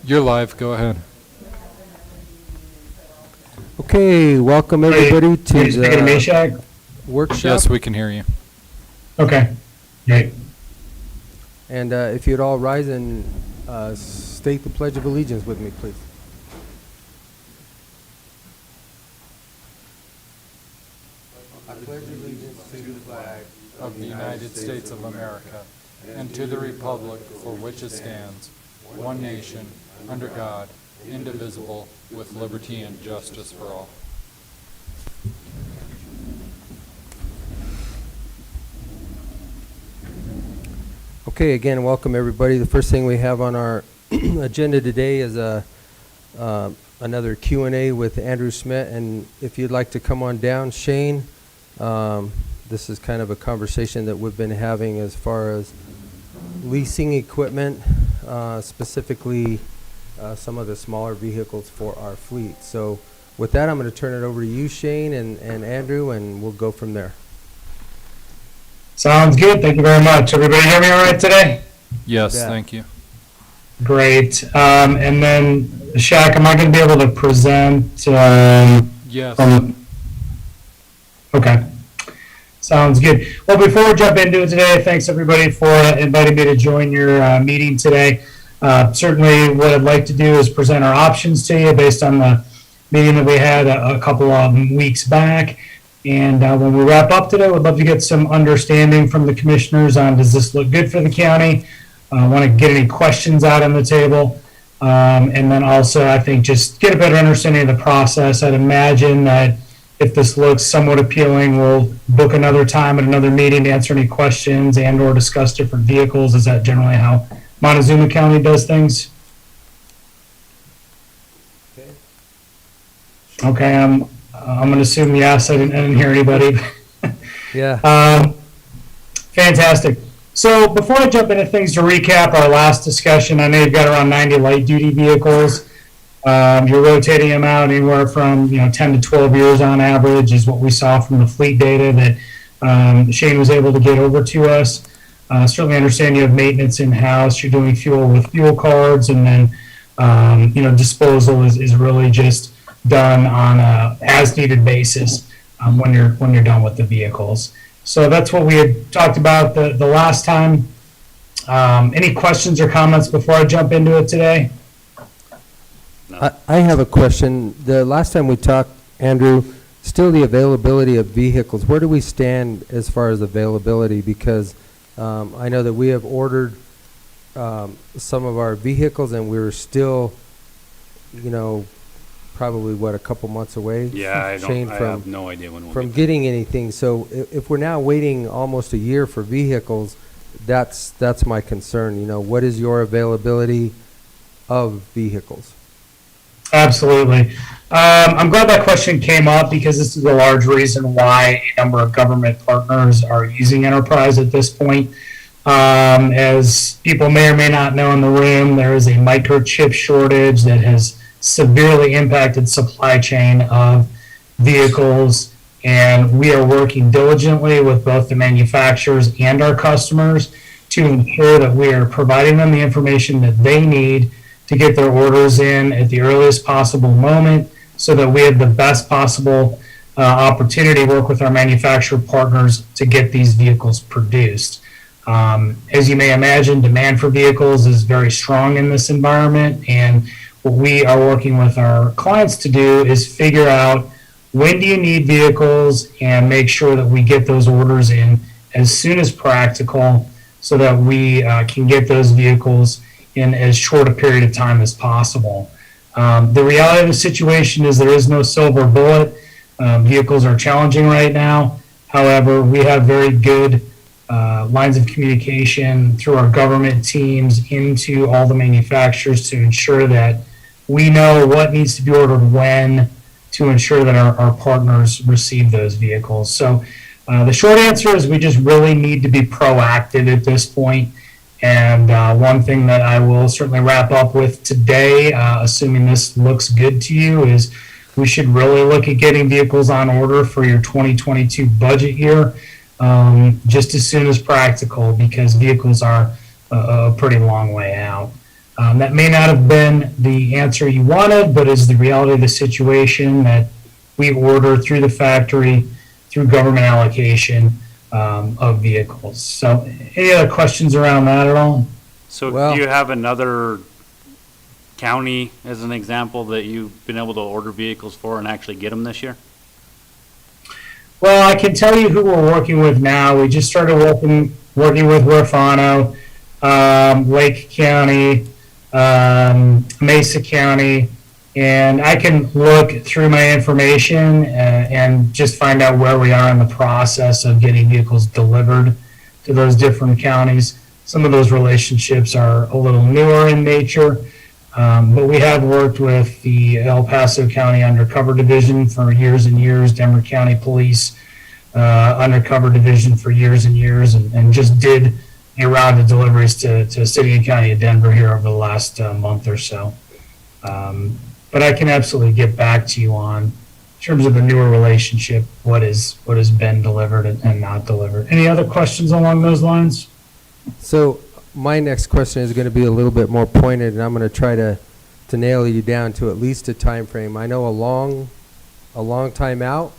You're live. Go ahead. Okay, welcome everybody to the workshop. Yes, we can hear you. Okay, great. And if you'd all rise and state the Pledge of Allegiance with me, please. I pledge allegiance to the flag Of the United States of America, and to the republic for which it stands, one nation, under God, indivisible, with liberty and justice for all. Okay, again, welcome everybody. The first thing we have on our agenda today is another Q&A with Andrew Schmidt, and if you'd like to come on down, Shane, this is kind of a conversation that we've been having as far as leasing equipment, specifically some of the smaller vehicles for our fleet. So with that, I'm going to turn it over to you, Shane, and Andrew, and we'll go from there. Sounds good. Thank you very much. Everybody hear me all right today? Yes, Yeah. thank you. Great. And then, Shaq, am I going to be able to present? Yes. Okay. Sounds good. Well, before we jump into it today, thanks everybody for inviting me to join your meeting today. Certainly what I'd like to do is present our options to you based on the meeting that we had a couple of weeks back. And when we wrap up today, we'd love to get some understanding from the commissioners on, does this look good for the county? Want to get any questions out on the table. And then also, I think, just get a better understanding of the process. I'd imagine that if this looks somewhat appealing, we'll book another time at another meeting to answer any questions and or discuss different vehicles. Is that generally how Montezuma County does things? Okay, I'm going to assume yes. I didn't hear anybody. Yeah. Fantastic. So before I jump into things, to recap our last discussion, I know you've got around 90 light-duty vehicles. You're rotating them out anywhere from 10 to 12 years on average is what we saw from the fleet data that Shane was able to get over to us. Certainly understand you have maintenance in-house. You're doing fuel with fuel cards, and then disposal is really just done on a as-needed basis when you're done with the vehicles. So that's what we had talked about the last time. Any questions or comments before I jump into it today? I have a question. The last time we talked, Andrew, still the availability of vehicles. Where do we stand as far as availability? Because I know that we have ordered some of our vehicles, and we're still, probably a couple months away. Yeah, I have no idea when we'll from get getting anything. So if we're now waiting almost a year for vehicles, that's my concern. What is your availability of vehicles? Absolutely. I'm glad that question came up because this is a large reason why a number of government partners are using Enterprise at this point. As people may or may not know in the room, there is a microchip shortage that has severely impacted supply chain of vehicles, and we are working diligently with both the manufacturers and our customers to ensure that we are providing them the information that they need to get their orders in at the earliest possible moment so that we have the best possible opportunity to work with our manufacturer partners to get these vehicles produced. As you may imagine, demand for vehicles is very strong in this environment, and what we are working with our clients to do is figure out when do you need vehicles and make sure that we get those orders in as soon as practical so that we can get those vehicles in as short a period of time as possible. The reality of the situation is there is no silver bullet. Vehicles are challenging right now. However, we have very good lines of communication through our government teams into all the manufacturers to ensure that we know what needs to be ordered when to ensure that our partners receive those vehicles. So the short answer is we just really need to be proactive at this point. And one thing that I will certainly wrap up with today, assuming this looks good to you, is we should really look at getting vehicles on order for your 2022 budget year just as soon as practical, because vehicles are a pretty long way out. That may not have been the answer you wanted, but is the reality of the situation that we order through the factory, through government allocation of vehicles. So any other questions around that at all? So Well- do you have another county, as an example, that you've been able to order vehicles for and actually get them this year? Well, I can tell you who we're working with now. We just started working with Huerfano, Lake County, Mesa County, and I can look through my information and just find out where we are in the process of getting vehicles delivered to those different counties. Some of those relationships are a little newer in nature, but we have worked with the El Paso County Undercover Division for years and years, Denver County Police Undercover Division for years and years, and just did a round of deliveries to City and County of Denver here over the last month or so. But I can absolutely get back to you on, in terms of the newer relationship, what has been delivered and not delivered. Any other questions along those lines? So my next question is going to be a little bit more pointed, and I'm going to try to nail you down to at least a time frame. I know a long time out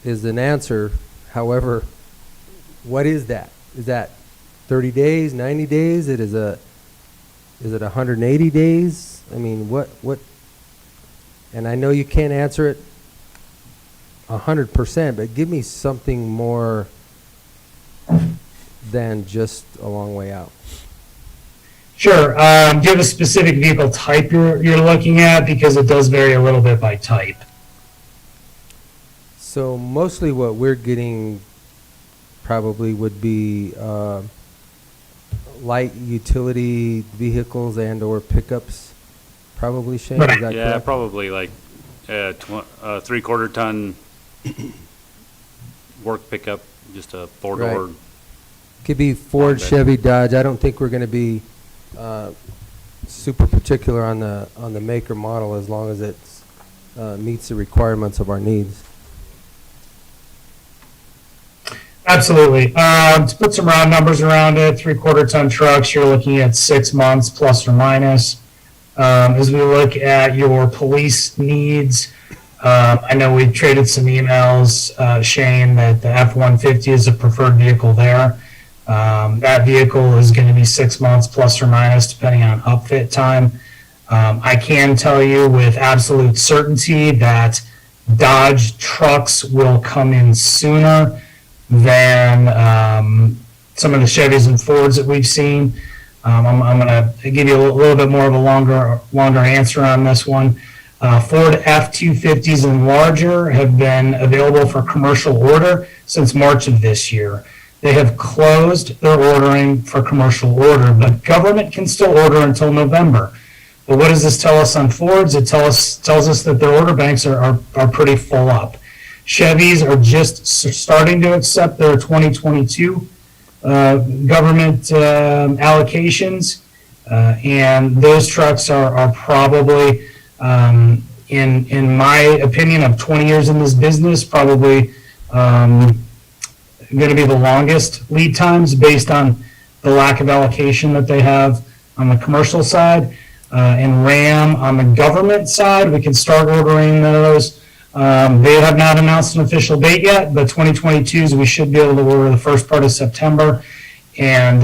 is an answer. However, what is that? Is that 30 days, 90 days? Is it 180 days? I mean, what? And I know you can't answer it 100%, but give me something more than just a long way out. Sure. Do you have a specific vehicle type you're looking at? Because it does vary a little bit by type. So mostly what we're getting probably would be light utility vehicles and or pickups. Probably, Shane? Right. Is that Yeah, correct? probably like 3/4 ton work pickup, just a four-door. Right. Could be Ford, Honda. Chevy, Dodge. I don't think we're going to be super particular on the make or model as long as it meets the requirements of our needs. Absolutely. To put some round numbers around it, 3/4 ton trucks, you're looking at 6 months plus or minus. As we look at your police needs, I know we traded some emails, Shane, that the F-150 is a preferred vehicle there. That vehicle is going to be 6 months plus or minus, depending on upfit time. I can tell you with absolute certainty that Dodge trucks will come in sooner than some of the Chevys and Fords that we've seen. I'm going to give you a little bit more of a longer answer on this one. Ford F-250s and larger have been available for commercial order since March of this year. They have closed their ordering for commercial order, but government can still order until November. But what does this tell us on Fords? It tells us that their order banks are pretty full up. Chevys are just starting to accept their 2022 government allocations, and those trucks are probably, in my opinion, of 20 years in this business, probably going to be the longest lead times based on the lack of allocation that they have on the commercial side. And Ram on the government side, we can start ordering those. They have not announced an official date yet, but 2022s we should be able to order the first part of September, and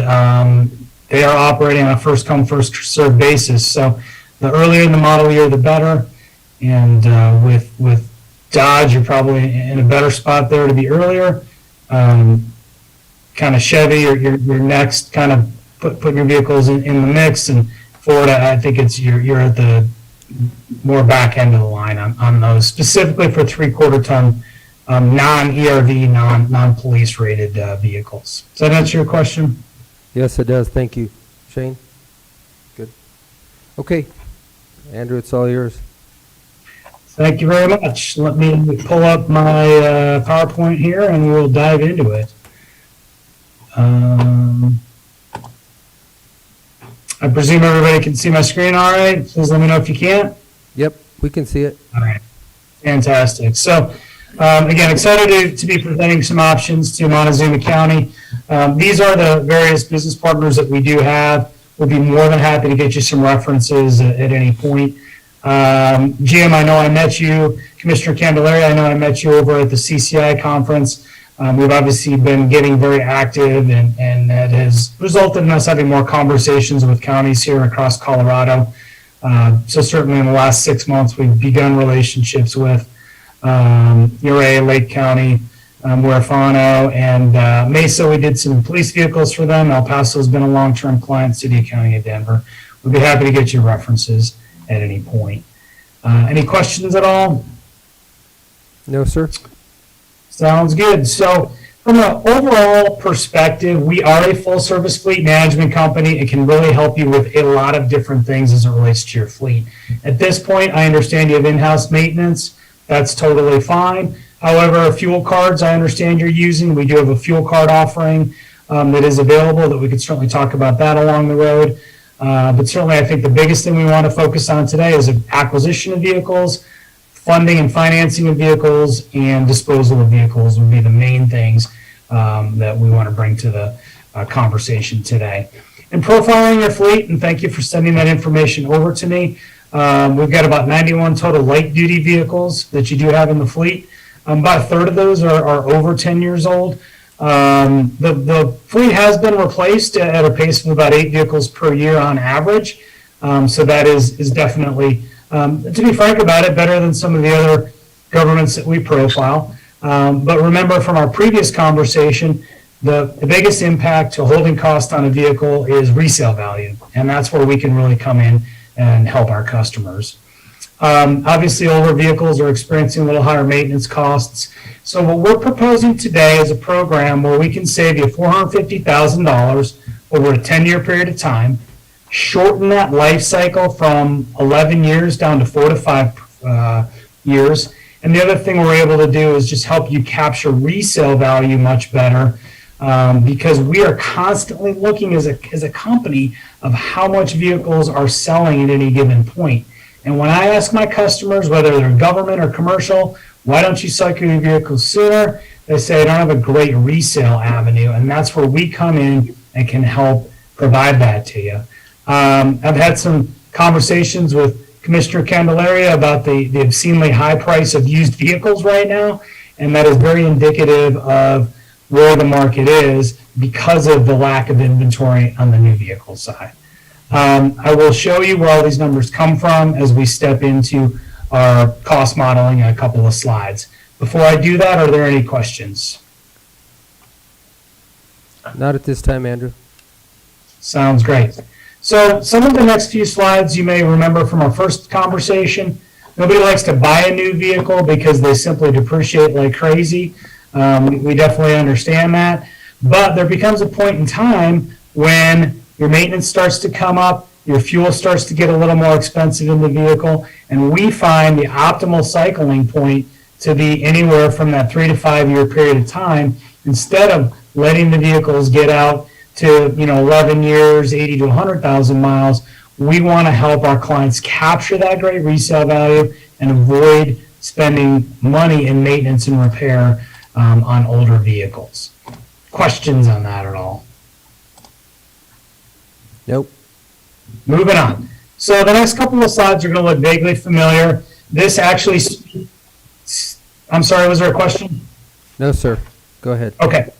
they are operating on a first come first served basis. So the earlier in the model year, the better. And with Dodge, you're probably in a better spot there to be earlier. Kind of Chevy, your next kind of put your vehicles in the mix, and Ford, I think you're at the more back end of the line on those, specifically for 3/4 ton non-ERV, non-police rated vehicles. Does that answer your question? Yes, it does. Thank you. Shane? Good. Okay. Andrew, it's all yours. Thank you very much. Let me pull up my PowerPoint here and we'll dive into it. I presume everybody can see my screen all right? Please let me know if you can't. Yep, we can see it. All right. Fantastic. So, again, excited to be presenting some options to Montezuma County. These are the various business partners that we do have. We'll be more than happy to get you some references at any point. Jim, I know I met you. Commissioner Candelaria, I know I met you over at the CCI conference. We've obviously been getting very active, and that has resulted in us having more conversations with counties here across Colorado. So certainly in the last 6 months, we've begun relationships with Uray, Lake County, Huerfano, and Mesa. We did some police vehicles for them. El Paso's been a long-term client, City, County of Denver. We'd be happy to get you references at any point. Any questions at all? No, sir. Sounds good. So from an overall perspective, we are a full-service fleet management company. It can really help you with a lot of different things as it relates to your fleet. At this point, I understand you have in-house maintenance. That's totally fine. However, fuel cards, I understand you're using. We do have a fuel card offering that is available that we could certainly talk about that along the road. But certainly, I think the biggest thing we want to focus on today is acquisition of vehicles, funding and financing of vehicles, and disposal of vehicles would be the main things that we want to bring to the conversation today. And profiling your fleet, and thank you for sending that information over to me. We've got about 91 total light-duty vehicles that you do have in the fleet. About a third of those are over 10 years old. The fleet has been replaced at a pace of about 8 vehicles per year on average. So that is definitely, to be frank about it, better than some of the other governments that we profile. But remember from our previous conversation, the biggest impact to holding cost on a vehicle is resale value. And that's where we can really come in and help our customers. Obviously, older vehicles are experiencing a little higher maintenance costs. So what we're proposing today is a program where we can save you $450,000 over a 10-year period of time, shorten that life cycle from 11 years down to 4 to 5 years. And the other thing we're able to do is just help you capture resale value much better because we are constantly looking as a company of how much vehicles are selling at any given point. And when I ask my customers, whether they're government or commercial, why don't you cycle your vehicles sooner? They say, I don't have a great resale avenue. And that's where we come in and can help provide that to you. I've had some conversations with Commissioner Candelaria about the obscenely high price of used vehicles right now. And that is very indicative of where the market is because of the lack of inventory on the new vehicle side. I will show you where all these numbers come from as we step into our cost modeling in a couple of slides. Before I do that, are there any questions? Not at this time, Andrew. Sounds great. So some of the next few slides you may remember from our first conversation. Nobody likes to buy a new vehicle because they simply depreciate like crazy. We definitely understand that. But there becomes a point in time when your maintenance starts to come up, your fuel starts to get a little more expensive in the vehicle, and we find the optimal cycling point to be anywhere from that 3 to 5 year period of time. Instead of letting the vehicles get out to 11 years, 80 to 100,000 miles, we want to help our clients capture that great resale value and avoid spending money in maintenance and repair on older vehicles. Questions on that at all? Nope. Moving on. So the next couple of slides are going to look vaguely familiar. This actually, I'm sorry, was there a question? No, sir. Go ahead. Okay.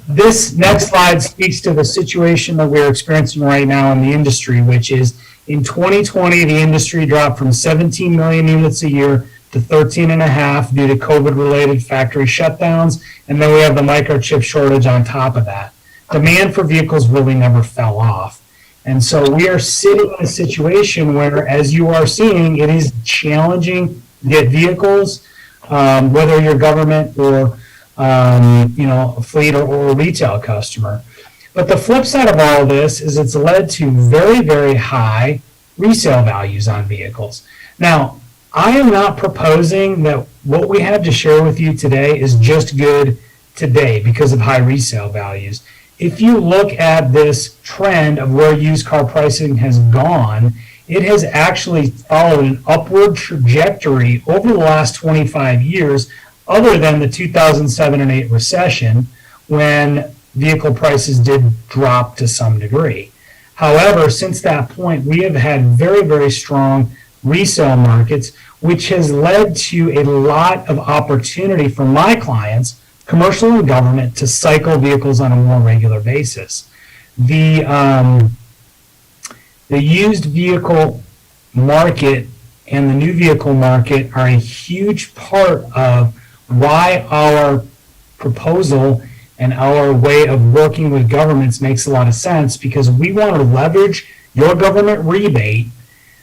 This next slide speaks to the situation that we're experiencing right now in the industry, which is in 2020, the industry dropped from 17 million units a year to 13.5 due to COVID-related factory shutdowns, and then we have the microchip shortage on top of that. Demand for vehicles really never fell off. And so we are sitting in a situation where, as you are seeing, it is challenging to get vehicles, whether you're government or a fleet or a retail customer. But the flip side of all of this is it's led to very, very high resale values on vehicles. Now, I am not proposing that what we have to share with you today is just good today because of high resale values. If you look at this trend of where used car pricing has gone, it has actually followed an upward trajectory over the last 25 years, other than the 2007 and 8 recession, when vehicle prices did drop to some degree. However, since that point, we have had very, very strong resale markets, which has led to a lot of opportunity for my clients, commercial and government, to cycle vehicles on a more regular basis. The used vehicle market and the new vehicle market are a huge part of why our proposal and our way of working with governments makes a lot of sense, because we want to leverage your government rebate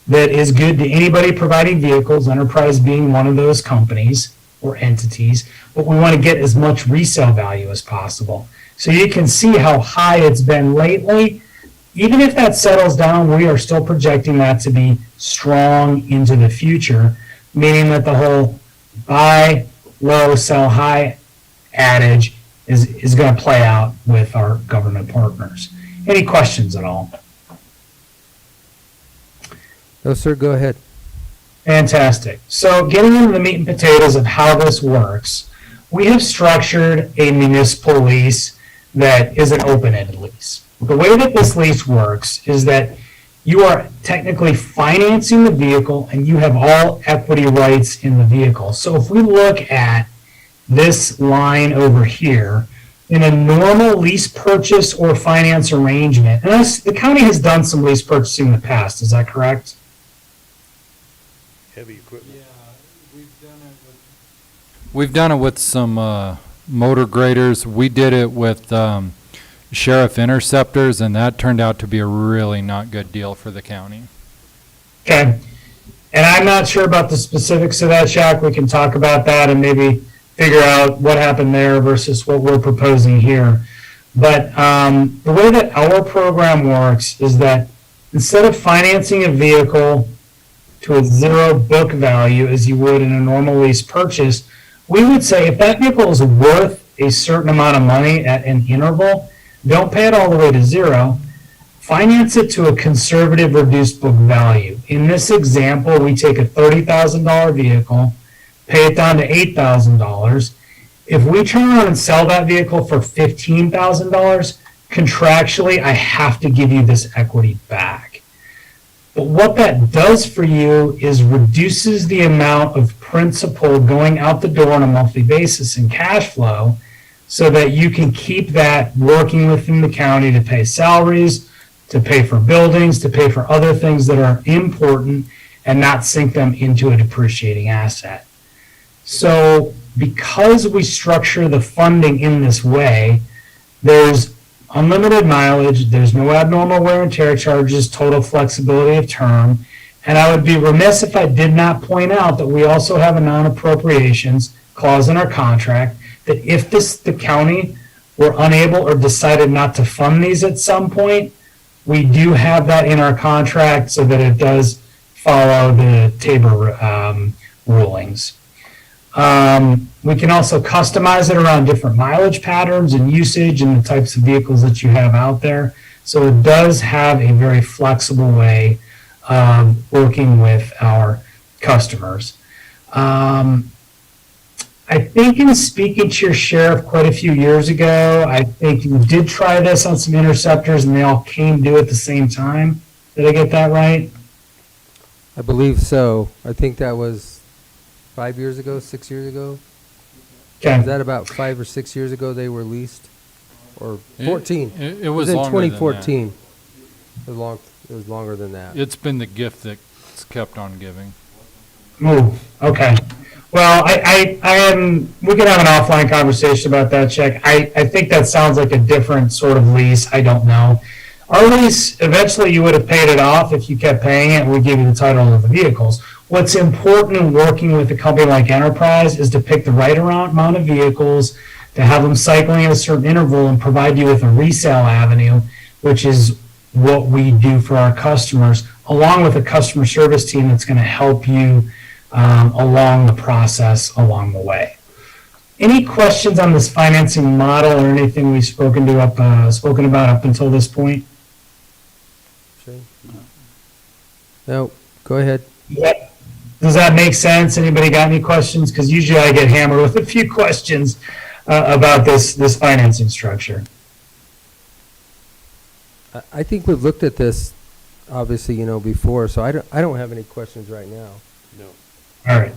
that is good to anybody providing vehicles, Enterprise being one of those companies or entities, but we want to get as much resale value as possible. So you can see how high it's been lately. Even if that settles down, we are still projecting that to be strong into the future, meaning that the whole buy low, sell high adage is going to play out with our government partners. Any questions at all? No, sir, go ahead. Fantastic. So getting into the meat and potatoes of how this works, we have structured a municipal lease that is an open-ended lease. The way that this lease works is that you are technically financing the vehicle and you have all equity rights in the vehicle. So if we look at this line over here, in a normal lease purchase or finance arrangement, and the county has done some lease purchasing in the past, is that correct? Heavy equipment. Yeah, we've done it with some motor graders. We did it with sheriff interceptors, and that turned out to be a really not good deal for the county. Okay. And I'm not sure about the specifics of that, Shaq. We can talk about that and maybe figure out what happened there versus what we're proposing here. But the way that our program works is that instead of financing a vehicle to a zero book value as you would in a normal lease purchase, we would say if that vehicle is worth a certain amount of money at an interval, don't pay it all the way to zero. Finance it to a conservative reduced book value. In this example, we take a $30,000 vehicle, pay it down to $8,000. If we turn around and sell that vehicle for $15,000, contractually, I have to give you this equity back. But what that does for you is reduces the amount of principal going out the door on a monthly basis in cash flow, so that you can keep that working within the county to pay salaries, to pay for buildings, to pay for other things that are important, and not sink them into a depreciating asset. So because we structure the funding in this way, there's unlimited mileage, there's no abnormal wear and tear charges, total flexibility of term, and I would be remiss if I did not point out that we also have a non-appropriations clause in our contract that if the county were unable or decided not to fund these at some point, we do have that in our contract so that it does follow the Tabor rulings. We can also customize it around different mileage patterns and usage and the types of vehicles that you have out there. So it does have a very flexible way of working with our customers. I think in speaking to your sheriff quite a few years ago, I think you did try this on some interceptors and they all came due at the same time. Did I get that right? I believe so. I think that was 5 years ago, 6 years ago. Okay. Was that about 5 or 6 years ago they were leased? Or 14? It was in longer than 2014. It was longer than that. It's been the gift that's kept on giving. Ooh, okay. Well, we can have an offline conversation about that, Check. I think that sounds like a different sort of lease. I don't know. Our lease, eventually you would have paid it off if you kept paying it, and we give you the title of the vehicles. What's important in working with a company like Enterprise is to pick the right amount of vehicles, to have them cycling at a certain interval, and provide you with a resale avenue, which is what we do for our customers, along with a customer service team that's going to help you along the process along the way. Any questions on this financing model or anything we've spoken about up until this point? No, go ahead. Yep. Does that make sense? Anybody got any questions? Because usually I get hammered with a few questions about this financing structure. I think we've looked at this, obviously, before, so I don't have any questions right now. All right,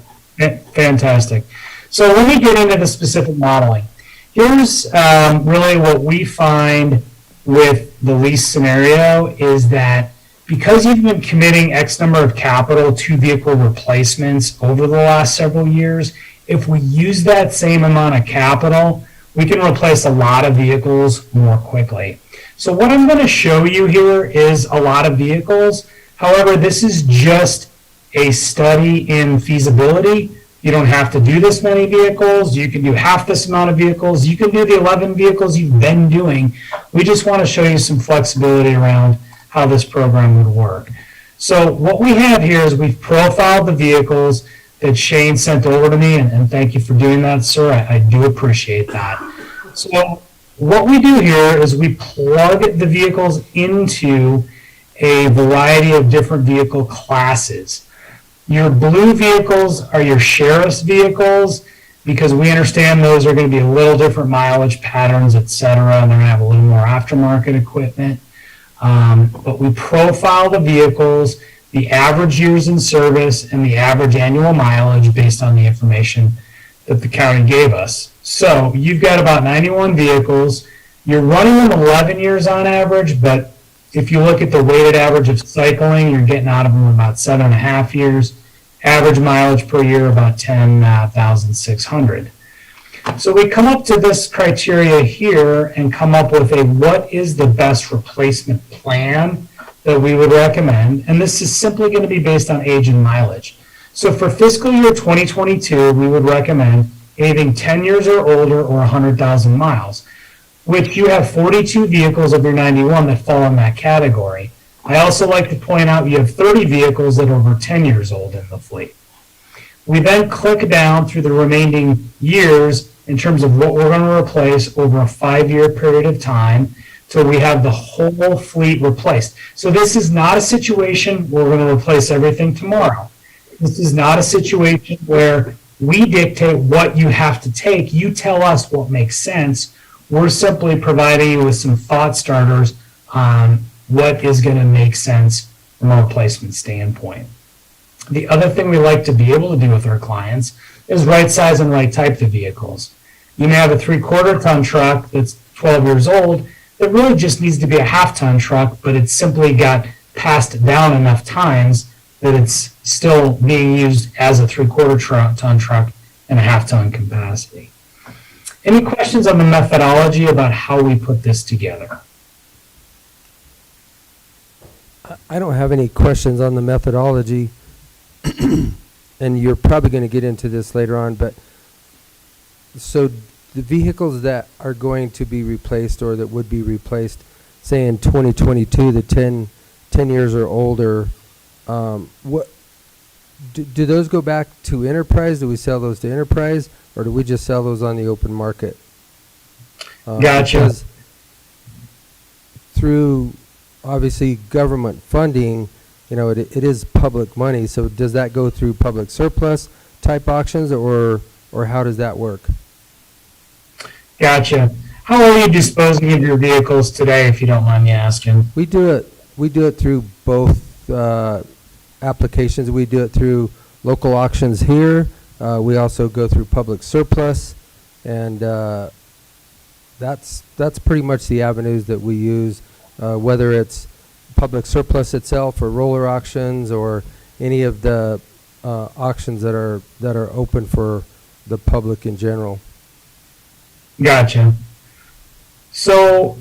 fantastic. So let me get into the specific modeling. Here's really what we find with the lease scenario is that because you've been committing X number of capital to vehicle replacements over the last several years, if we use that same amount of capital, we can replace a lot of vehicles more quickly. So what I'm going to show you here is a lot of vehicles. However, this is just a study in feasibility. You don't have to do this many vehicles. You can do half this amount of vehicles. You can do the 11 vehicles you've been doing. We just want to show you some flexibility around how this program would work. So what we have here is we've profiled the vehicles that Shane sent over to me, and thank you for doing that, sir. I do appreciate that. So what we do here is we plug the vehicles into a variety of different vehicle classes. Your blue vehicles are your sheriff's vehicles because we understand those are going to be a little different mileage patterns, et cetera, and they're going to have a little more aftermarket equipment. But we profile the vehicles, the average years in service, and the average annual mileage based on the information that the county gave us. So you've got about 91 vehicles. You're running them 11 years on average, but if you look at the weighted average of cycling, you're getting out of them about 7.5 years. Average mileage per year about 10,600. So we come up to this criteria here and come up with what is the best replacement plan that we would recommend. And this is simply going to be based on age and mileage. So for fiscal year 2022, we would recommend anything 10 years or older or 100,000 miles, which you have 42 vehicles of your 91 that fall in that category. I also like to point out you have 30 vehicles that are over 10 years old in the fleet. We then click down through the remaining years in terms of what we're going to replace over a 5-year period of time till we have the whole fleet replaced. So this is not a situation where we're going to replace everything tomorrow. This is not a situation where we dictate what you have to take. You tell us what makes sense. We're simply providing you with some thought starters on what is going to make sense from a replacement standpoint. The other thing we like to be able to do with our clients is right size and right type the vehicles. You may have a 3/4 ton truck that's 12 years old that really just needs to be a half-ton truck, but it's simply got passed down enough times that it's still being used as a 3/4 ton truck in a half-ton capacity. Any questions on the methodology about how we put this together? I don't have any questions on the methodology, and you're probably going to get into this later on, but so the vehicles that are going to be replaced or that would be replaced, say in 2022, the 10 years or older, what do those go back to Enterprise? Do we sell those to Enterprise, or do we just sell those on the open market? Gotcha. Because through obviously government funding, it is public money. So does that go through public surplus type auctions, or how does that work? Gotcha. How are you disposing of your vehicles today, if you don't mind me asking? We do it through both applications. We do it through local auctions here. We also go through public surplus, and that's pretty much the avenues that we use, whether it's public surplus itself or roller auctions or any of the auctions that are open for the public in general. Gotcha. So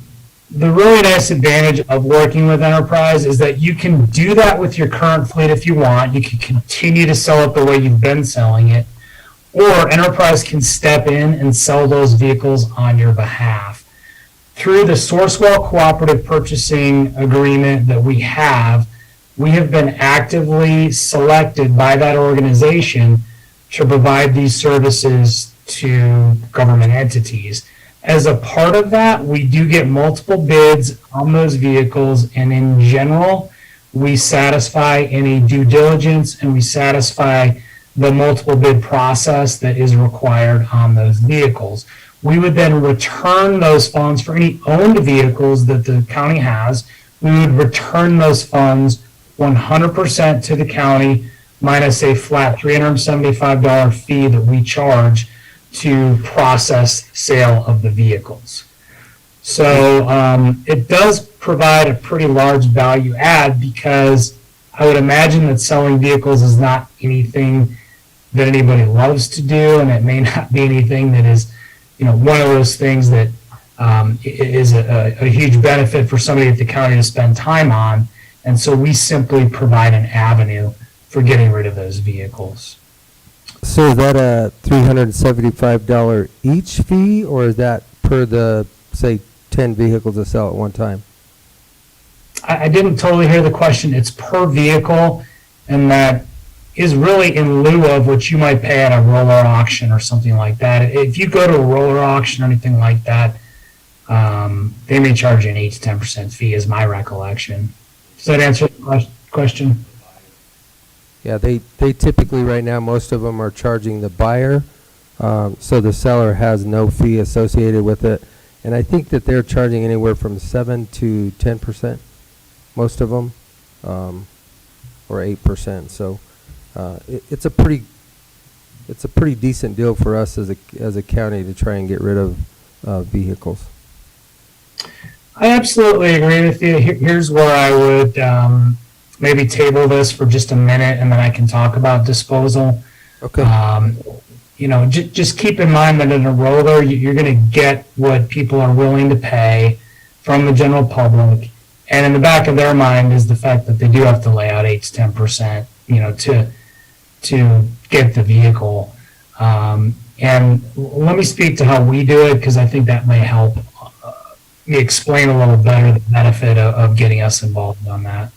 the really nice advantage of working with Enterprise is that you can do that with your current fleet if you want. You can continue to sell it the way you've been selling it, or Enterprise can step in and sell those vehicles on your behalf. Through the Sourcewell Cooperative Purchasing Agreement that we have been actively selected by that organization to provide these services to government entities. As a part of that, we do get multiple bids on those vehicles, and in general, we satisfy any due diligence and we satisfy the multiple bid process that is required on those vehicles. We would then return those funds for any owned vehicles that the county has. we would return those funds 100% to the county minus a flat $375 fee that we charge to process sale of the vehicles. So it does provide a pretty large value add, because I would imagine that selling vehicles is not anything that anybody loves to do, and it may not be anything that is, one of those things that is a huge benefit for somebody at the county to spend time on. And so we simply provide an avenue for getting rid of those vehicles. So is that a $375 each fee, or is that per the, say, 10 vehicles to sell at one time? I didn't totally hear the question. It's per vehicle, and that is really in lieu of what you might pay at a roller auction or something like that. If you go to a roller auction or anything like that, they may charge you an 8 to 10% fee, is my recollection. Does that answer the question? Yeah, they typically, right now, most of them are charging the buyer, so the seller has no fee associated with it. And I think that they're charging anywhere from 7 to 10%, most of them, or 8%. So it's a pretty decent deal for us as a county to try and get rid of vehicles. I absolutely agree with you. Here's where I would maybe table this for just a minute, and then I can talk about disposal. Okay. Just keep in mind that in a roller, you're going to get what people are willing to pay from the general public. And in the back of their mind is the fact that they do have to lay out 8 to 10%, to get the vehicle. And let me speak to how we do it, because I think that may help me explain a little better the benefit of getting us involved on that.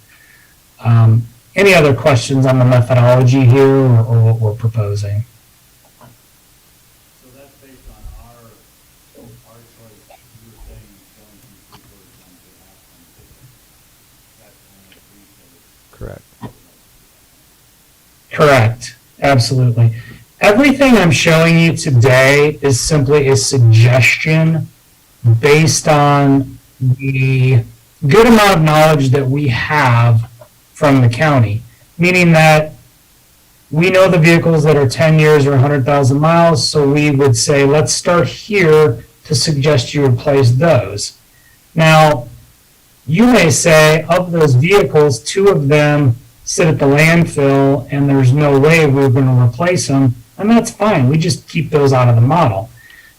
Any other questions on the methodology here or what we're proposing? So that's based on our choice, you were saying going from 3/4 down to half on the ticket. That's only 3 Correct. Absolutely. Everything I'm showing you today is simply a suggestion based on the good amount of knowledge that we have from the county, meaning that we know the vehicles that are 10 years or 100,000 miles, so we would say, let's start here to suggest you replace those. Now, you may say, of those vehicles, 2 of them sit at the landfill and there's no way we're going to replace them, and that's fine. We just keep those out of the model.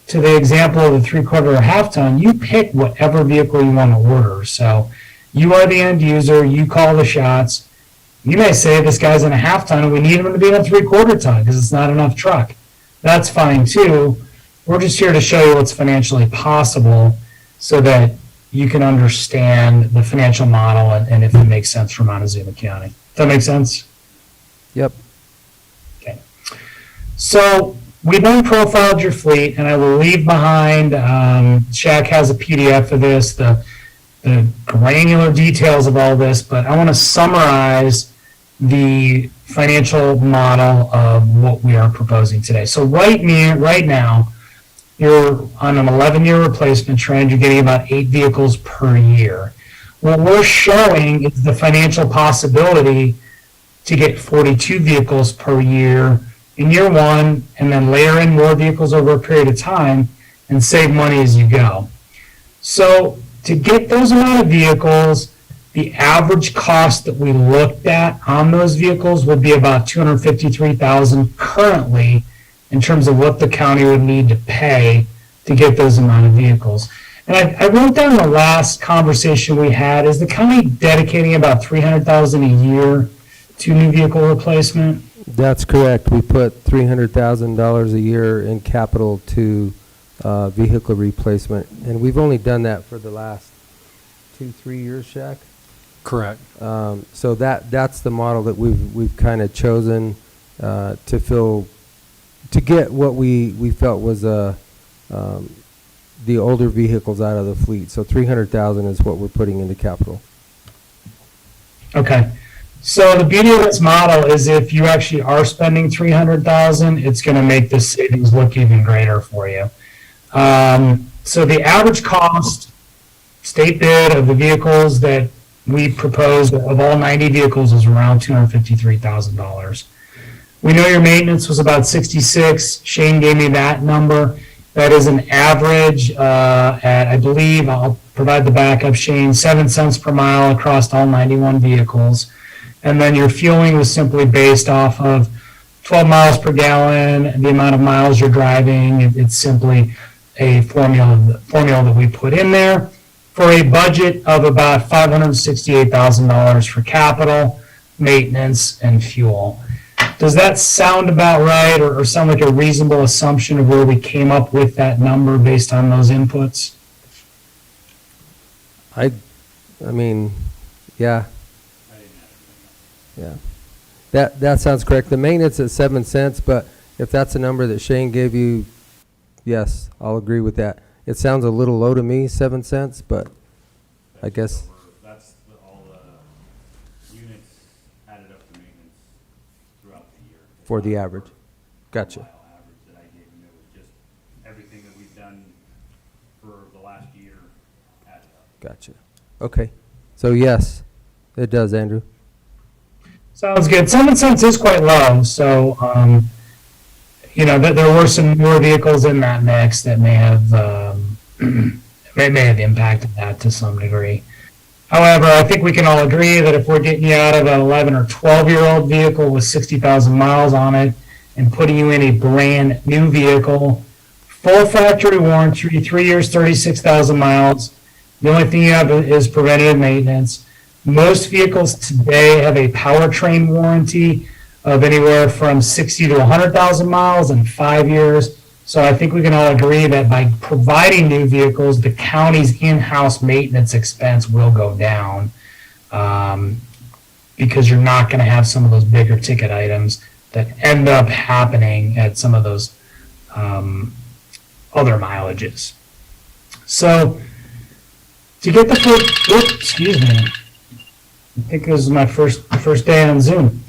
To the example of the 3/4 or half ton, you pick whatever vehicle you want to order. So you are the end user, you call the shots. You may say this guy's in a half ton and we need him to be in a 3/4 ton because it's not enough truck. That's fine too. We're just here to show you what's financially possible so that you can understand the financial model and if it makes sense for Montezuma County. Does that make sense? Yep. Okay. So we then profiled your fleet, and I will leave behind, Shaq has a PDF of this, the granular details of all this, but I want to summarize the financial model of what we are proposing today. So right now, you're on an 11-year replacement trend. You're getting about 8 vehicles per year. What we're showing is the financial possibility to get 42 vehicles per year in year 1, and then layer in more vehicles over a period of time and save money as you go. So to get those amount of vehicles, the average cost that we looked at on those vehicles would be about $253,000 currently in terms of what the county would need to pay to get those amount of vehicles. And I wrote down the last conversation we had, is the county dedicating about $300,000 a year to new vehicle replacement? That's correct. We put $300,000 a year in capital to vehicle replacement, and we've only done that for the last 2-3 years, Shaq. Correct. So that's the model that we've kind of chosen to get what we felt was the older vehicles out of the fleet. So $300,000 is what we're putting into capital. Okay. So the beauty of this model is if you actually are spending $300,000, it's going to make the savings look even greater for you. So the average cost, state bid of the vehicles that we proposed of all 90 vehicles is around $253,000. We know your maintenance was about 66. Shane gave me that number. That is an average at, I believe, I'll provide the backup, Shane, 7 cents per mile across all 91 vehicles. And then your fueling was simply based off of 12 miles per gallon, the amount of miles you're driving. It's simply a formula that we put in there for a budget of about $568,000 for capital, maintenance, and fuel. Does that sound about right, or sound like a reasonable assumption of where we came up with that number based on those inputs? I mean, yeah. Yeah. That sounds correct. The maintenance at 7 cents, but if that's a number that Shane gave you, yes, I'll agree with that. It sounds a little low to me, 7 cents, but I guess. That's all the units added up to maintenance throughout the year. For the average. Gotcha. Mile average that I gave him, it was just everything that we've done for the last year added up. Gotcha. Okay. So yes, it does, Andrew. Sounds good. 7 cents is quite low, so, there were some newer vehicles in that mix that may have, may have impacted that to some degree. However, I think we can all agree that if we're getting you out of an 11 or 12-year-old vehicle with 60,000 miles on it and putting you in a brand new vehicle, full factory warranty, 3 years, 36,000 miles, the only thing you have is preventative maintenance. Most vehicles today have a powertrain warranty of anywhere from 60 to 100,000 miles in 5 years. So I think we can all agree that by providing new vehicles, the county's in-house maintenance expense will go down because you're not going to have some of those bigger ticket items that end up happening at some of those other mileages. So to get the excuse me. I think this is my first day on Zoom.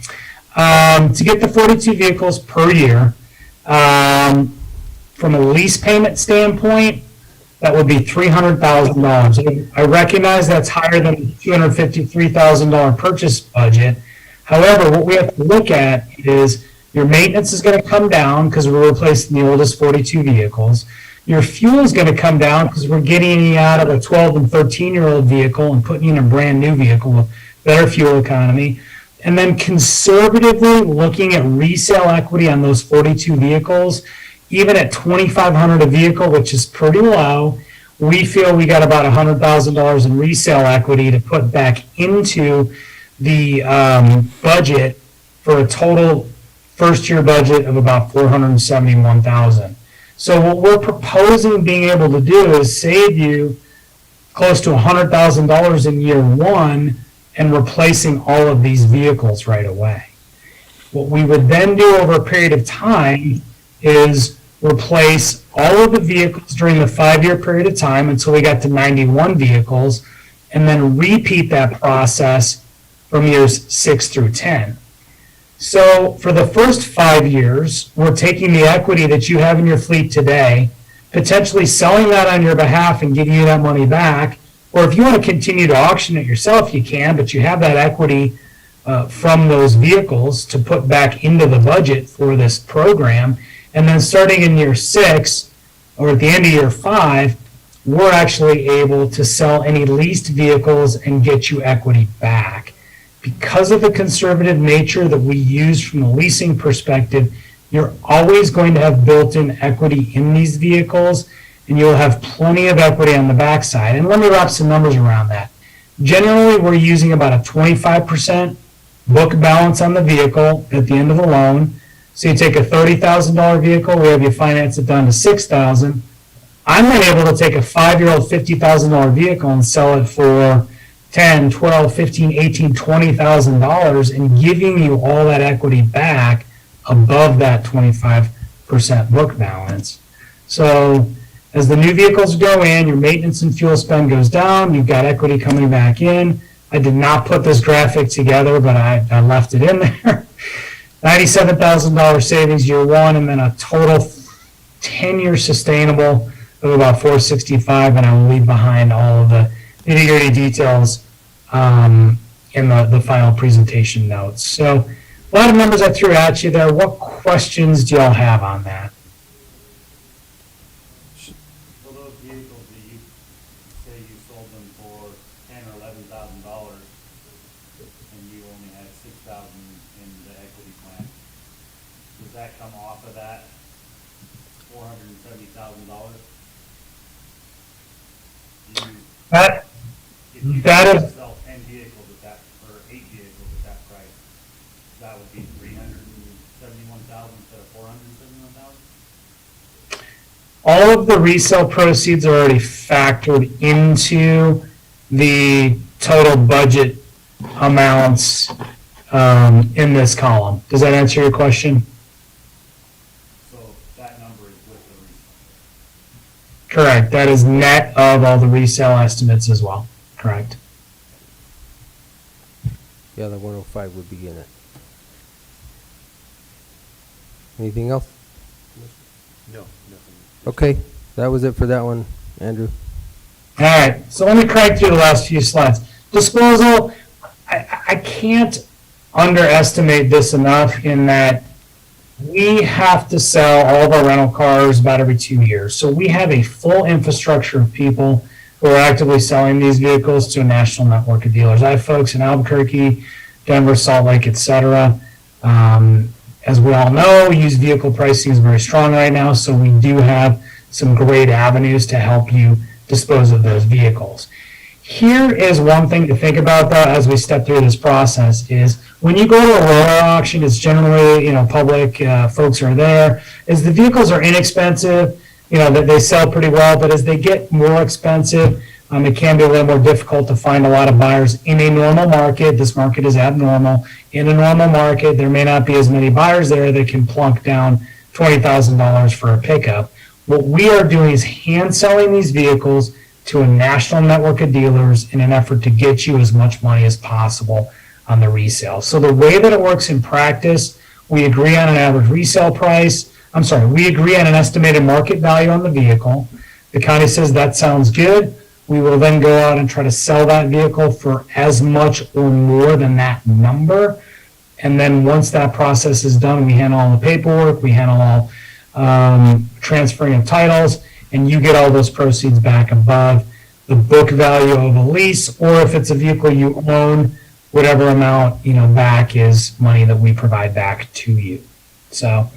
To get the 42 vehicles per year, from a lease payment standpoint, that would be $300,000. I recognize that's higher than the $253,000 purchase budget. However, what we have to look at is your maintenance is going to come down because we're replacing the oldest 42 vehicles. Your fuel is going to come down because we're getting you out of a 12 and 13-year-old vehicle and putting you in a brand new vehicle with better fuel economy. And then conservatively looking at resale equity on those 42 vehicles, even at $2,500 a vehicle, which is pretty low, we feel we got about $100,000 in resale equity to put back into the budget for a total first-year budget of about $471,000. So what we're proposing being able to do is save you close to $100,000 in year one and replacing all of these vehicles right away. What we would then do over a period of time is replace all of the vehicles during the 5-year period of time until we got to 91 vehicles, and then repeat that process from years 6 through 10. So for the first 5 years, we're taking the equity that you have in your fleet today, potentially selling that on your behalf and giving you that money back. Or if you want to continue to auction it yourself, you can, but you have that equity from those vehicles to put back into the budget for this program. And then starting in year 6 or at the end of year 5, we're actually able to sell any leased vehicles and get you equity back. Because of the conservative nature that we use from a leasing perspective, you're always going to have built-in equity in these vehicles, and you'll have plenty of equity on the backside. And let me wrap some numbers around that. Generally, we're using about a 25% book balance on the vehicle at the end of the loan. So you take a $30,000 vehicle, we have you finance it down to $6,000. I'm then able to take a 5-year-old $50,000 vehicle and sell it for $10, $12, $15, $18, $20,000 and giving you all that equity back above that 25% book balance. So as the new vehicles go in, your maintenance and fuel spend goes down, you've got equity coming back in. I did not put this graphic together, but I left it in there. $97,000 savings year one, and then a total 10-year sustainable of about $465, and I will leave behind all of the nitty-gritty details in the final presentation notes. So a lot of numbers I threw at you there. What questions do y'all have on that? So those vehicles that you say you sold them for $10,000 or $11,000, and you only had $6,000 in the equity plan, does that come off of that $470,000? That If you that were to is sell 10 vehicles at that, or 8 vehicles at that price, that would be $371,000 instead of $471,000? all of the resale proceeds are already factored into the total budget amounts in this column. Does that answer your question? So that number is with the resale. Correct. That is net of all the resale estimates as well. Correct. Yeah, the 105 would be in it. Anything else? No, nothing. Okay, that was it for that one, Andrew. All right. So let me crank through the last few slides. Disposal, I can't underestimate this enough in that we have to sell all of our rental cars about every 2 years. So we have a full infrastructure of people who are actively selling these vehicles to a national network of dealers. I have folks in Albuquerque, Denver, Salt Lake, et cetera. As we all know, used vehicle pricing is very strong right now, so we do have some great avenues to help you dispose of those vehicles. Here is one thing to think about, though, as we step through this process is when you go to a roller auction, it's generally, public, folks are there, as the vehicles are inexpensive, that they sell pretty well, but as they get more expensive, it can be a little more difficult to find a lot of buyers in a normal market. This market is abnormal. In a normal market, there may not be as many buyers there that can plunk down $20,000 for a pickup. What we are doing is hand selling these vehicles to a national network of dealers in an effort to get you as much money as possible on the resale. So the way that it works in practice, we agree on an average resale price. We agree on an estimated market value on the vehicle. The county says that sounds good. We will then go out and try to sell that vehicle for as much or more than that number. And then once that process is done, we handle all the paperwork, we handle all transferring of titles, and you get all those proceeds back above the book value of a lease, or if it's a vehicle you own, whatever amount, back is money that we provide back to you. So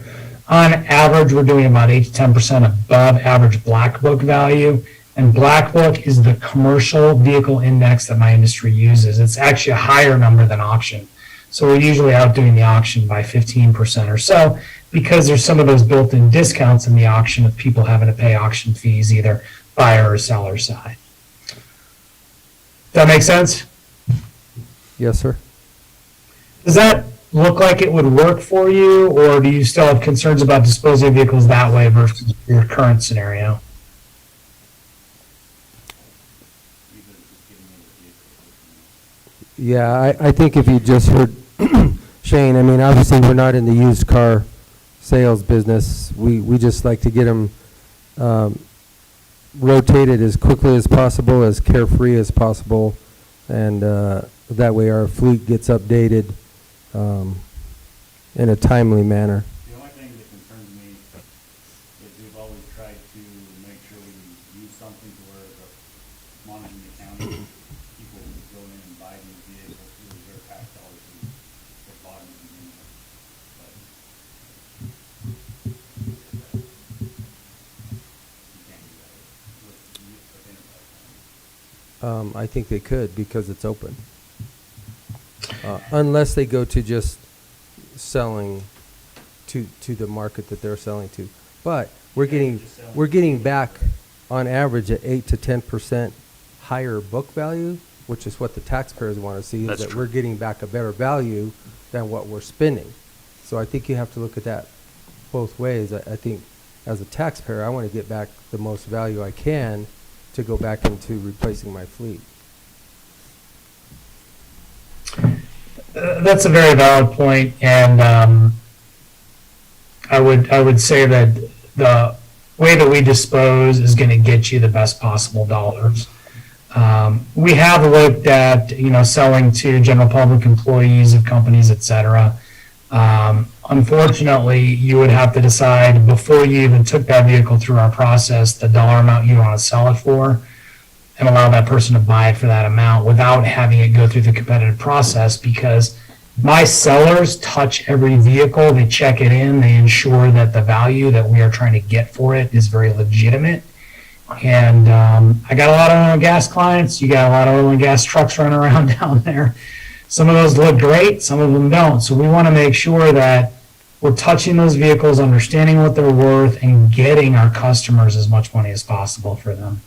on average, we're doing about 8 to 10% above average black book value. And Black Book is the commercial vehicle index that my industry uses. It's actually a higher number than auction. So we're usually outdoing the auction by 15% or so because there's some of those built-in discounts in the auction of people having to pay auction fees, either buyer or seller side. Does that make sense? Yes, sir. Does that look like it would work for you, or do you still have concerns about disposing of vehicles that way versus your current scenario? Yeah, I think if you just heard Shane, obviously we're not in the used car sales business. We just like to get them rotated as quickly as possible, as carefree as possible, and that way our fleet gets updated in a timely manner. The only thing that concerns me is we've always tried to make sure we use something to where the monitoring the county, people who go in and buy these vehicles through their tax dollars and get bought in the beginning. But you can't do that with enterprise. I think they could because it's open. Unless they go to just selling to the market that they're selling to. But we're getting back on average at 8 to 10% higher book value, which is what the taxpayers want to see, is That's that true. we're getting back a better value than what we're spending. So I think you have to look at that both ways. I think as a taxpayer, I want to get back the most value I can to go back into replacing my fleet. That's a very valid point, and I would say that the way that we dispose is going to get you the best possible dollars. We have looked at, selling to general public employees of companies, et cetera. Unfortunately, you would have to decide before you even took that vehicle through our process, the dollar amount you want to sell it for, and allow that person to buy it for that amount without having it go through the competitive process, because my sellers touch every vehicle, they check it in, they ensure that the value that we are trying to get for it is very legitimate. And I got a lot of oil and gas clients. You got a lot of oil and gas trucks running around down there. Some of those look great, some of them don't. So we want to make sure that we're touching those vehicles, understanding what they're worth, and getting our customers as much money as possible for them.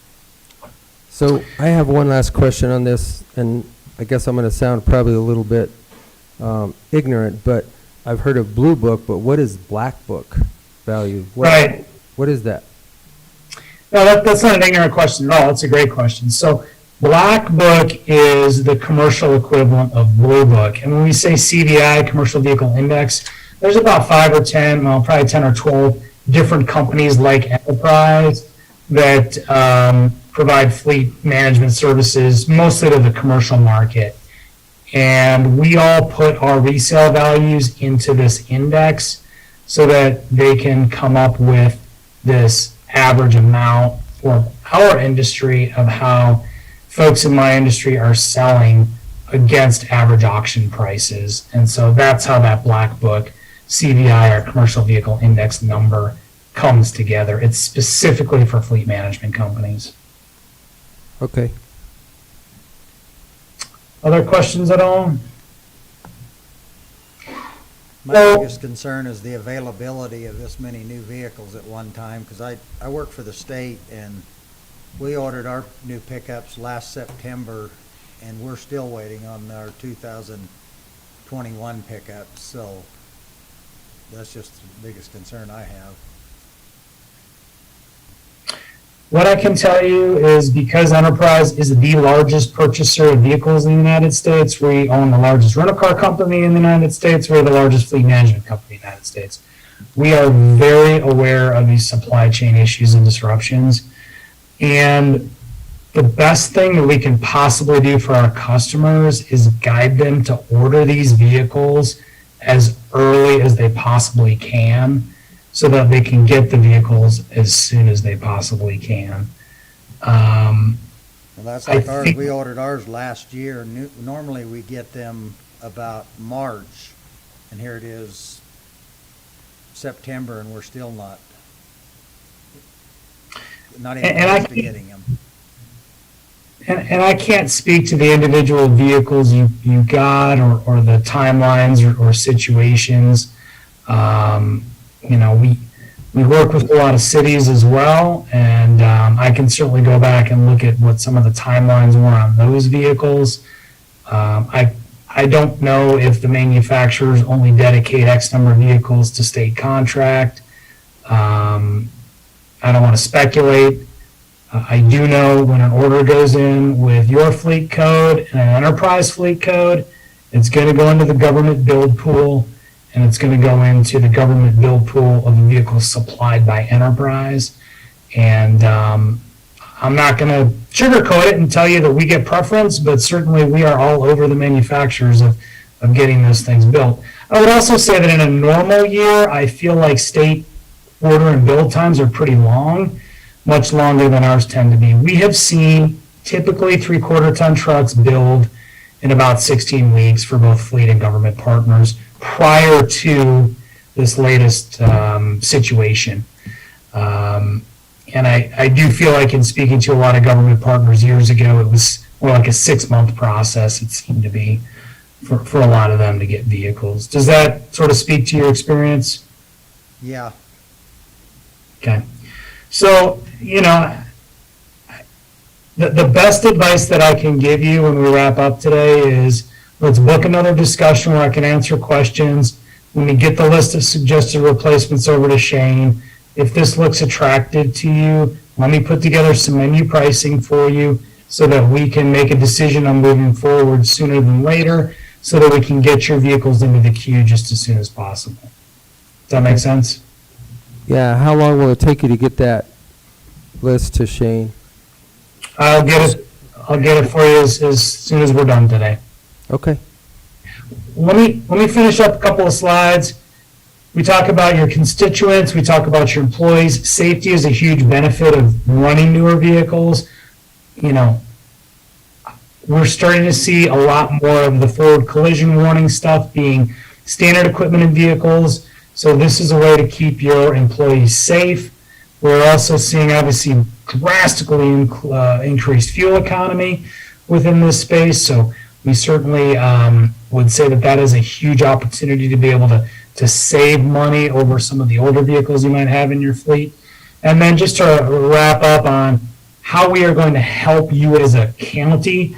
So I have one last question on this, and I guess I'm going to sound probably a little bit ignorant, but I've heard of Blue Book, but what is Black Book value? Right. What is that? No, that's not an ignorant question at all. It's a great question. So Black Book is the commercial equivalent of Blue Book. And when we say CVI, Commercial Vehicle Index, there's about 5 or 10, well, probably 10 or 12 different companies like Enterprise that provide fleet management services, mostly to the commercial market. And we all put our resale values into this index so that they can come up with this average amount for our industry of how folks in my industry are selling against average auction prices. And so that's how that Black Book CVI, or Commercial Vehicle Index number, comes together. It's specifically for fleet management companies. Okay. Other questions at all? My biggest concern is the availability of this many new vehicles at one time, because I work for the state, and we ordered our new pickups last September, and we're still waiting on our 2021 pickups, so that's just the biggest concern I have. What I can tell you is, because Enterprise is the largest purchaser of vehicles in the United States, we own the largest rental car company in the United States, we're the largest fleet management company in the United States. We are very aware of these supply chain issues and disruptions. And the best thing that we can possibly do for our customers is guide them to order these vehicles as early as they possibly can, so that they can get the vehicles as soon as they possibly can. Well, that's like ours. think- We ordered ours last year. Normally we get them about March, and here it is September, and we're still not even And I close to think- getting them. And I can't speak to the individual vehicles you got, or the timelines or situations. We work with a lot of cities as well, and I can certainly go back and look at what some of the timelines were on those vehicles. I don't know if the manufacturers only dedicate X number of vehicles to state contract. I don't want to speculate. I do know when an order goes in with your fleet code and an Enterprise fleet code, it's going to go into the government build pool, and it's going to go into the government build pool of the vehicles supplied by Enterprise. And I'm not going to sugarcoat it and tell you that we get preference, but certainly we are all over the manufacturers of getting those things built. I would also say that in a normal year, I feel like state order and build times are pretty long, much longer than ours tend to be. We have seen typically 3/4 ton trucks build in about 16 weeks for both fleet and government partners prior to this latest situation. And I do feel like, in speaking to a lot of government partners years ago, it was more like a 6-month process, it seemed to be, for a lot of them to get vehicles. Does that sort of speak to your experience? Yeah. Okay. So, the best advice that I can give you when we wrap up today is, let's book another discussion where I can answer questions. When we get the list of suggested replacements over to Shane, if this looks attractive to you, let me put together some menu pricing for you so that we can make a decision on moving forward sooner than later, so that we can get your vehicles into the queue just as soon as possible. Does that make sense? Yeah, how long will it take you to get that list to Shane? I'll get I'll get it for you as soon as we're done today. Okay. Let me finish up a couple of slides. We talk about your constituents, we talk about your employees. Safety is a huge benefit of running newer vehicles. You know, we're starting to see a lot more of the forward collision warning stuff being standard equipment in vehicles. So this is a way to keep your employees safe. We're also seeing obviously drastically increased fuel economy within this space. So we certainly would say that that is a huge opportunity to be able to save money over some of the older vehicles you might have in your fleet. And then just to wrap up on how we are going to help you as a county,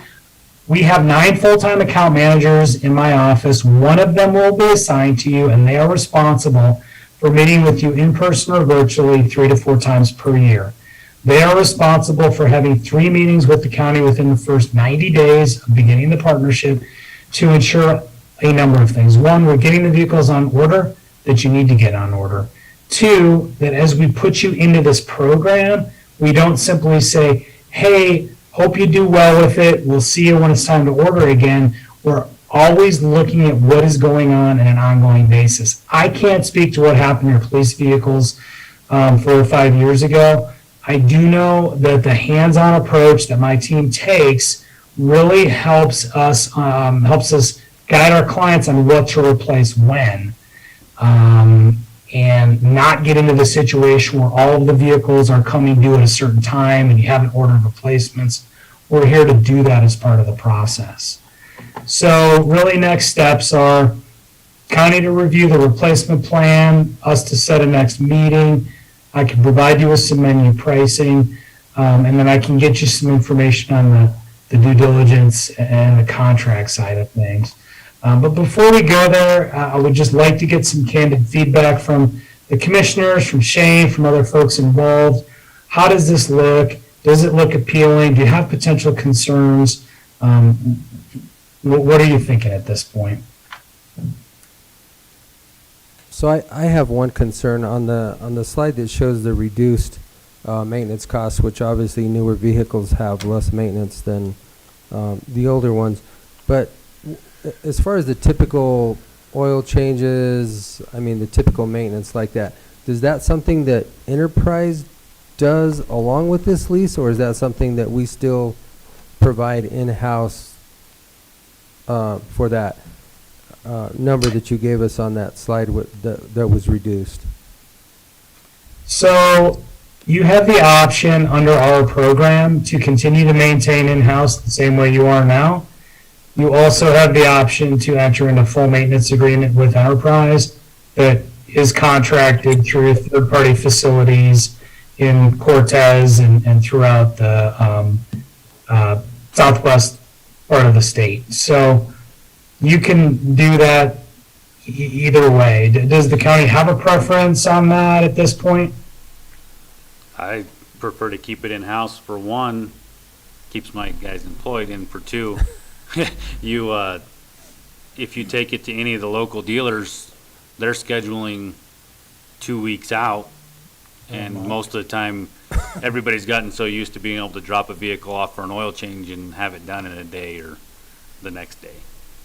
we have 9 full-time account managers in my office. One of them will be assigned to you, and they are responsible for meeting with you in person or virtually 3 to 4 times per year. They are responsible for having 3 meetings with the county within the first 90 days of beginning the partnership to ensure a number of things. 1, we're getting the vehicles on order that you need to get on order. 2, that as we put you into this program, we don't simply say, hey, hope you do well with it. We'll see you when it's time to order again. We're always looking at what is going on an ongoing basis. I can't speak to what happened to your police vehicles 4 or 5 years ago. I do know that the hands-on approach that my team takes really helps us guide our clients on what to replace when, and not get into the situation where all of the vehicles are coming due at a certain time and you haven't ordered replacements. We're here to do that as part of the process. So really next steps are county to review the replacement plan, us to set a next meeting. I can provide you with some menu pricing, and then I can get you some information on the due diligence and the contract side of things. But before we go there, I would just like to get some candid feedback from the commissioners, from Shane, from other folks involved. How does this look? Does it look appealing? Do you have potential concerns? What are you thinking at this point? So I have one concern on the slide that shows the reduced maintenance costs, which obviously newer vehicles have less maintenance than the older ones. But as far as the typical oil changes, I mean the typical maintenance like that, is that something that Enterprise does along with this lease, or is that something that we still provide in-house for that number that you gave us on that slide that was reduced? So you have the option under our program to continue to maintain in-house the same way you are now. You also have the option to enter into a full maintenance agreement with Enterprise that is contracted through third-party facilities in Cortez and throughout the southwest part of the state. So you can do that either way. Does the county have a preference on that at this point? I prefer to keep it in-house. For one, keeps my guys employed, and for two, if you take it to any of the local dealers, they're scheduling 2 weeks out, and most of the time, everybody's gotten so used to being able to drop a vehicle off for an oil change and have it done in a day or the next day.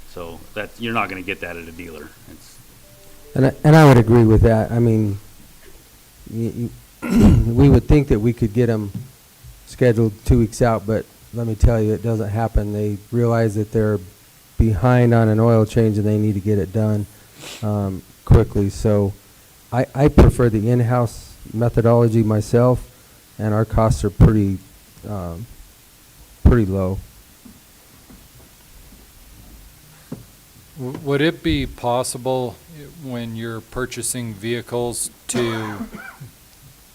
So that you're not going to get that at a dealer. And I would agree with that. I mean, we would think that we could get them scheduled 2 weeks out, but let me tell you, it doesn't happen. They realize that they're behind on an oil change and they need to get it done quickly. So I prefer the in-house methodology myself, and our costs are pretty low. Would it be possible when you're purchasing vehicles to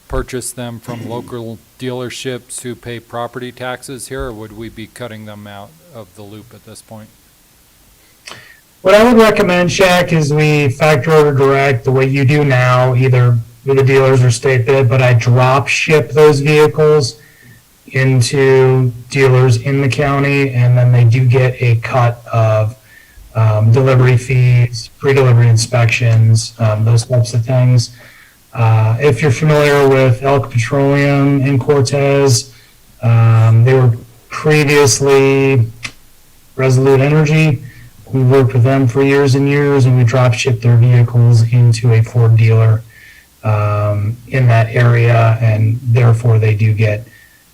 purchase them from local dealerships who pay property taxes here, or would we be cutting them out of the loop at this point? What I would recommend, Shaq, is we factor order direct the way you do now, either with the dealers or state bid, but I drop ship those vehicles into dealers in the county, and then they do get a cut of delivery fees, pre-delivery inspections, those types of things. If you're familiar with Elk Petroleum in Cortez, they were previously Resolute Energy. We worked with them for years and years, and we drop shipped their vehicles into a Ford dealer in that area, and therefore they do get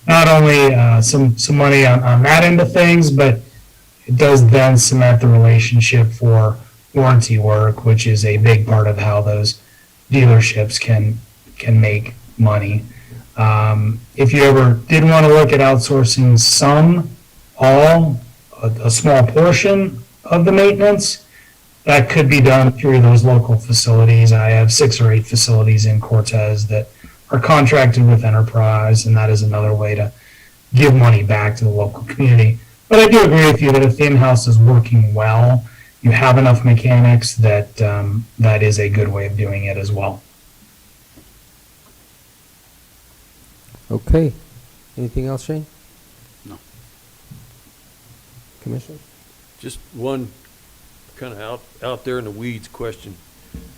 not only some money on that end of things, but it does then cement the relationship for warranty work, which is a big part of how those dealerships can make money. If you ever did want to look at outsourcing a small portion of the maintenance, that could be done through those local facilities. I have 6 or 8 facilities in Cortez that are contracted with Enterprise, and that is another way to give money back to the local community. But I do agree with you that if the in-house is working well, you have enough mechanics that that is a good way of doing it as well. Okay. Anything else, Shane? No. Commissioner? Just one kind of out there in the weeds question.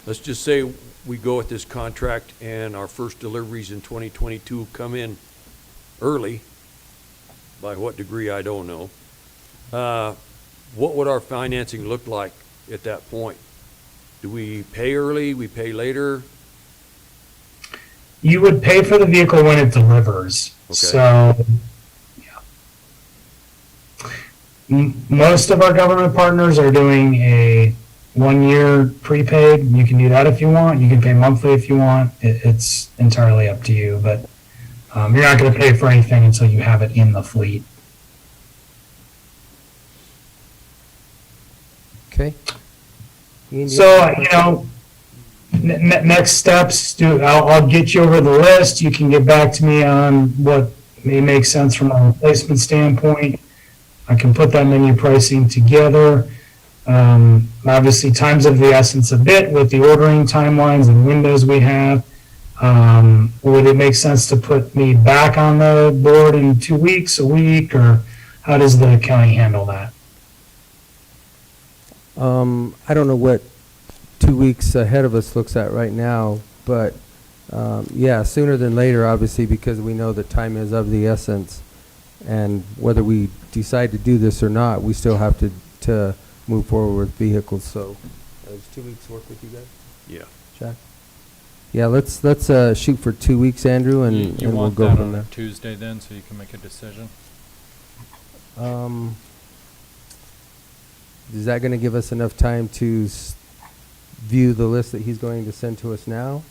Let's just say we go with this contract and our first deliveries in 2022 come in early. By what degree, I don't know. What would our financing look like at that point? Do we pay early, we pay later? You would pay for the vehicle when it delivers. Okay. So, yeah. Most of our government partners are doing a 1-year prepaid. You can do that if you want. You can pay monthly if you want. It's entirely up to you, but you're not going to pay for anything until you have it in the fleet. Okay. Ian, do you So, have a you know, next steps, I'll get you over the list. You can get back to me on what may make sense from a replacement standpoint. I can put that menu pricing together. Obviously, time's of the essence a bit with the ordering timelines and windows we have. Would it make sense to put me back on the board in 2 weeks, a week, or how does the county handle that? I don't know what 2 weeks ahead of us looks at right now, but yeah, sooner than later, obviously, because we know that time is of the essence. And whether we decide to do this or not, we still have to move forward with vehicles. So does 2 weeks work with you guys? Yeah. Jack? Yeah, let's shoot for 2 weeks, Andrew, and, You and we'll want go that from on there. a Tuesday then, so you can make a decision? Is that going to give us enough time to view the list that he's going to send to us now,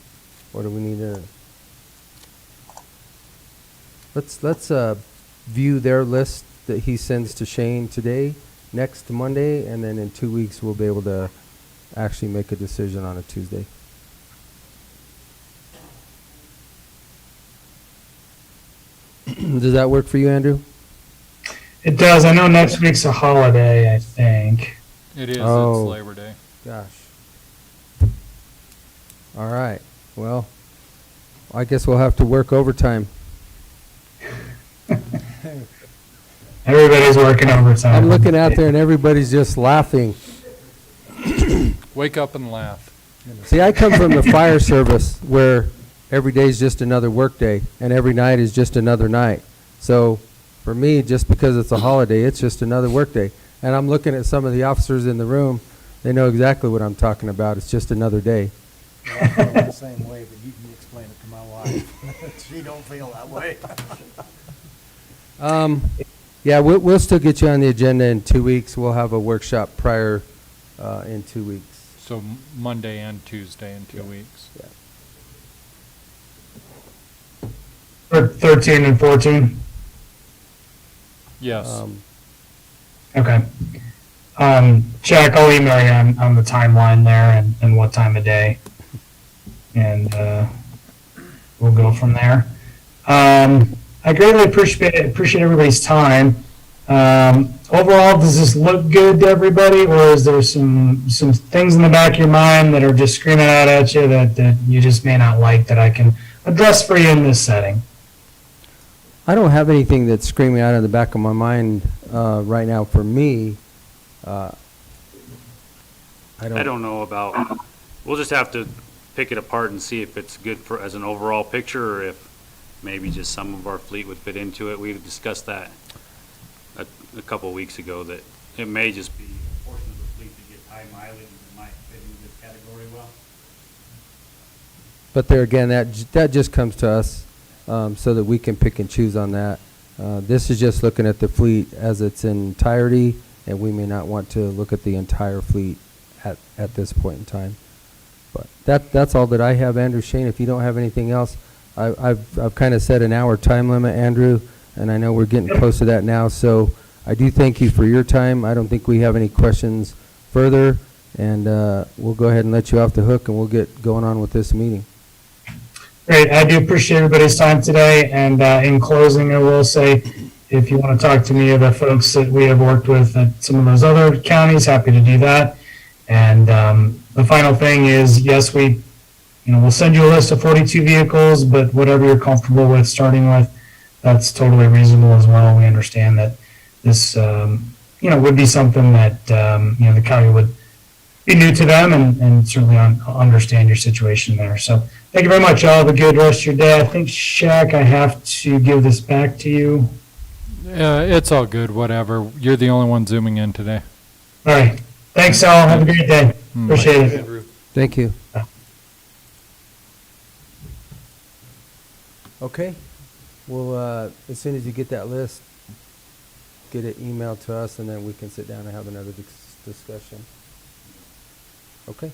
or do we need to? Let's view their list that he sends to Shane today, next Monday, and then in 2 weeks we'll be able to actually make a decision on a Tuesday. Does that work for you, Andrew? It does. I know next week's a holiday, I think. It is, Oh. it's Labor Day. Gosh. All right. Well, I guess we'll have to work overtime. Everybody's working overtime. I'm looking out there and everybody's just laughing. Wake up and laugh. See, I come from the fire service where every day is just another work day and every night is just another night. So for me, just because it's a holiday, it's just another work day. And I'm looking at some of the officers in the room. They know exactly what I'm talking about. It's just another day. Well, I feel the same way, but you can explain it to my wife. She don't feel that way. Yeah, we'll still get you on the agenda in 2 weeks. We'll have a workshop prior in 2 weeks. So Monday and Tuesday in 2 weeks. Yeah. 13 and 14. Yes. Okay. Jack, I'll email you on the timeline there and what time of day. And we'll go from there. I greatly appreciate everybody's time. Overall, does this look good to everybody, or is there some things in the back of your mind that are just screaming out at you that you just may not like that I can address for you in this setting? I don't have anything that's screaming out of the back of my mind right now for me. I I don't know about, we'll just have to pick it apart and see if it's good for, as an overall picture, or if maybe just some of our fleet would fit into it. We've discussed that a couple weeks ago that it may just be A portion of the fleet that gets high mileage that might fit into this category well. But there again, that just comes to us so that we can pick and choose on that. This is just looking at the fleet as its entirety, and we may not want to look at the entire fleet at this point in time. But that's all that I have, Andrew. Shane, if you don't have anything else, I've kind of set an hour time limit, Andrew, and I know we're getting close to that now. So I do thank you for your time. I don't think we have any questions further, and we'll go ahead and let you off the hook, and we'll get going on with this meeting. Great. I do appreciate everybody's time today. And in closing, I will say, if you want to talk to me or the folks that we have worked with at some of those other counties, happy to do that. And the final thing is, yes, we'll send you a list of 42 vehicles, but whatever you're comfortable with starting with, that's totally reasonable as well. We understand that this, would be something that, the county would be new to them and certainly understand your situation there. So thank you very much. Y'all have a good rest of your day. I think, Shaq, I have to give this back to you. It's all good, whatever. You're the only one zooming in today. All right. Thanks, all. Have a great day. Appreciate it. Andrew. Thank you. Okay. Well, as soon as you get that list, get it emailed to us, and then we can sit down and have another discussion. Okay.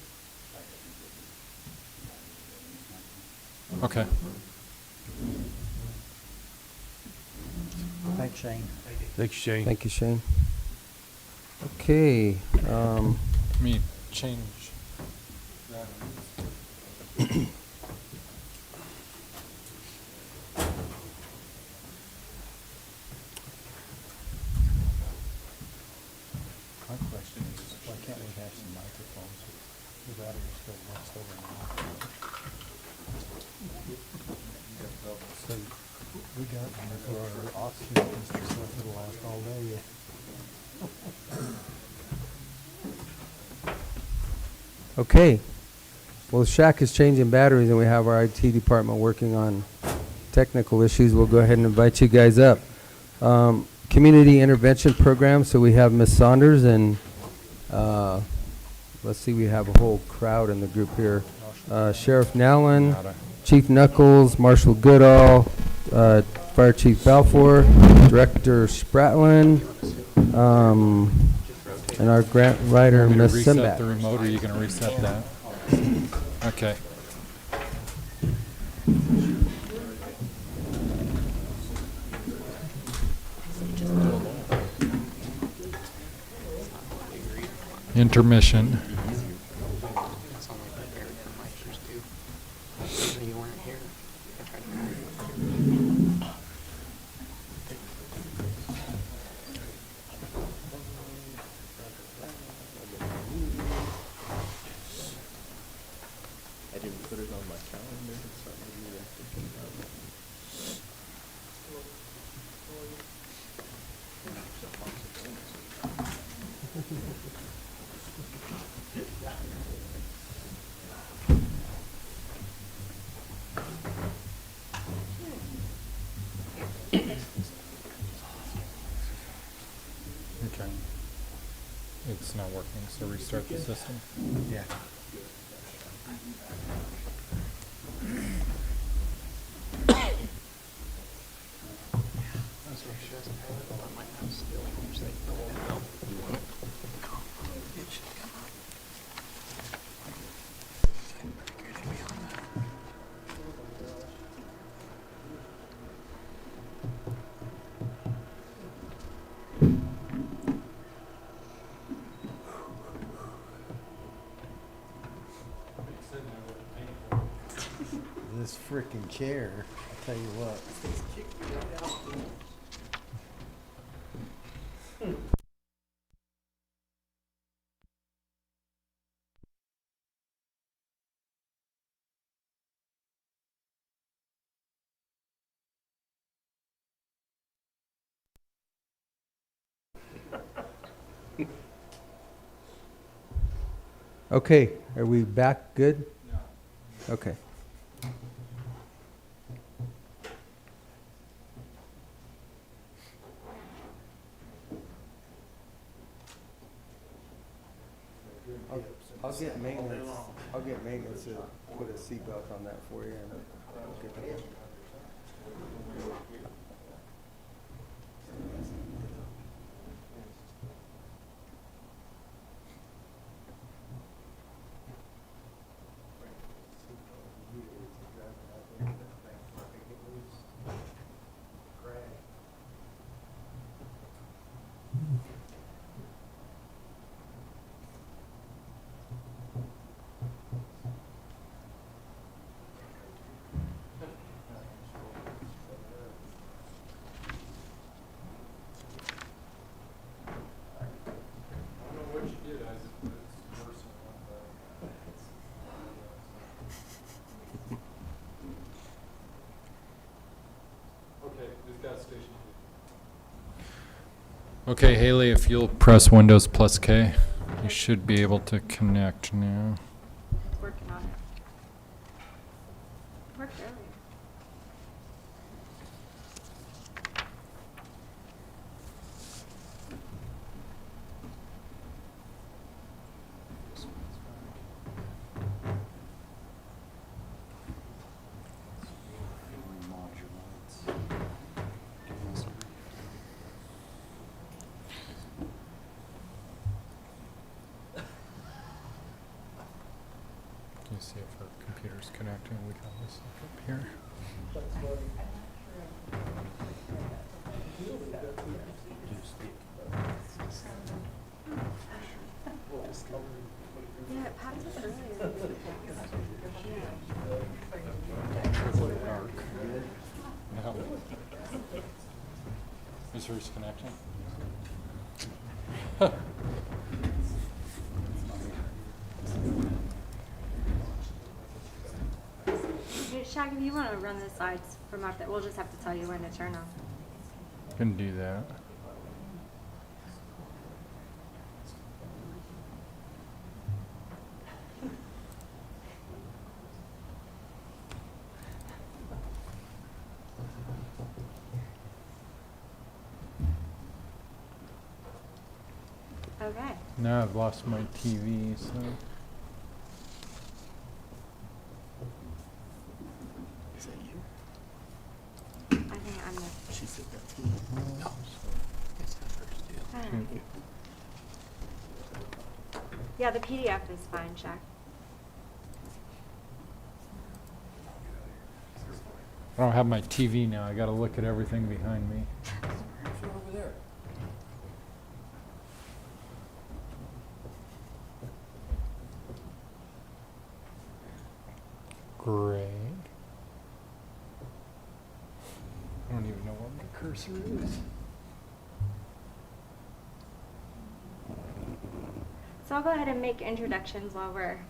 Okay. Thanks, Shane. Thank you, Shane. Thank you, Shane. Okay. Me change. My question is, why can't we have some microphones? The battery's still next over now. So we got one for our oxygen and stuff that'll last all day. Okay. Well, Shaq is changing batteries, and we have our IT department working on technical issues. We'll go ahead and invite you guys up. Community intervention program. So we have Ms. Saunders, and let's see, we have a whole crowd in the group here. Sheriff Nowlin, Chief Knuckles, Marshal Goodall, Fire Chief Balfour, Director Spratlen, and our grant writer, Want me to Ms. reset Simbeck. the remote, or are you going to reset that? Okay. Intermission. Okay. It's not working, so restart the system. Yeah. This freaking chair, I'll tell you what. Okay, are we back good? Okay. I'll get maintenance to put a seatbelt on that for you and we'll get that. Okay, Haley, if you'll press Windows plus K, you should be able to connect now. Working on it. Worked earlier. Can you see if our computer's connecting? We got this up here. Yeah, it popped up earlier. It's a little dark. No. Is hers connecting? Hey, Shaq, if you want to run the slides from up there, we'll just have to tell you when to turn them. Can do that. Okay. Now I've lost my TV, so. I think I'm the. She said that's me. No. Yeah, the PDF is fine, Shaq. I don't have my TV now. I gotta look at everything behind me. Great. I don't even know where my cursor is. So I'll go ahead and make introductions while we're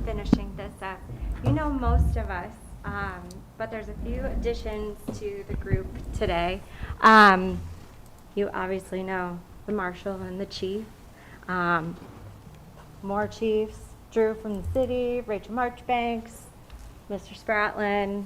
finishing this up. You know most of us, but there's a few additions to the group today. You obviously know the marshal and the chief. More chiefs, Drew from the city, Rachael Marchbanks, Mr. Spratlen,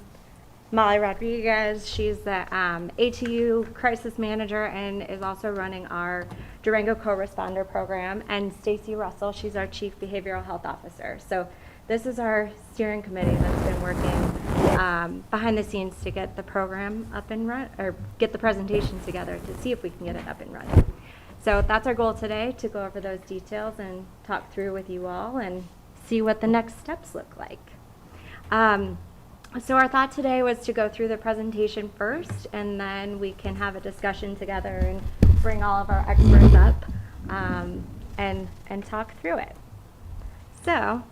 Molly Rodriguez. She's the ATU crisis manager and is also running our Durango co-responder program, and Stacy Russell, she's our chief behavioral health officer. So this is our steering committee that's been working behind the scenes to get the program up and run, or get the presentations together to see if we can get it up and running. So that's our goal today, to go over those details and talk through with you all and see what the next steps look like. So our thought today was to go through the presentation first, and then we can have a discussion together and bring all of our experts up and talk through it. So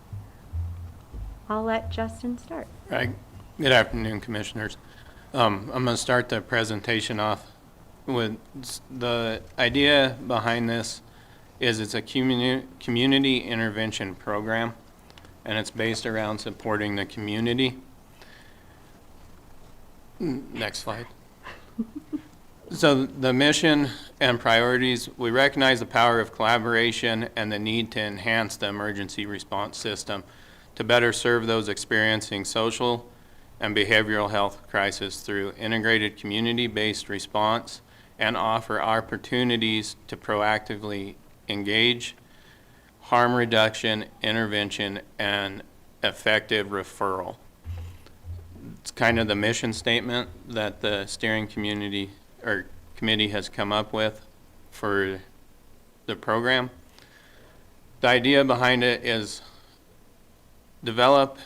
I'll let Justin start. Right. Good afternoon, Commissioners. I'm going to start the presentation off with the idea behind this is it's a community intervention program, and it's based around supporting the community. Next slide. So the mission and priorities, we recognize the power of collaboration and the need to enhance the emergency response system to better serve those experiencing social and behavioral health crisis through integrated community-based response, and offer opportunities to proactively engage, harm reduction, intervention, and effective referral. It's kind of the mission statement that the steering community or committee has come up with for the program. The idea behind it is develop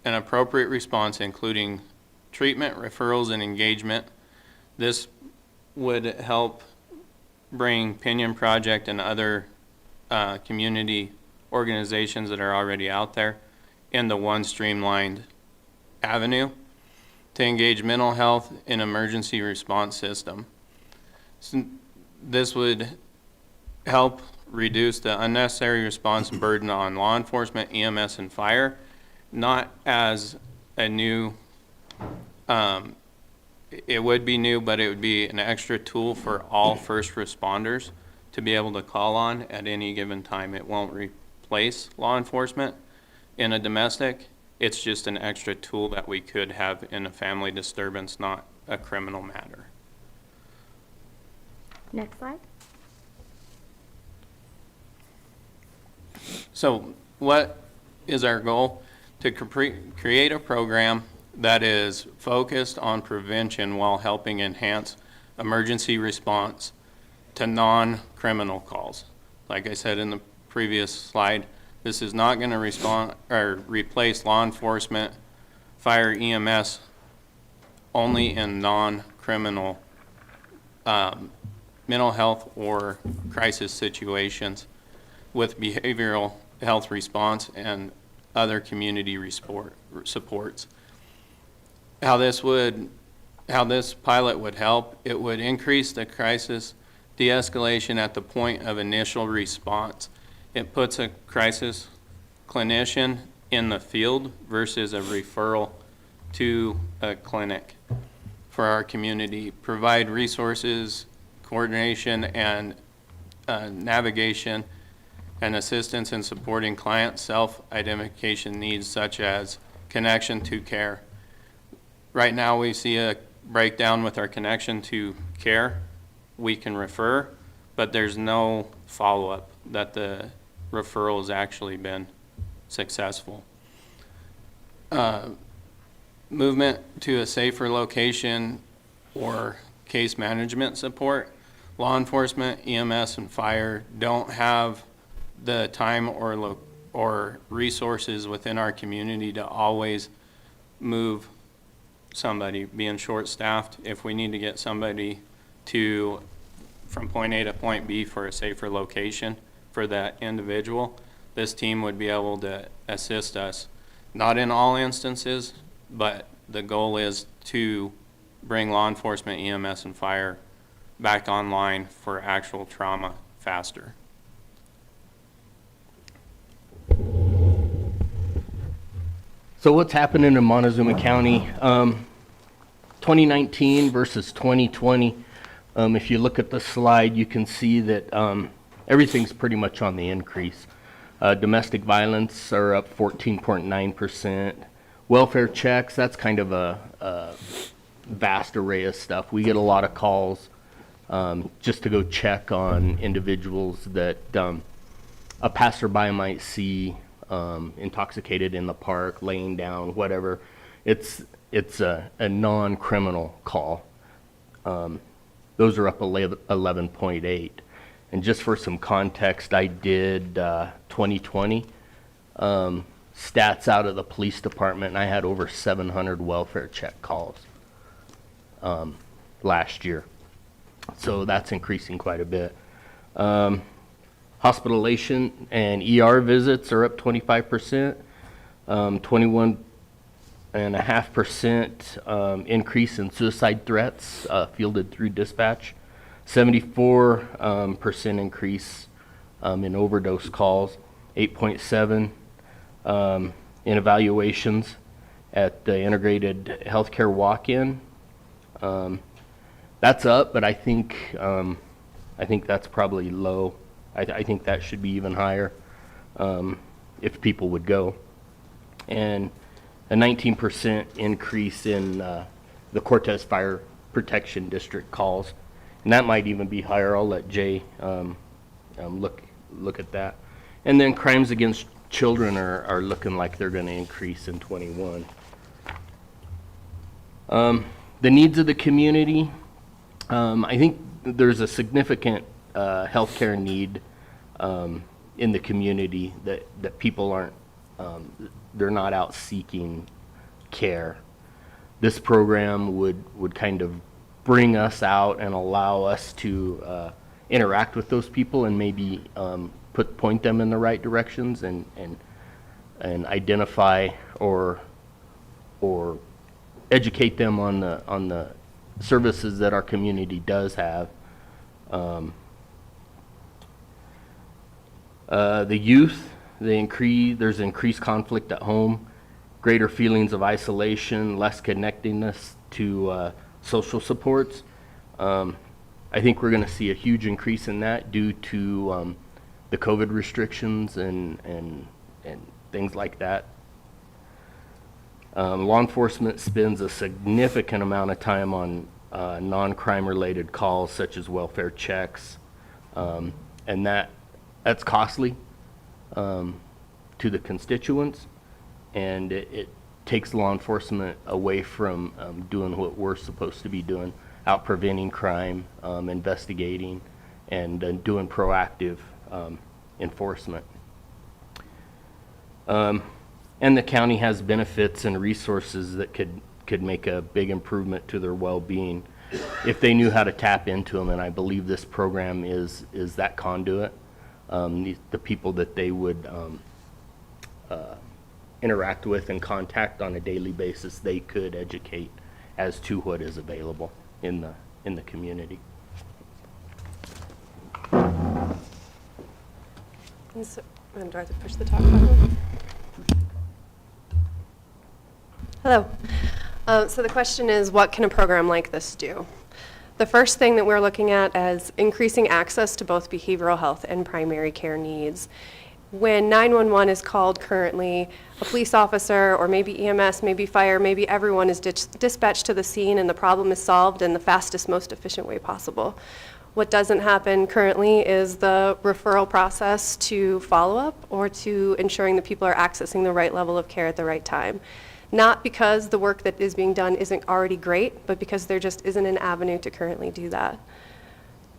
an appropriate response, including treatment, referrals, and engagement. This would help bring Pinion Project and other community organizations that are already out there into one streamlined avenue to engage mental health in emergency response system. So this would help reduce the unnecessary response burden on law enforcement, EMS, and fire, not as a new, it would be new, but it would be an extra tool for all first responders to be able to call on at any given time. It won't replace law enforcement in a domestic. It's just an extra tool that we could have in a family disturbance, not a criminal matter. Next slide. So what is our goal? To create a program that is focused on prevention while helping enhance emergency response to non-criminal calls. Like I said in the previous slide, this is not going to respond or replace law enforcement, fire, EMS, only in non-criminal mental health or crisis situations with behavioral health response and other community supports. How this pilot would help, it would increase the crisis de-escalation at the point of initial response. It puts a crisis clinician in the field versus a referral to a clinic for our community. Provide resources, coordination, and navigation and assistance in supporting client self-identification needs such as connection to care. Right now we see a breakdown with our connection to care. We can refer, but there's no follow-up that the referral has actually been successful. Movement to a safer location or case management support. Law enforcement, EMS, and fire don't have the time or resources within our community to always move somebody, being short-staffed. If we need to get somebody from point A to point B for a safer location for that individual, this team would be able to assist us. Not in all instances, but the goal is to bring law enforcement, EMS, and fire back online for actual trauma faster. So what's happening in Montezuma County? 2019 versus 2020. If you look at the slide, you can see that everything's pretty much on the increase. Domestic violence are up 14.9%. Welfare checks, that's kind of a vast array of stuff. We get a lot of calls just to go check on individuals that a passerby might see intoxicated in the park, laying down, whatever. It's a non-criminal call. Those are up 11.8. And just for some context, I did 2020 stats out of the police department, and I had over 700 welfare check calls last year. So that's increasing quite a bit. Hospitalization and ER visits are up 25%, 21.5% increase in suicide threats fielded through dispatch, 74% increase in overdose calls, 8.7 in evaluations at the integrated healthcare walk-in. That's up, but I think that's probably low. I think that should be even higher if people would go. And a 19% increase in the Cortez Fire Protection District calls. And that might even be higher. I'll let Jay look at that. And then crimes against children are looking like they're going to increase in '21. The needs of the community, I think there's a significant healthcare need in the community that people aren't, they're not out seeking care. This program would kind of bring us out and allow us to interact with those people and maybe point them in the right directions and identify or educate them on the services that our community does have. The youth, there's increased conflict at home, greater feelings of isolation, less connectedness to social supports. I think we're going to see a huge increase in that due to the COVID restrictions and things like that. Law enforcement spends a significant amount of time on non-crime related calls such as welfare checks, and that's costly to the constituents, and it takes law enforcement away from doing what we're supposed to be doing, out preventing crime, investigating, and doing proactive enforcement. And the county has benefits and resources that could make a big improvement to their well-being if they knew how to tap into them, and I believe this program is that conduit. The people that they would interact with and contact on a daily basis, they could educate as to what is available in the community. And so, do I have to push the talk button? Hello. So the question is, what can a program like this do? The first thing that we're looking at is increasing access to both behavioral health and primary care needs. When 911 is called currently, a police officer or maybe EMS, maybe fire, maybe everyone is dispatched to the scene and the problem is solved in the fastest, most efficient way possible. What doesn't happen currently is the referral process to follow-up or to ensuring that people are accessing the right level of care at the right time. Not because the work that is being done isn't already great, but because there just isn't an avenue to currently do that.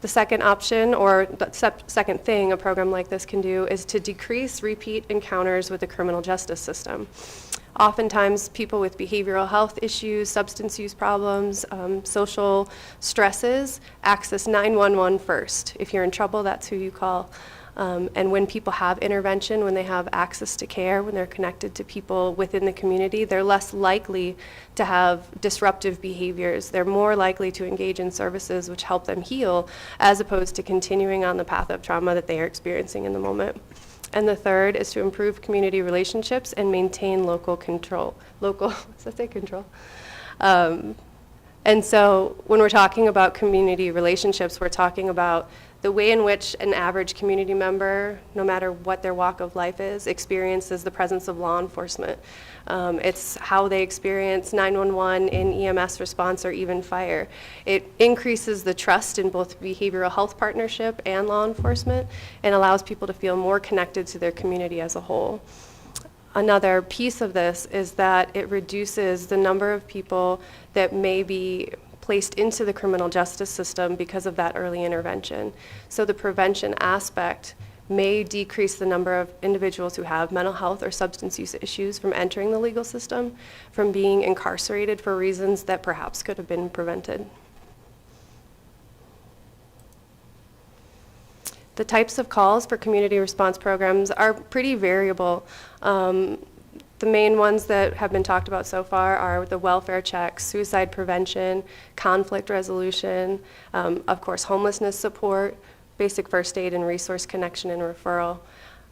The second option, or the second thing a program like this can do, is to decrease repeat encounters with the criminal justice system. Oftentimes, people with behavioral health issues, substance use problems, social stresses access 911 first. If you're in trouble, that's who you call. And when people have intervention, when they have access to care, when they're connected to people within the community, they're less likely to have disruptive behaviors. They're more likely to engage in services which help them heal, as opposed to continuing on the path of trauma that they are experiencing in the moment. And the third is to improve community relationships and maintain local control. Does that say control? And so when we're talking about community relationships, we're talking about the way in which an average community member, no matter what their walk of life is, experiences the presence of law enforcement. It's how they experience 911 in EMS response or even fire. It increases the trust in both behavioral health partnership and law enforcement and allows people to feel more connected to their community as a whole. Another piece of this is that it reduces the number of people that may be placed into the criminal justice system because of that early intervention. So the prevention aspect may decrease the number of individuals who have mental health or substance use issues from entering the legal system, from being incarcerated for reasons that perhaps could have been prevented. The types of calls for community response programs are pretty variable. The main ones that have been talked about so far are the welfare checks, suicide prevention, conflict resolution, of course, homelessness support, basic first aid and resource connection and referral.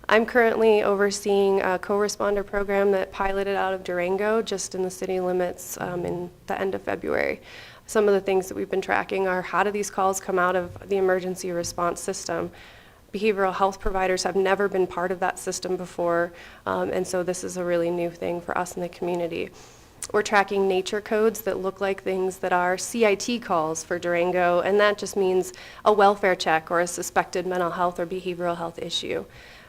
I'm currently overseeing a co-responder program that piloted out of Durango, just in the city limits in the end of February. Some of the things that we've been tracking are, how do these calls come out of the emergency response system? Behavioral health providers have never been part of that system before, and so this is a really new thing for us in the community. We're tracking nature codes that look like things that are CIT calls for Durango, and that just means a welfare check or a suspected mental health or behavioral health issue.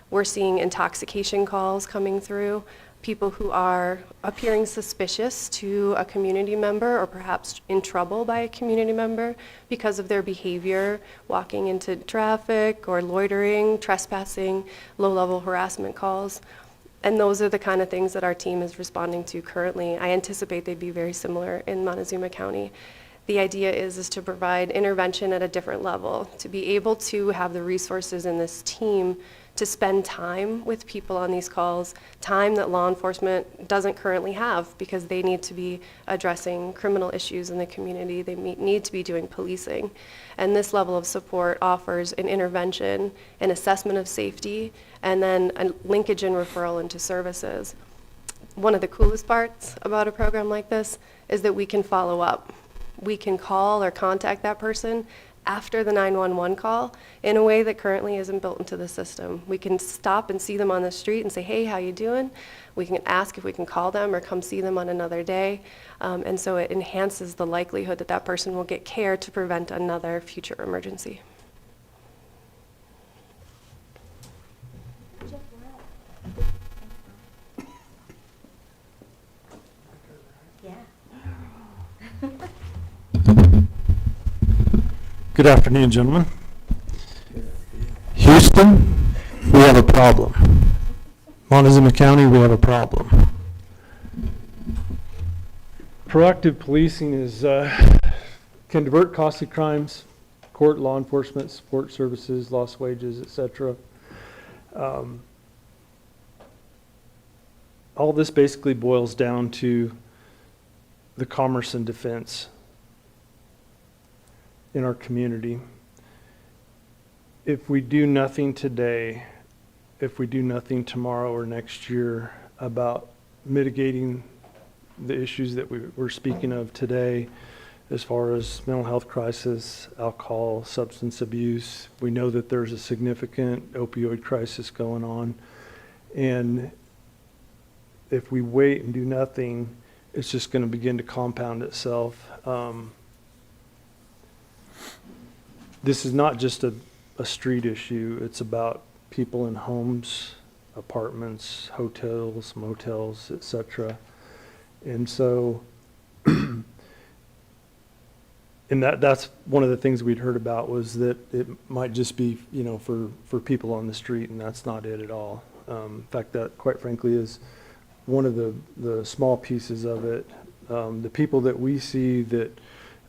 We're seeing intoxication calls coming through, people who are appearing suspicious to a community member or perhaps in trouble by a community member because of their behavior, walking into traffic or loitering, trespassing, low-level harassment calls. And those are the kind of things that our team is responding to currently. I anticipate they'd be very similar in Montezuma County. The idea is to provide intervention at a different level, to be able to have the resources in this team to spend time with people on these calls, time that law enforcement doesn't currently have because they need to be addressing criminal issues in the community. They need to be doing policing. And this level of support offers an intervention, an assessment of safety, and then a linkage and referral into services. One of the coolest parts about a program like this is that we can follow up. We can call or contact that person after the 911 call in a way that currently isn't built into the system. We can stop and see them on the street and say, hey, how you doing? We can ask if we can call them or come see them on another day. And so it enhances the likelihood that that person will get care to prevent another future emergency. Good afternoon, gentlemen. Houston, we have a problem. Montezuma County, we have a problem. Proactive policing is can divert costly crimes, court, law enforcement, support services, lost wages, etc. All this basically boils down to the commerce and defense in our community. If we do nothing today, if we do nothing tomorrow or next year about mitigating the issues that we're speaking of today, as far as mental health crisis, alcohol, substance abuse, we know that there's a significant opioid crisis going on. And if we wait and do nothing, it's just going to begin to compound itself. This is not just a street issue. It's about people in homes, apartments, hotels, motels, etc. And so, and that's one of the things we'd heard about, was that it might just be, you know, for people on the street, and that's not it at all. In fact, that quite frankly is one of the small pieces of it. The people that we see, that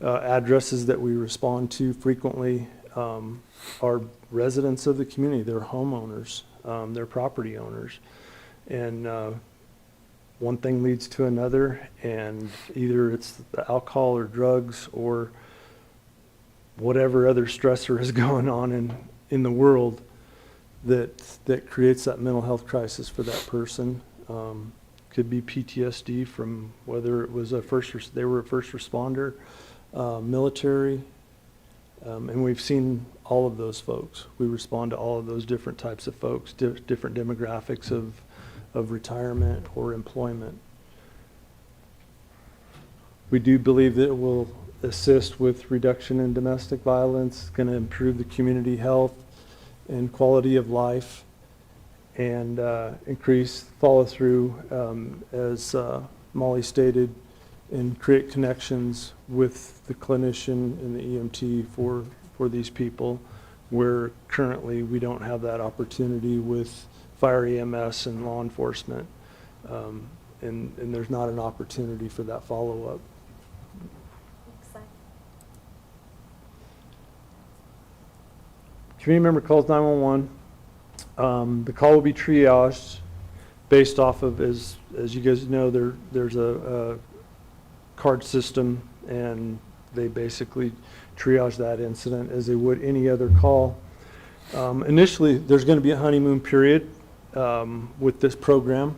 addresses that we respond to frequently, are residents of the community. They're homeowners, they're property owners, and one thing leads to another, and either it's the alcohol or drugs or whatever other stressor is going on in the world that creates that mental health crisis for that person. Could be PTSD from whether it was they were a first responder, military, and we've seen all of those folks. We respond to all of those different types of folks, different demographics of retirement or employment. We do believe that it will assist with reduction in domestic violence, going to improve the community health and quality of life, and increase follow-through, as Molly stated, and create connections with the clinician and the EMT for these people, where currently we don't have that opportunity with fire EMS and law enforcement, and there's not an opportunity for that follow-up. Community member calls 911. The call will be triaged based off of, as you guys know, there's a card system, and they basically triage that incident as they would any other call. Initially, there's going to be a honeymoon period with this program.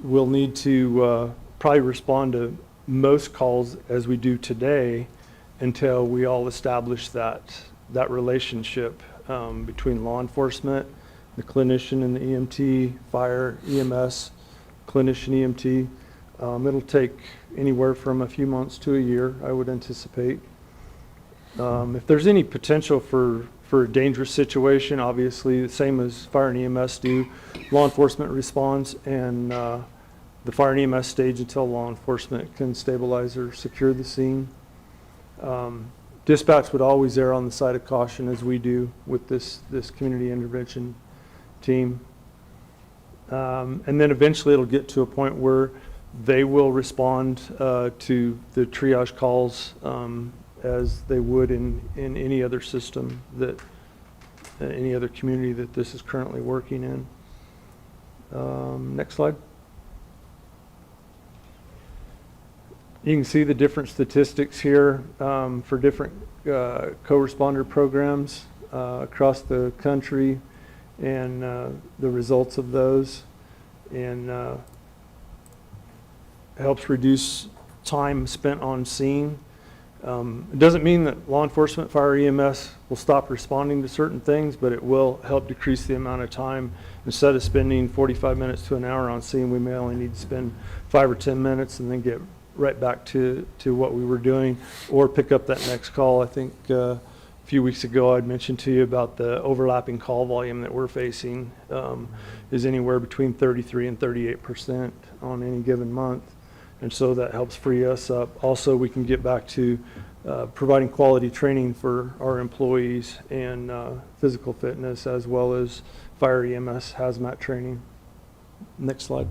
We'll need to probably respond to most calls as we do today until we all establish that relationship between law enforcement, the clinician and the EMT, fire, EMS, clinician, EMT. It'll take anywhere from a few months to a year, I would anticipate. If there's any potential for a dangerous situation, obviously, the same as fire and EMS do, law enforcement responds, and the fire and EMS stage until law enforcement can stabilize or secure the scene. Dispatch would always err on the side of caution, as we do with this community intervention team. And then eventually it'll get to a point where they will respond to the triage calls as they would in any other system that, any other community that this is currently working in. Next slide. You can see the different statistics here for different co-responder programs across the country and the results of those. And helps reduce time spent on scene. It doesn't mean that law enforcement, fire, EMS will stop responding to certain things, but it will help decrease the amount of time. Instead of spending 45 minutes to an hour on scene, we may only need to spend 5 or 10 minutes and then get right back to what we were doing, or pick up that next call. I think a few weeks ago I'd mentioned to you about the overlapping call volume that we're facing is anywhere between 33 and 38% on any given month. And so that helps free us up. Also, we can get back to providing quality training for our employees and physical fitness, as well as fire, EMS, hazmat training. Next slide.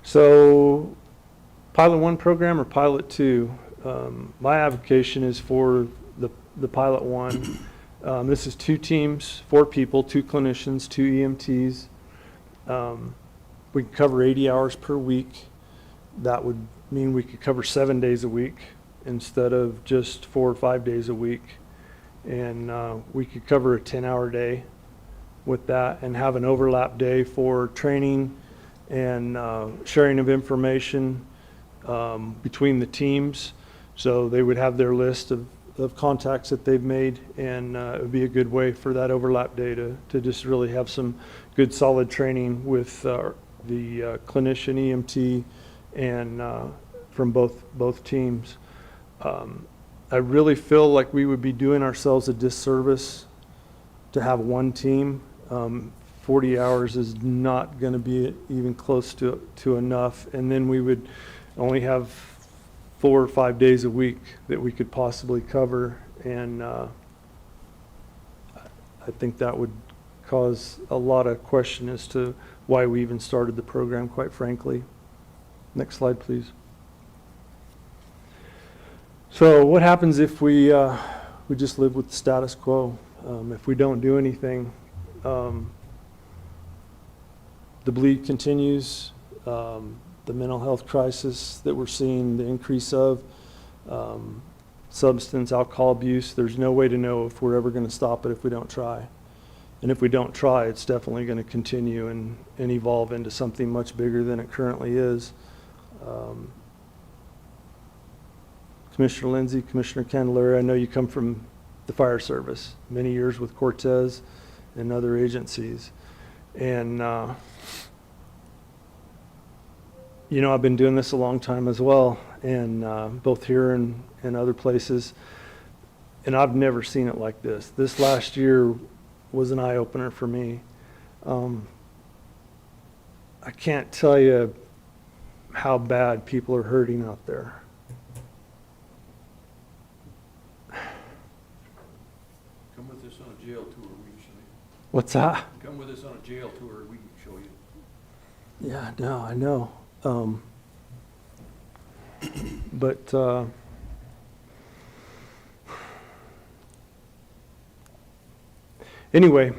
So Pilot 1 program or Pilot 2, my application is for the Pilot 1. This is 2 teams, 4 people, 2 clinicians, 2 EMTs. We can cover 80 hours per week. That would mean we could cover 7 days a week instead of just 4 or 5 days a week. And we could cover a 10-hour day with that and have an overlap day for training and sharing of information between the teams. So they would have their list of contacts that they've made, and it would be a good way for that overlap day to just really have some good solid training with the clinician, EMT, and from both teams. I really feel like we would be doing ourselves a disservice to have one team. 40 hours is not going to be even close to enough, and then we would only have 4 or 5 days a week that we could possibly cover, and I think that would cause a lot of question as to why we even started the program, quite frankly. Next slide, please. So what happens if we just live with the status quo? If we don't do anything, the bleed continues. The mental health crisis that we're seeing, the increase of substance, alcohol abuse, there's no way to know if we're ever going to stop it if we don't try. And if we don't try, it's definitely going to continue and evolve into something much bigger than it currently is. Commissioner Lindsay, Commissioner Candelaria, I know you come from the fire service, many years with Cortez and other agencies. And you know, I've been doing this a long time as well, and both here and other places, and I've never seen it like this. This last year was an eye-opener for me. I can't tell you how bad people are hurting out there. Come with us on a jail tour, we can show you. What's that? Come with us on a jail tour, we can show you. Yeah, no, I know. But anyway,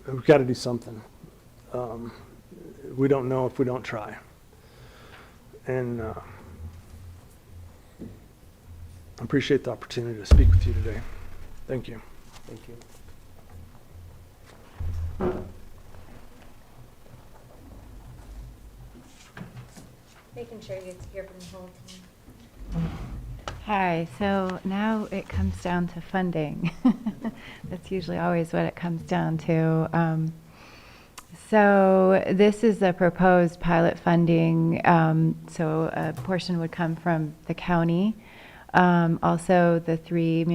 we've got to do something. We don't know if we don't try. And I appreciate the opportunity to speak with you today. Thank you. Thank you. Making sure you get to hear from the whole team. Hi, so now it comes down to funding. That's usually always what it comes down to. So this is the proposed pilot funding. So a portion would come from the county. Also, the three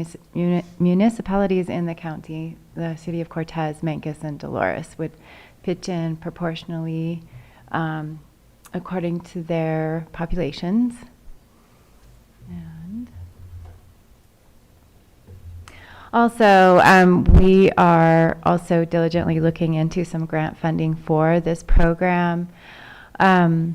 municipalities in the county, the city of Cortez, Mancos, and Dolores, would pitch in proportionally according to their populations. And also, we are also diligently looking into some grant funding for this program. The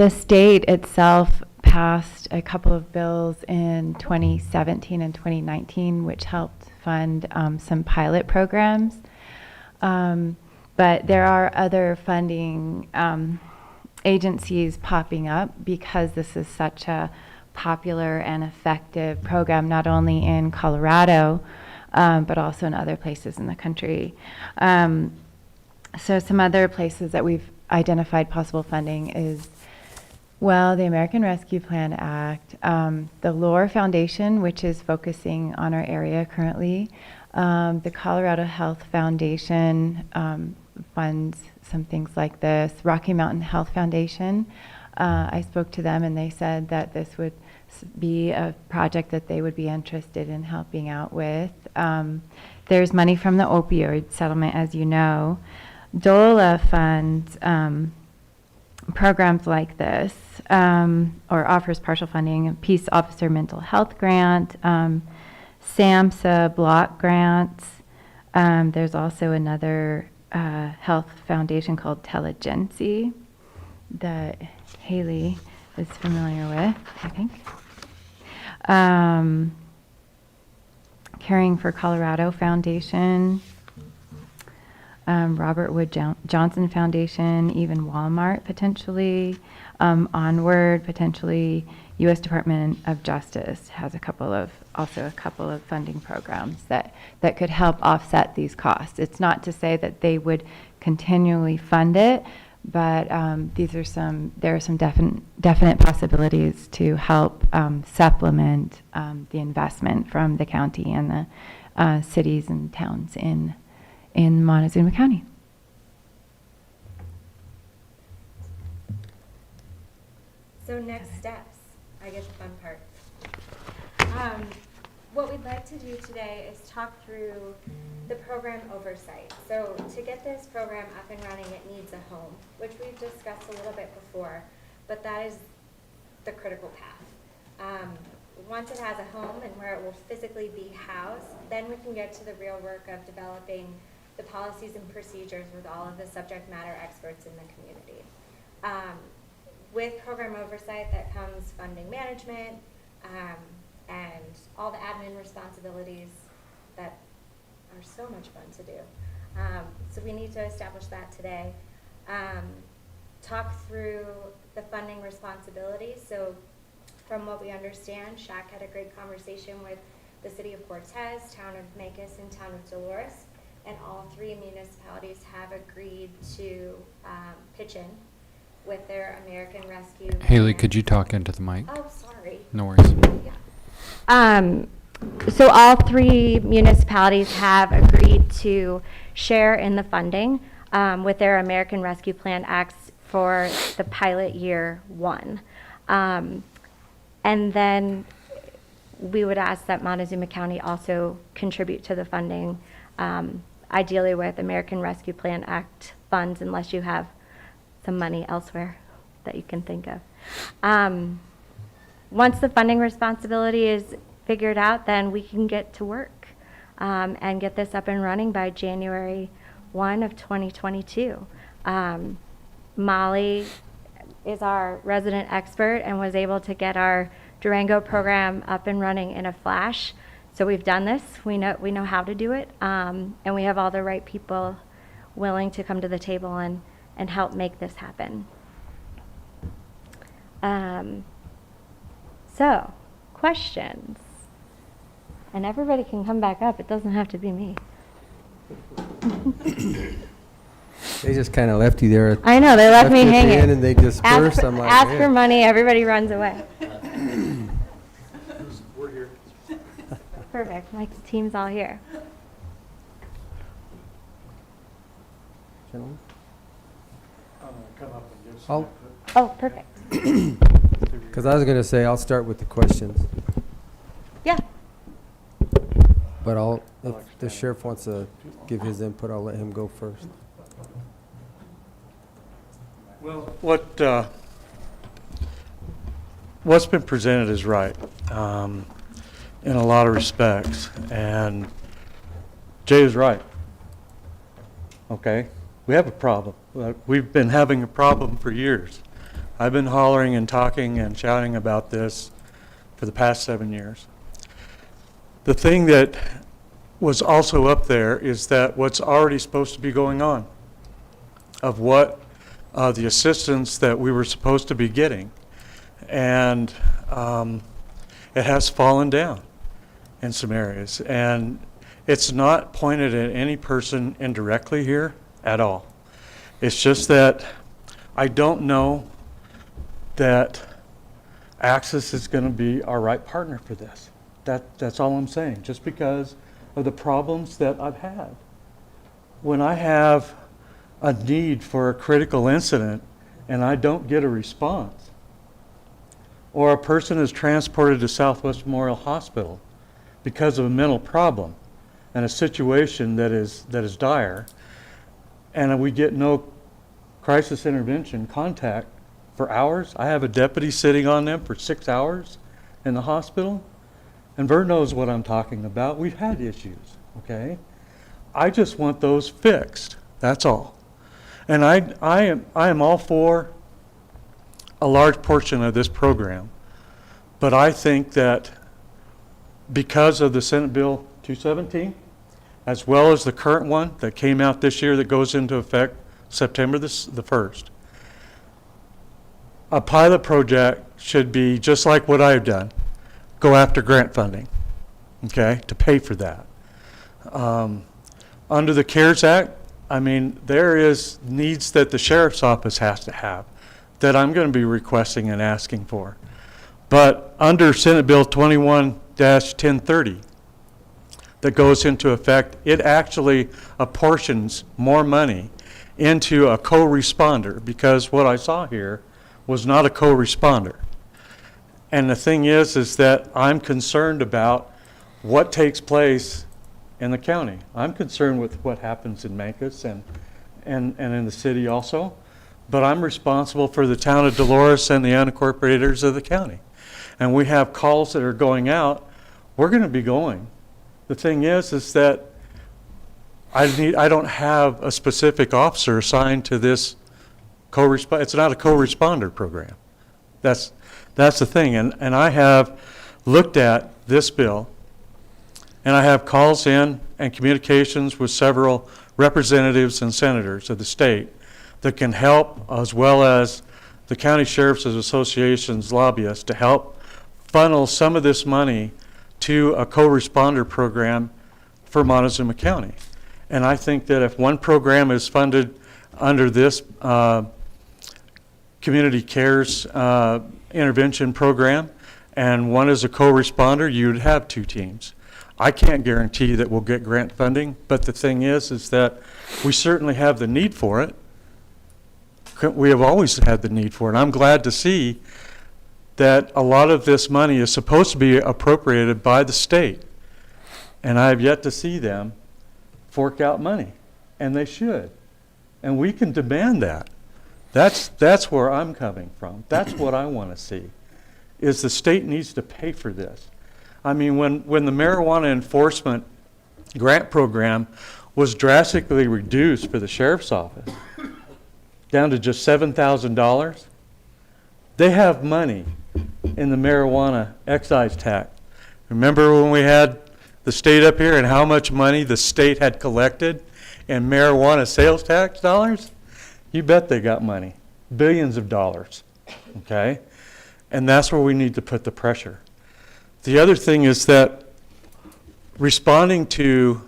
state itself passed a couple of bills in 2017 and 2019, which helped fund some pilot programs. But there are other funding agencies popping up because this is such a popular and effective program, not only in Colorado, but also in other places in the country. So some other places that we've identified possible funding is, well, the American Rescue Plan Act, the Lore Foundation, which is focusing on our area currently, the Colorado Health Foundation funds some things like this, Rocky Mountain Health Foundation. I spoke to them and they said that this would be a project that they would be interested in helping out with. There's money from the opioid settlement, as you know. DOLA funds programs like this, or offers partial funding, Peace Officer Mental Health Grant, SAMHSA block grants. There's also another health foundation called Telligency that Haley is familiar with, I think. Caring for Colorado Foundation, Robert Wood Johnson Foundation, even Walmart potentially, Onward potentially, U.S. Department of Justice has also a couple of funding programs that could help offset these costs. It's not to say that they would continually fund it, but there are some definite possibilities to help supplement the investment from the county and the cities and towns in Montezuma County. So next steps, I get the fun part. What we'd like to do today is talk through the program oversight. So to get this program up and running, it needs a home, which we've discussed a little bit before, but that is the critical path. Once it has a home and where it will physically be housed, then we can get to the real work of developing the policies and procedures with all of the subject matter experts in the community. With program oversight that comes funding management and all the admin responsibilities that are so much fun to do. So we need to establish that today. Talk through the funding responsibilities. So from what we understand, Shaq had a great conversation with the city of Cortez, town of Mancos, and town of Dolores, and all three municipalities have agreed to pitch in with their American Rescue. Haley, could you talk into the mic? Oh, sorry. No worries. Yeah. So all three municipalities have agreed to share in the funding with their American Rescue Plan Acts for the pilot year 1. And then we would ask that Montezuma County also contribute to the funding, ideally with American Rescue Plan Act funds, unless you have some money elsewhere that you can think of. Once the funding responsibility is figured out, then we can get to work and get this up and running by January 1 of 2022. Molly is our resident expert and was able to get our Durango program up and running in a flash. So we've done this. We know how to do it, and we have all the right people willing to come to the table and help make this happen. So, questions? And everybody can come back up. It doesn't have to be me. They just kind of left you there. I know, they left me you at the hanging. end and they dispersed. I'm like, ask man. for money, everybody runs away. We're here. Perfect, my team's all here. Gentlemen? I'll, Oh, perfect. because I was going to say, I'll start with the questions, Yeah. but if the sheriff wants to give his input, I'll let him go first. Well, what's been presented is right, in a lot of respects, and Jay is right. Okay, we have a problem. We've been having a problem for years. I've been hollering and talking and shouting about this for the past 7 years. The thing that was also up there is that what's already supposed to be going on, of what the assistance that we were supposed to be getting, and it has fallen down in some areas, and it's not pointed at any person indirectly here at all. It's just that I don't know that Axis is going to be our right partner for this. That's all I'm saying, just because of the problems that I've had. When I have a need for a critical incident and I don't get a response, or a person is transported to Southwest Memorial Hospital because of a mental problem and a situation that is dire, and we get no crisis intervention contact for hours. I have a deputy sitting on them for 6 hours in the hospital, and Vern knows what I'm talking about. We've had issues, okay? I just want those fixed, that's all. And I am all for a large portion of this program, but I think that because of the Senate Bill 217, as well as the current one that came out this year that goes into effect September the 1st, a pilot project should be just like what I've done, go after grant funding, okay, to pay for that. Under the CARES Act, I mean, there is needs that the sheriff's office has to have that I'm going to be requesting and asking for. But under Senate Bill 21-1030 that goes into effect, it actually apportions more money into a co-responder, because what I saw here was not a co-responder. And the thing is that I'm concerned about what takes place in the county. I'm concerned with what happens in Mancos and in the city also, but I'm responsible for the town of Dolores and the unincorporators of the county. And we have calls that are going out. We're going to be going. The thing is that I don't have a specific officer assigned to this co-responder. It's not a co-responder program. That's the thing. And I have looked at this bill, and I have calls in and communications with several representatives and senators of the state that can help, as well as the County Sheriff's Association's lobbyists, to help funnel some of this money to a co-responder program for Montezuma County. And I think that if one program is funded under this Community Cares intervention program and one is a co-responder, you would have two teams. I can't guarantee that we'll get grant funding, but the thing is that we certainly have the need for it. We have always had the need for it. I'm glad to see that a lot of this money is supposed to be appropriated by the state, and I have yet to see them fork out money, and they should. And we can demand that. That's where I'm coming from. That's what I want to see, is the state needs to pay for this. I mean, when the marijuana enforcement grant program was drastically reduced for the sheriff's office, down to just $7,000, they have money in the marijuana excise tax. Remember when we had the state up here and how much money the state had collected in marijuana sales tax dollars? You bet they got money, billions of dollars, okay? And that's where we need to put the pressure. The other thing is that responding to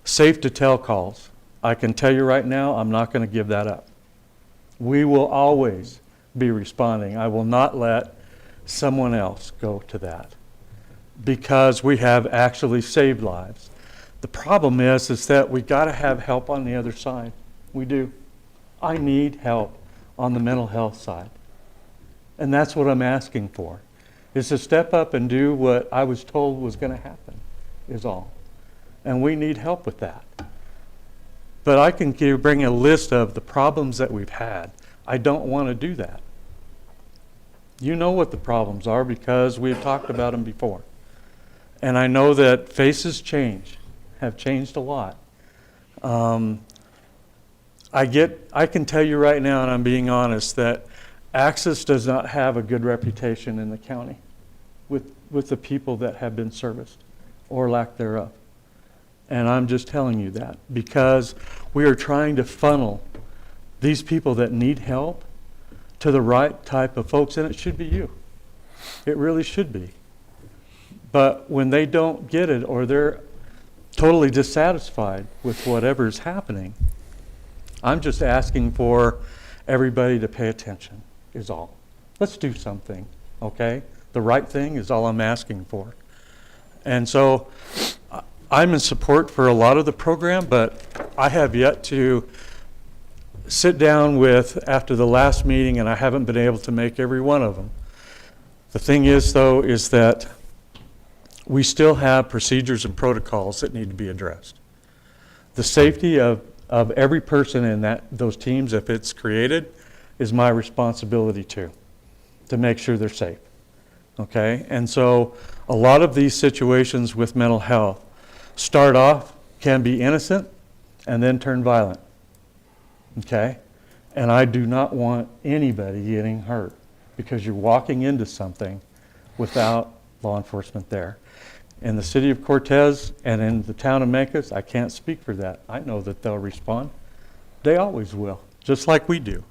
safe to tell calls, I can tell you right now, I'm not going to give that up. We will always be responding. I will not let someone else go to that, because we have actually saved lives. The problem is that we got to have help on the other side. We do. I need help on the mental health side. And that's what I'm asking for, is to step up and do what I was told was going to happen, is all. And we need help with that. But I can bring a list of the problems that we've had. I don't want to do that. You know what the problems are because we've talked about them before. And I know that faces change, have changed a lot. I can tell you right now, and I'm being honest, that Axis does not have a good reputation in the county with the people that have been serviced or lack thereof. And I'm just telling you that because we are trying to funnel these people that need help to the right type of folks, and it should be you. It really should be. But when they don't get it or they're totally dissatisfied with whatever's happening, I'm just asking for everybody to pay attention, is all. Let's do something, okay? The right thing is all I'm asking for. And so I'm in support for a lot of the program, but I have yet to sit down with, after the last meeting, and I haven't been able to make every one of them. The thing is, though, is that we still have procedures and protocols that need to be addressed. The safety of every person in those teams, if it's created, is my responsibility too, to make sure they're safe. Okay? And so a lot of these situations with mental health start off, can be innocent, and then turn violent. Okay? And I do not want anybody getting hurt because you're walking into something without law enforcement there. In the city of Cortez and in the town of Memphis, I can't speak for that. I know that they'll respond. They always will, just like we do.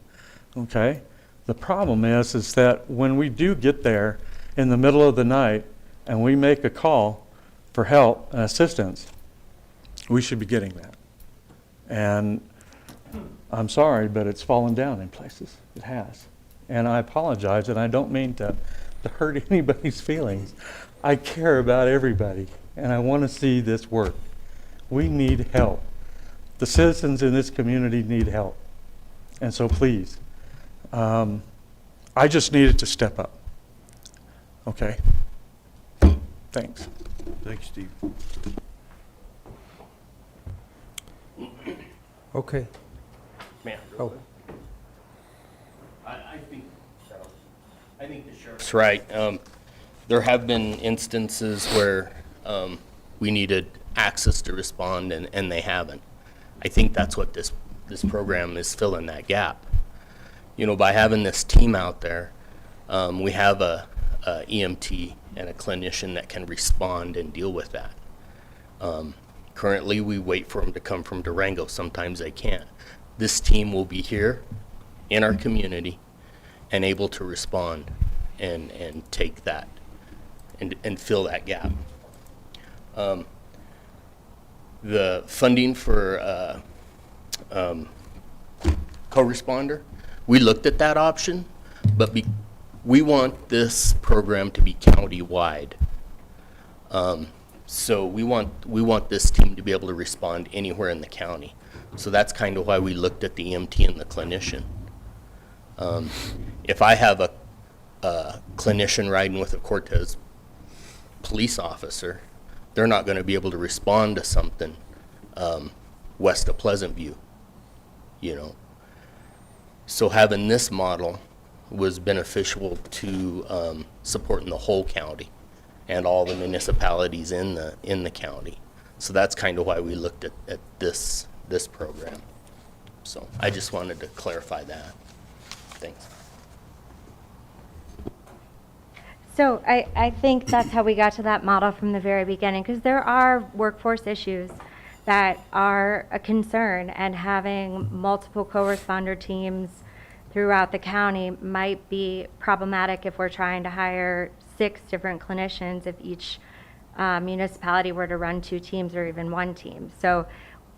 Okay? The problem is that when we do get there in the middle of the night and we make a call for help and assistance, we should be getting that. And I'm sorry, but it's fallen down in places. It has. And I apologize, and I don't mean to hurt anybody's feelings. I care about everybody, and I want to see this work. We need help. The citizens in this community need help. And so please, I just needed to step up. Okay? Thanks. Thanks, Steve. Okay. Man. Oh. I think the sheriff's right. There have been instances where we needed access to respond and they haven't. I think that's what this program is filling that gap. You know, by having this team out there, we have a EMT and a clinician that can respond and deal with that. Currently, we wait for them to come from Durango. Sometimes they can't. This team will be here in our community and able to respond and take that and fill that gap. The funding for co-responder, we looked at that option, but we want this program to be county-wide. So we want this team to be able to respond anywhere in the county. So that's kind of why we looked at the EMT and the clinician. If I have a clinician riding with a Cortez police officer, they're not going to be able to respond to something west of Pleasant View, you know. So having this model was beneficial to supporting the whole county and all the municipalities in the county. So that's kind of why we looked at this program. So I just wanted to clarify that. Thanks. So I think that's how we got to that model from the very beginning, because there are workforce issues that are a concern, and having multiple co-responder teams throughout the county might be problematic if we're trying to hire 6 different clinicians if each municipality were to run 2 teams or even 1 team. So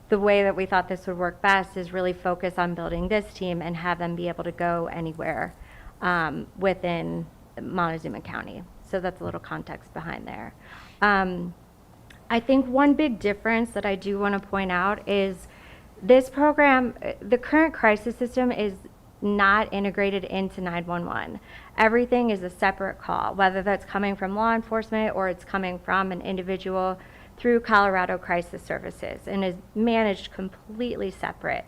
the way that we thought this would work best is really focus on building this team and have them be able to go anywhere within Montezuma County. So that's a little context behind there. I think one big difference that I do want to point out is This program, the current crisis system is not integrated into 911. Everything is a separate call, whether that's coming from law enforcement or it's coming from an individual through Colorado Crisis Services, and is managed completely separate.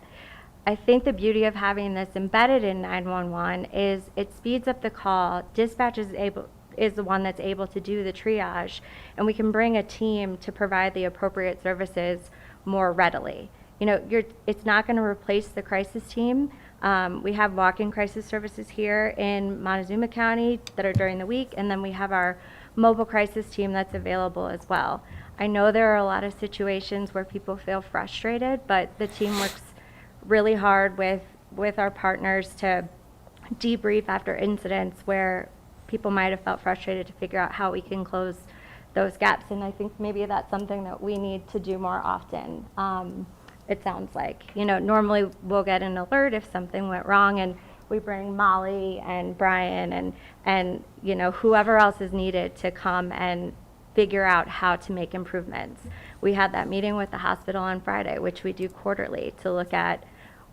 I think the beauty of having this embedded in 911 is it speeds up the call. Dispatch is the one that's able to do the triage, and we can bring a team to provide the appropriate services more readily. You know, it's not going to replace the crisis team. We have walk-in crisis services here in Montezuma County that are during the week, and then we have our mobile crisis team that's available as well. I know there are a lot of situations where people feel frustrated, but the team works really hard with our partners to debrief after incidents where people might have felt frustrated, to figure out how we can close those gaps. And I think maybe that's something that we need to do more often. It sounds like, you know, normally we'll get an alert if something went wrong, and we bring Molly and Brian and you know, whoever else is needed to come and figure out how to make improvements. We had that meeting with the hospital on Friday, which we do quarterly, to look at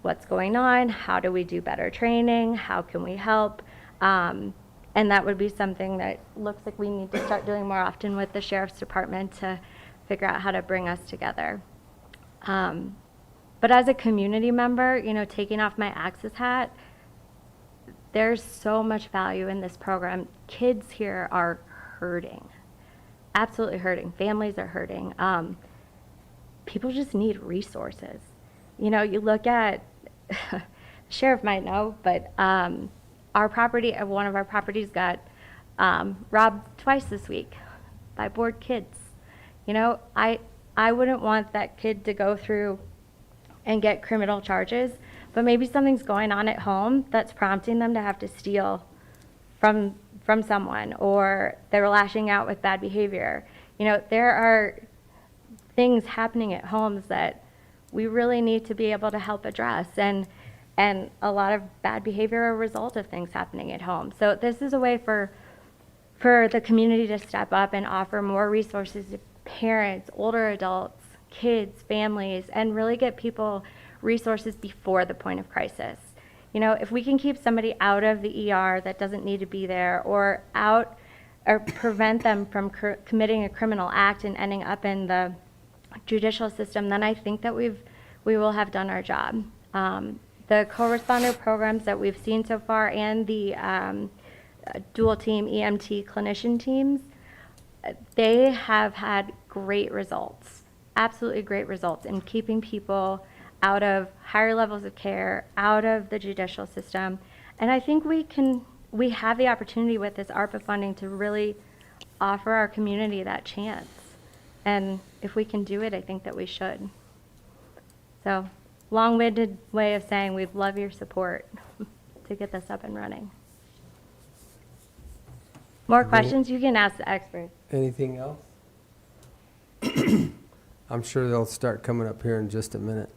what's going on, how do we do better training, how can we help, and that would be something that looks like we need to start doing more often with the Sheriff's Department to figure out how to bring us together. But as a community member, you know, taking off my Access hat, there's so much value in this program. Kids here are hurting, absolutely hurting. Families are hurting. People just need resources. You know, you look at, sheriff might know, but our property, one of our properties got robbed twice this week by bored kids. You know, I wouldn't want that kid to go through and get criminal charges, but maybe something's going on at home that's prompting them to have to steal from someone, or they're lashing out with bad behavior. You know, there are things happening at homes that we really need to be able to help address, and a lot of bad behavior are a result of things happening at home. So this is a way for the community to step up and offer more resources to parents, older adults, kids, families, and really get people resources before the point of crisis. You know, if we can keep somebody out of the ER that doesn't need to be there, or prevent them from committing a criminal act and ending up in the judicial system, then I think that we will have done our job. The co-responder programs that we've seen so far, and the dual team EMT clinician teams, they have had great results, absolutely great results in keeping people out of higher levels of care, out of the judicial system. And I think we have the opportunity with this ARPA funding to really offer our community that chance. And if we can do it, I think that we should. So, long-winded way of saying we'd love your support to get this up and running. More questions? You can ask the experts. Anything else? I'm sure they'll start coming up here in just a minute.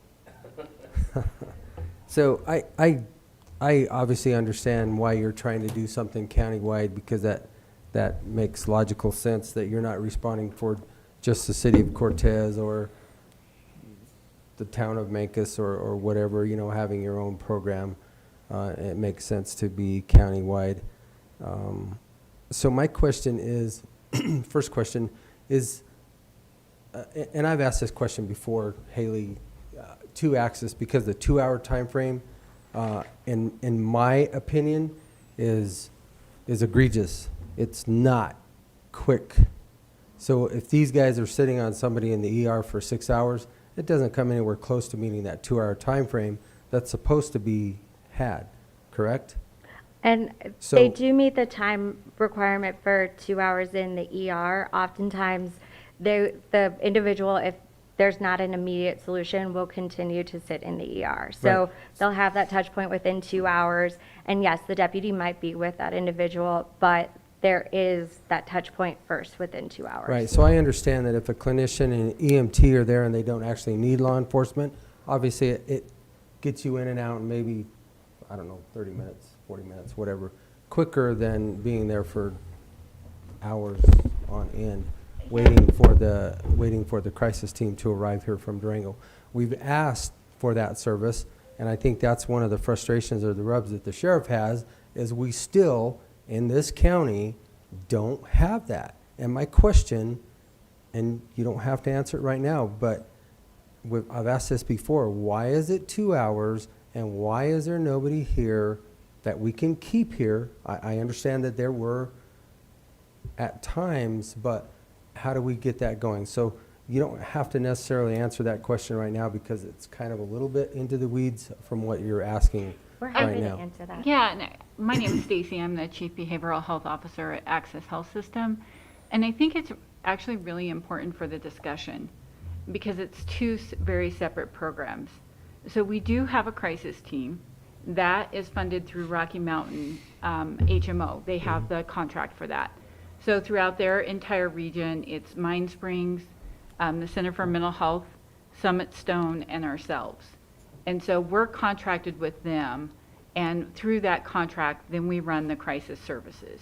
So I obviously understand why you're trying to do something countywide, because that makes logical sense, that you're not responding for just the city of Cortez or the town of Mancos or whatever, you know, having your own program. It makes sense to be countywide. So my question is, first question is, and I've asked this question before, Haley, to Access, because the 2-hour time frame, in my opinion, is egregious. It's not quick. So if these guys are sitting on somebody in the ER for 6 hours, it doesn't come anywhere close to meeting that 2-hour time frame that's supposed to be had, correct? And they do meet the time requirement for 2 hours in the ER. Oftentimes, the individual, if there's not an immediate solution, will continue to sit in the ER. So Right. They'll have that touch point within 2 hours. And yes, the deputy might be with that individual, but there is that touch point first within 2 hours. Right, so I understand that if a clinician and EMT are there and they don't actually need law enforcement, obviously it gets you in and out in maybe, I don't know, 30 minutes, 40 minutes, whatever, quicker than being there for hours on end, waiting for the crisis team to arrive here from Durango. We've asked for that service. And I think that's one of the frustrations or the rubs that the sheriff has, is we still, in this county, don't have that. And my question, and you don't have to answer it right now, but I've asked this before, why is it 2 hours, and why is there nobody here that we can keep here? I understand that there were at times, but how do we get that going? So you don't have to necessarily answer that question right now, because it's kind of a little bit into the weeds from what you're asking We're right happy to now. answer that. Yeah, and my name is Stacy. I'm the Chief Behavioral Health Officer at Access Health System. And I think it's actually really important for the discussion because it's two very separate programs. So we do have a crisis team that is funded through Rocky Mountain HMO. They have the contract for that. So throughout their entire region, it's Mine Springs, the Center for Mental Health, Summit Stone, and ourselves. And so we're contracted with them, and through that contract, then we run the crisis services.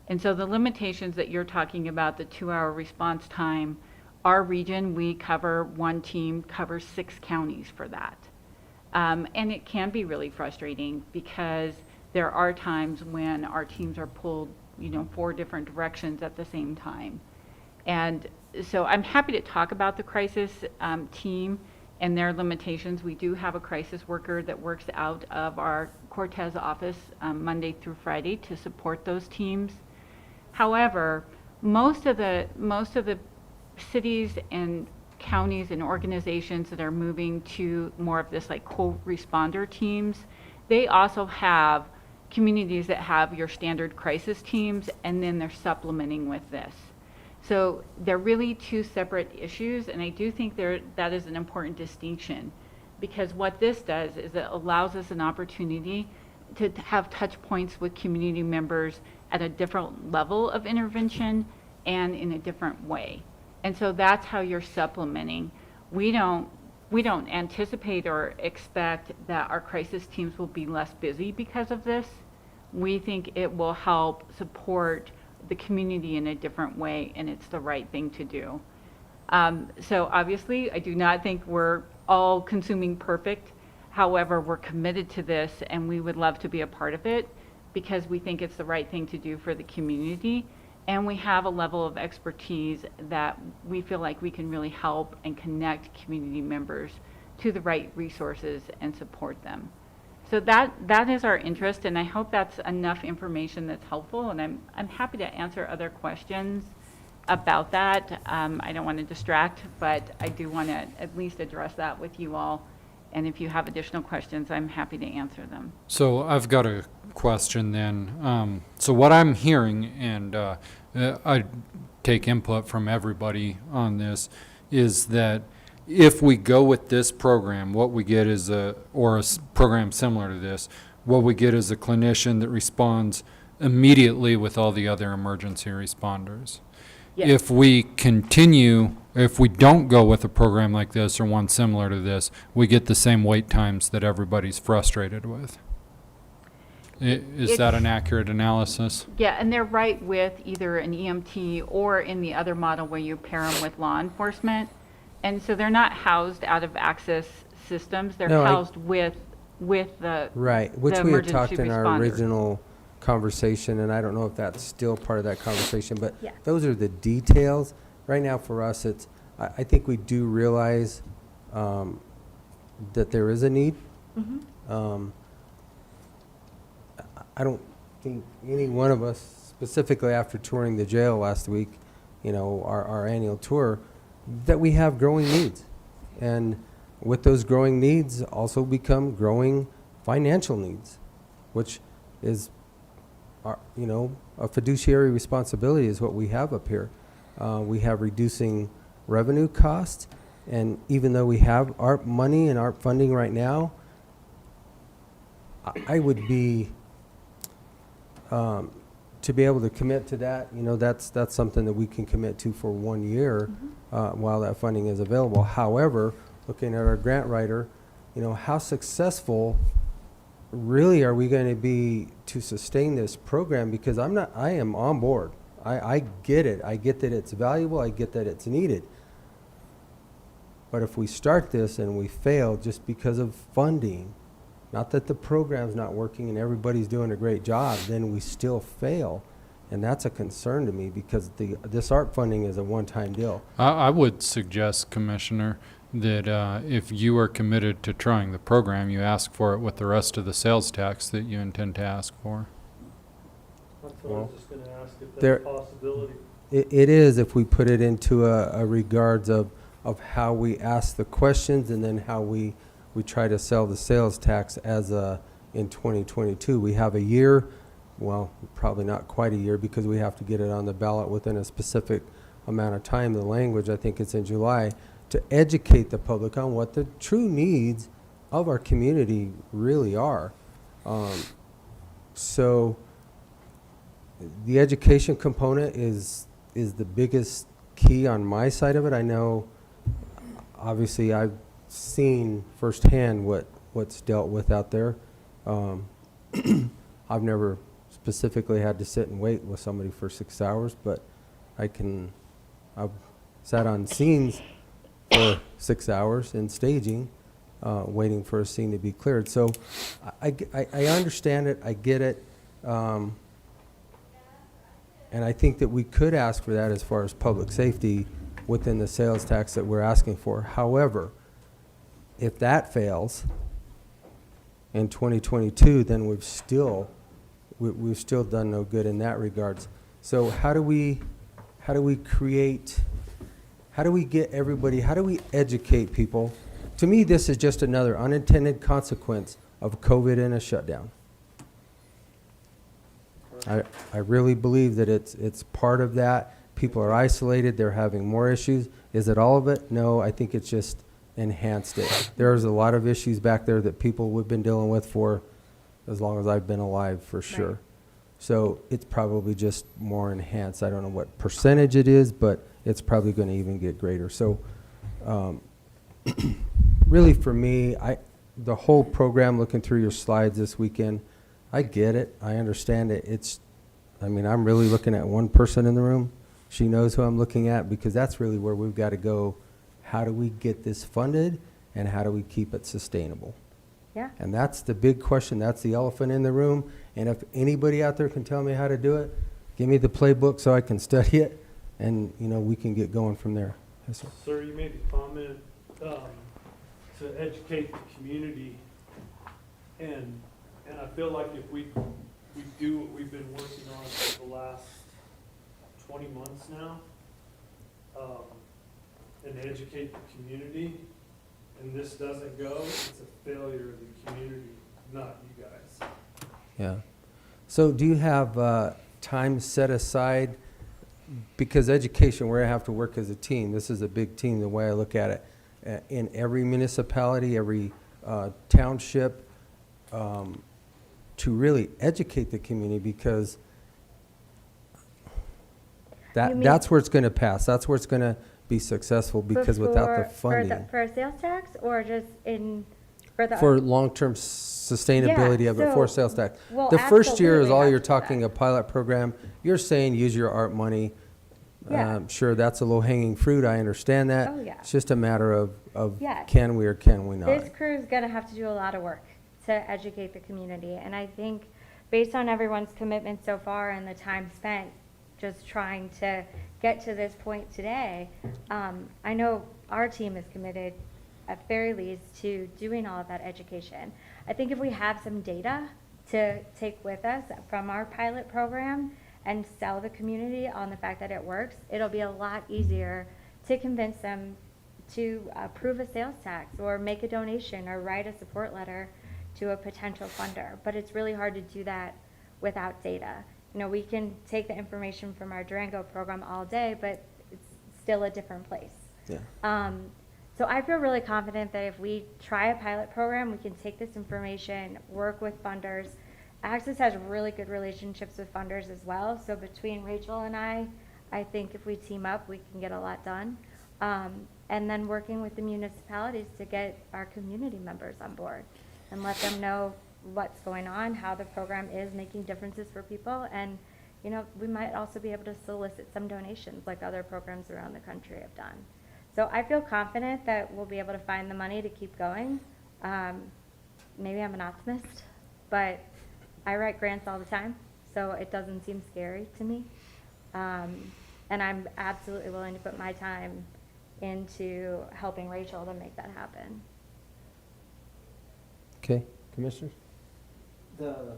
And so the limitations that you're talking about, the 2-hour response time, our region, we cover, one team covers 6 counties for that. And it can be really frustrating because there are times when our teams are pulled, 4 different directions at the same time. And so I'm happy to talk about the crisis team and their limitations. We do have a crisis worker that works out of our Cortez office Monday through Friday to support those teams. However, most of the cities and counties and organizations that are moving to more of this like co-responder teams, they also have communities that have your standard crisis teams, and then they're supplementing with this. So they're really 2 separate issues, and I do think that is an important distinction, because what this does is it allows us an opportunity to have touch points with community members at a different level of intervention and in a different way. And so that's how you're supplementing. We don't anticipate or expect that our crisis teams will be less busy because of this. We think it will help support the community in a different way, and it's the right thing to do. So obviously, I do not think we're all consuming perfect. However, we're committed to this, and we would love to be a part of it because we think it's the right thing to do for the community. And we have a level of expertise that we feel like we can really help and connect community members to the right resources and support them. So that is our interest, and I hope that's enough information that's helpful, and I'm happy to answer other questions about that. I don't want to distract, but I do want to at least address that with you all. And if you have additional questions, I'm happy to answer them. So I've got a question then. So what I'm hearing, and I take input from everybody on this, is that if we go with this program, what we get is or a program similar to this, what we get is a clinician that responds immediately with all the other emergency responders. Yes. If we don't go with a program like this or one similar to this, we get the same wait times that everybody's frustrated with. Is that an accurate analysis? Yeah, and they're right with either an EMT or in the other model where you pair them with law enforcement. And so they're not housed out of access systems. They're housed with the Right, which the we had emergency talked in our responder. original conversation, and I don't know if that's still part of that conversation, but Yeah. those are the details. Right now for us, I think we do realize that there is a need. I don't think any one of us, specifically after touring the jail last week, our annual tour, that we have growing needs. And with those growing needs also become growing financial needs, which is, a fiduciary responsibility is what we have up here. We have reducing revenue costs, and even though we have ARP money and ARP funding right now, I would be, to be able to commit to that, that's something that we can commit to for 1 year while that funding is available. However, looking at our grant writer, how successful really are we going to be to sustain this program? Because I am on board. I get it. I get that it's valuable. I get that it's needed. But if we start this and we fail just because of funding, not that the program's not working and everybody's doing a great job, then we still fail. And that's a concern to me because this ARP funding is a one-time deal. I would suggest, Commissioner, that if you are committed to trying the program, you ask for it with the rest of the sales tax that you intend to ask for. That's what I was just gonna ask, if There- that's a possibility. It is if we put it into a regards of how we ask the questions and then how we try to sell the sales tax as in 2022. We have a year, well, probably not quite a year because we have to get it on the ballot within a specific amount of time. The language, I think it's in July, to educate the public on what the true needs of our community really are. So the education component is the biggest key on my side of it. I know, obviously, I've seen firsthand what's dealt with out there. I've never specifically had to sit and wait with somebody for 6 hours, but I've sat on scenes for 6 hours in staging, waiting for a scene to be cleared. So I understand it, I get it. And I think that we could ask for that as far as public safety within the sales tax that we're asking for. However, if that fails in 2022, then we've still done no good in that regards. So how do we get everybody, how do we educate people? To me, this is just another unintended consequence of COVID and a shutdown. I really believe that it's part of that. People are isolated, they're having more issues. Is it all of it? No, I think it's just enhanced it. There's a lot of issues back there that people we've been dealing with for as long as I've been alive, for sure. Right. So it's probably just more enhanced. I don't know what percentage it is, but it's probably going to even get greater. So really for me, the whole program, looking through your slides this weekend, I get it. I understand it. I'm really looking at one person in the room. She knows who I'm looking at because that's really where we've got to go. How do we get this funded and how do we keep it sustainable? Yeah. And that's the big question. That's the elephant in the room. And if anybody out there can tell me how to do it, give me the playbook so I can study it and, we can get going from there. Yes, sir. Sir, you made the comment to educate the community, and I feel like if we do what we've been working on for the last 20 months now, and educate the community, and this doesn't go, it's a failure of the community, not you guys. Yeah. So do you have time set aside? Because education, we're going to have to work as a team. This is a big team, the way I look at it. In every municipality, every township, to really educate the community, because that's where it's going to pass. That's where it's going to be successful, because without the funding. For a sales tax or just For long-term sustainability of it, for sales tax. Well, The first year is absolutely all have you're to do talking that. a pilot program. You're saying use your ARP money. Yeah. Sure, that's a low-hanging fruit. I understand that. Oh, yeah. It's just a matter of Yes. can we or can we not? This crew's gonna have to do a lot of work to educate the community, and I think based on everyone's commitment so far and the time spent just trying to get to this point today, I know our team is committed at very least to doing all of that education. I think if we have some data to take with us from our pilot program and sell the community on the fact that it works, it'll be a lot easier to convince them to approve a sales tax or make a donation or write a support letter to a potential funder. But it's really hard to do that without data. We can take the information from our Durango program all day, but it's still a different place. Yeah. So I feel really confident that if we try a pilot program, we can take this information, work with funders. Access has really good relationships with funders as well. So between Rachael and I think if we team up, we can get a lot done. And then working with the municipalities to get our community members on board and let them know what's going on, how the program is making differences for people. And, we might also be able to solicit some donations like other programs around the country have done. So I feel confident that we'll be able to find the money to keep going. Maybe I'm an optimist, but I write grants all the time, so it doesn't seem scary to me. And I'm absolutely willing to put my time into helping Rachael to make that happen. Okay, Commissioners? The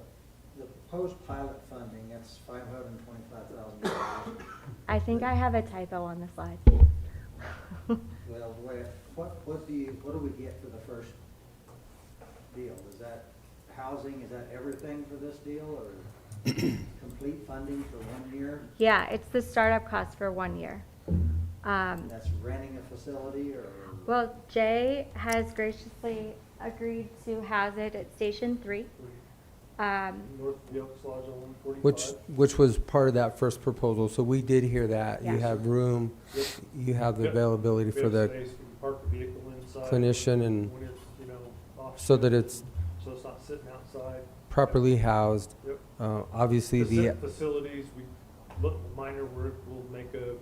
proposed pilot funding, that's $525,000. I think I have a typo on the slide. Well, what do we get for the first deal? Is that housing, is that everything for this deal, or complete funding for 1 year? Yeah, it's the startup cost for 1 year. That's renting a facility, or? Well, Jay has graciously agreed to house it at Station 3. North of the Oaks Lodge on 145. Which was part of that first proposal, so we did hear that. You Yeah. have room, you have the Yep. availability We for have the space, we can park the vehicle inside. clinician and When it's, off so that shift, it's so it's not sitting outside. properly housed. Yep. Obviously, the, Facilities, minor work, we'll make a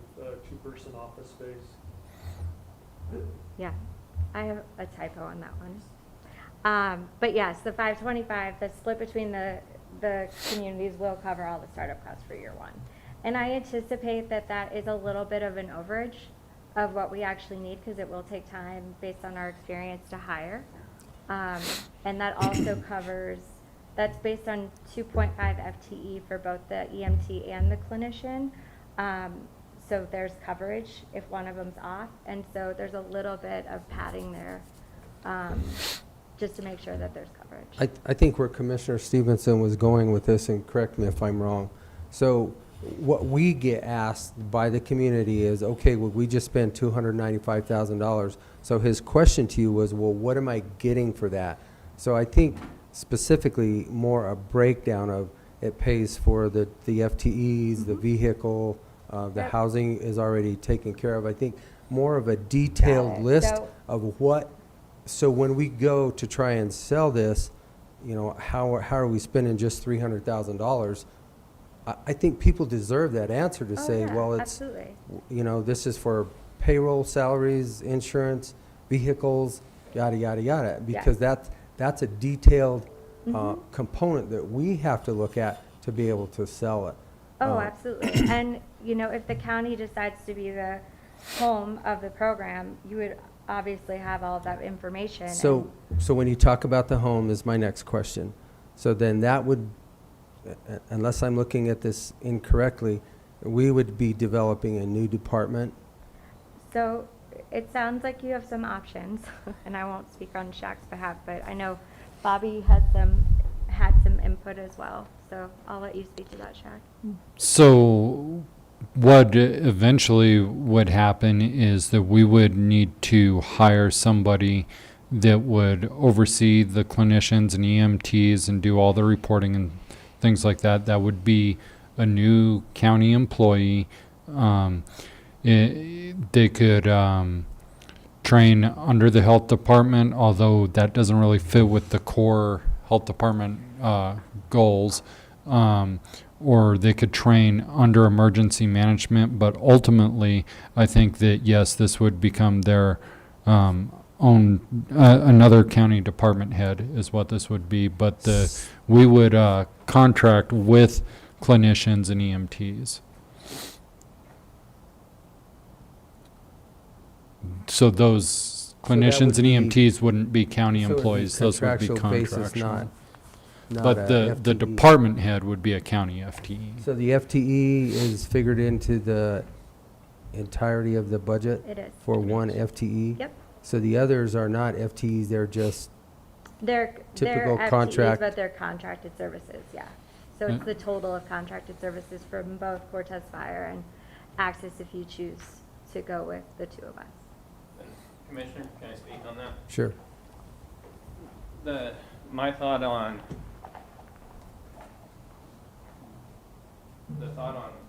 two-person office space. Yeah, I have a typo on that one. But yes, the 525, the split between the communities will cover all the startup costs for year 1. And I anticipate that that is a little bit of an overage of what we actually need, because it will take time based on our experience to hire. And that also covers, that's based on 2.5 FTE for both the EMT and the clinician. So there's coverage if one of them's off. And so there's a little bit of padding there, just to make sure that there's coverage. I think where Commissioner Stevenson was going with this, and correct me if I'm wrong, so what we get asked by the community is, okay, well, we just spent $295,000. So his question to you was, well, what am I getting for that? So I think specifically more a breakdown of it pays for the FTEs, the vehicle, the Yep. housing is already taken care of. I think more of a detailed list So- of what, so when we go to try and sell this, how are we spending just $300,000? I think people deserve that answer to say, yeah, well, it's, absolutely. this is for payroll, salaries, insurance, vehicles, yada, yada, yada. Because that's a detailed component that we have to look at to be able to sell it. Oh, absolutely. And, if the county decides to be the home of the program, you would obviously have all of that information. So when you talk about the home is my next question. So then that would, unless I'm looking at this incorrectly, we would be developing a new department. So it sounds like you have some options, and I won't speak on Shaq's behalf, but I know Bobby had some input as well. So I'll let you speak to that, Shaq. So what eventually would happen is that we would need to hire somebody that would oversee the clinicians and EMTs and do all the reporting and things like that. That would be a new county employee. They could train under the health department, although that doesn't really fit with the core health department goals. Or they could train under emergency management, but ultimately, I think that, yes, this would become their own, another county department head is what this would be, but we would contract with clinicians and EMTs. So those clinicians and EMTs wouldn't be county So it would be employees, those would be contractual basis, contractual. not But a the FTE. department head would be a county FTE. So the FTE is figured into the entirety of the budget? It is. For one FTE? Yep. So the others are not FTEs, they're just, They're Typical FTEs, contract. but they're contracted services, yeah. So it's the total of contracted services from both Cortez Fire and Axis if you choose to go with the two of us. Commissioner, can I speak on that? sure. My thought on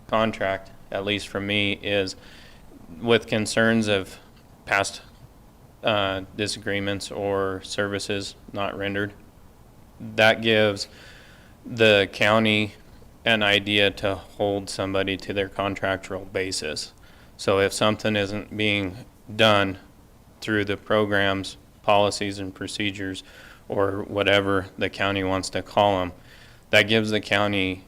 contract, at least for me, is with concerns of past disagreements or services not rendered. That gives the county an idea to hold somebody to their contractual basis. So if something isn't being done through the programs, policies, and procedures, or whatever the county wants to call them, that gives the county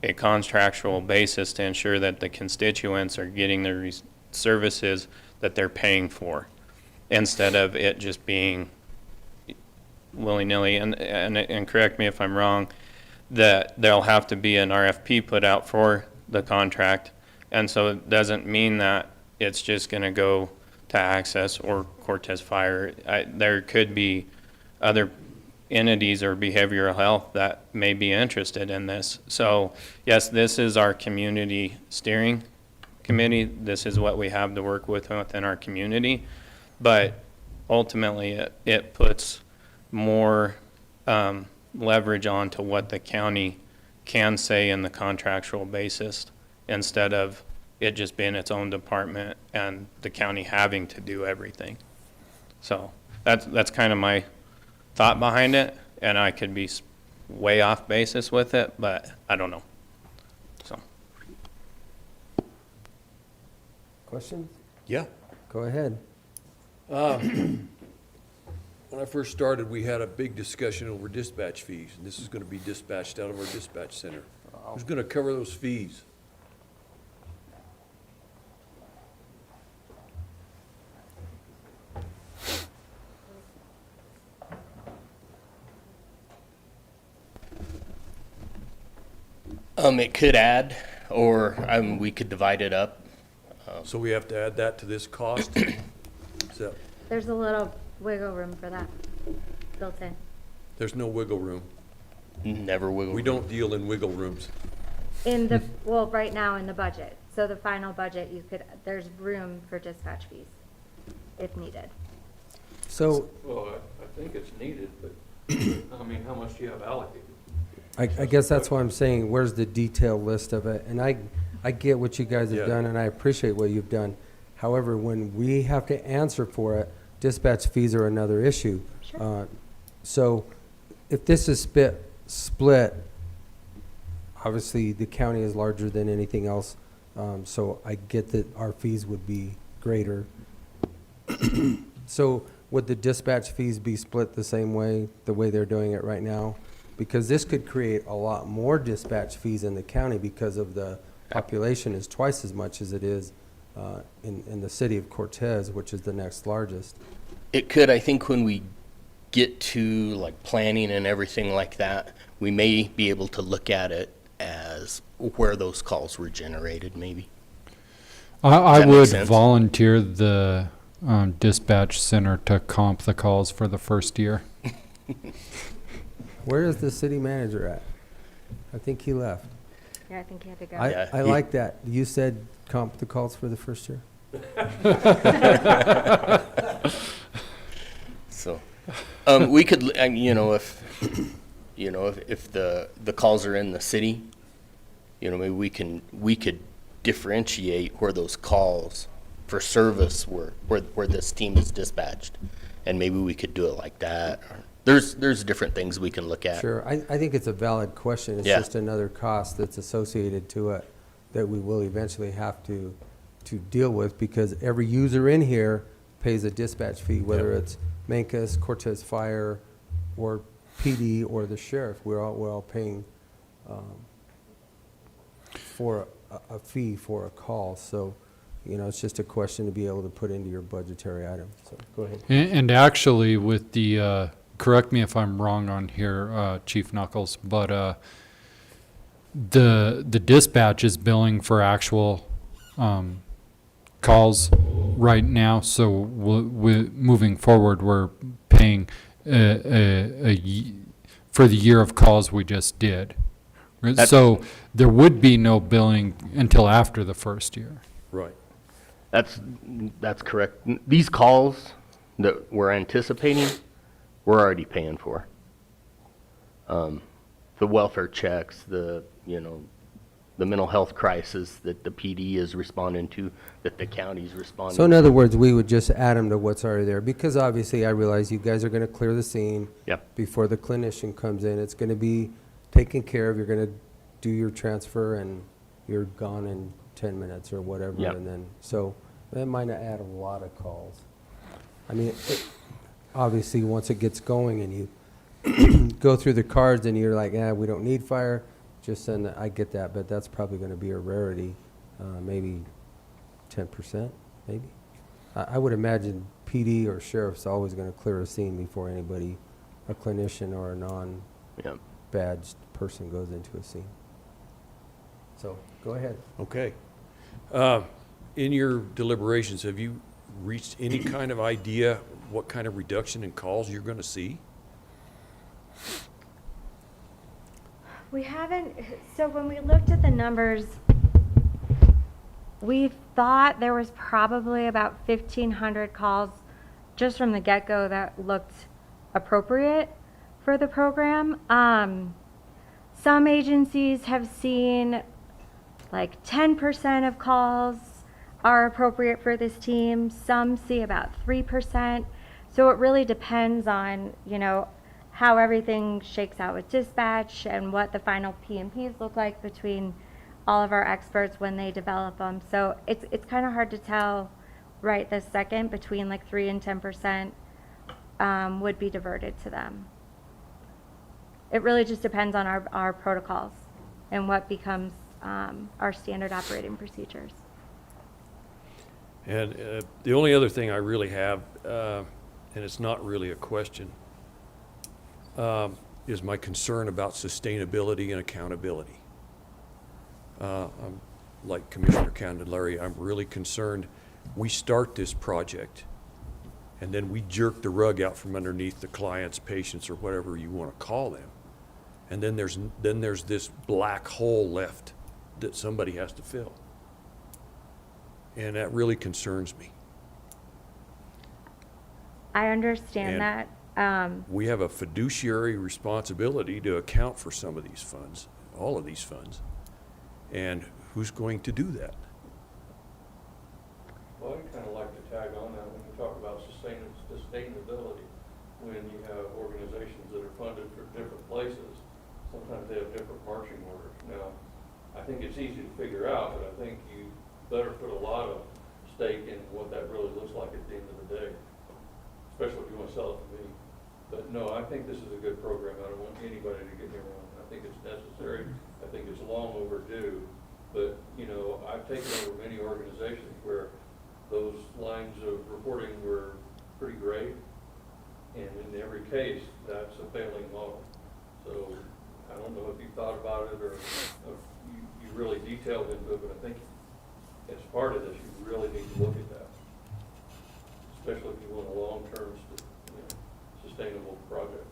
a contractual basis to ensure that the constituents are getting the services that they're paying for, instead of it just being willy-nilly. And correct me if I'm wrong, that there'll have to be an RFP put out for the contract, and so it doesn't mean that it's just going to go to Access or Cortez Fire. There could be other entities or behavioral health that may be interested in this. So yes, this is our community steering committee. This is what we have to work with within our community, but ultimately it puts more leverage onto what the county can say in the contractual basis, instead of it just being its own department and the county having to do everything. So that's kind of my thought behind it, and I could be way off basis with it, but I don't know. So. Questions? Yeah. Go ahead. When I first started, we had a big discussion over dispatch fees, and this is going to be dispatched out of our dispatch center. Who's going to cover those fees? It could add, or we could divide it up. So we have to add that to this cost? So There's a little wiggle room for that built in. there's no wiggle room. Never wiggle. We don't deal in wiggle rooms. In the, well, right now in the budget. So the final budget, there's room for dispatch fees if needed. So Well, I think it's needed, but, I mean, how much do you have allocated? I guess that's why I'm saying, where's the detailed list of it? And I get what you guys have Yeah. done, and I appreciate what you've done. However, when we have to answer for it, dispatch fees are another issue. Sure. So if this is split, obviously the county is larger than anything else, so I get that our fees would be greater. So would the dispatch fees be split the same way, the way they're doing it right now? Because this could create a lot more dispatch fees in the county because of the population is twice as much as it is in the city of Cortez, which is the next largest. It could. I think when we get to like planning and everything like that, we may be able to look at it as where those calls were generated, maybe. I that make would sense? volunteer the dispatch center to comp the calls for the first year. Where is the city manager at? I think he left. Yeah, I think you had to go. I like that. You said comp the calls for the first year? So, we could, if the calls are in the city, maybe we could differentiate where those calls for service were, where this team is dispatched, and maybe we could do it like that. Or there's different things we can look at. Sure. I think it's a valid question. It's Yeah. just another cost that's associated to it that we will eventually have to deal with, because every user in here pays a dispatch fee, whether it's Mancos, Cortez Fire, or PD, or the sheriff. We're all paying for a fee for a call. So, it's just a question to be able to put into your budgetary item. So go ahead. And actually, with the, correct me if I'm wrong on here, Chief Knuckles, but the dispatch is billing for actual calls right now. So moving forward, we're paying for the year of calls we just did. So there would be no billing until after the first year. Right. That's correct. These calls that we're anticipating, we're already paying for. The welfare checks, the mental health crisis that the PD is responding to, that the county's responding to. So in other words, we would just add them to what's already there, because obviously I realize you guys are going to clear the scene before the clinician comes in. It's going to be taken care of. You're going to do your transfer and you're gone in 10 minutes or whatever. Yep. And then, so It might not add a lot of calls. I mean, obviously, once it gets going and you go through the cards and you're like, we don't need fire, just send that. I get that, but that's probably going to be a rarity, maybe 10%, maybe. I would imagine PD or sheriff's always going to clear a scene before anybody, a clinician or a non-badged person goes into a scene. So, go ahead. Okay. In your deliberations, have you reached any kind of idea what kind of reduction in calls you're going to see? We haven't, so when we looked at the numbers, we thought there was probably about 1,500 calls just from the get-go that looked appropriate for the program. Some agencies have seen like 10% of calls are appropriate for this team. Some see about 3%. So it really depends on, how everything shakes out with dispatch and what the final P&Ps look like between all of our experts when they develop them. So it's kind of hard to tell right this second between like 3 and 10% would be diverted to them. It really just depends on our protocols and what becomes our standard operating procedures. And the only other thing I really have, and it's not really a question, is my concern about sustainability and accountability. I'm like Commissioner Candelaria, I'm really concerned we start this project and then we jerk the rug out from underneath the clients, patients, or whatever you want to call them. And then there's this black hole left that somebody has to fill. And that really concerns me. I understand that. We have a fiduciary responsibility to account for some of these funds, all of these funds. And who's going to do that? Well, I'd kind of like to tag on that when you talk about sustainability. When you have organizations that are funded for different places, sometimes they have different marching orders. Now, I think it's easy to figure out, but I think you better put a lot of stake in what that really looks like at the end of the day, especially if you want to sell it to me. But no, I think this is a good program. I don't want anybody to get me wrong. I think it's necessary. I think it's long overdue. But, I've taken over many organizations where those lines of reporting were pretty gray. And in every case, that's a failing model. So I don't know if you thought about it or if you really detailed into it, but I think as part of this, you really need to look at that, especially if you want a long-term, sustainable project.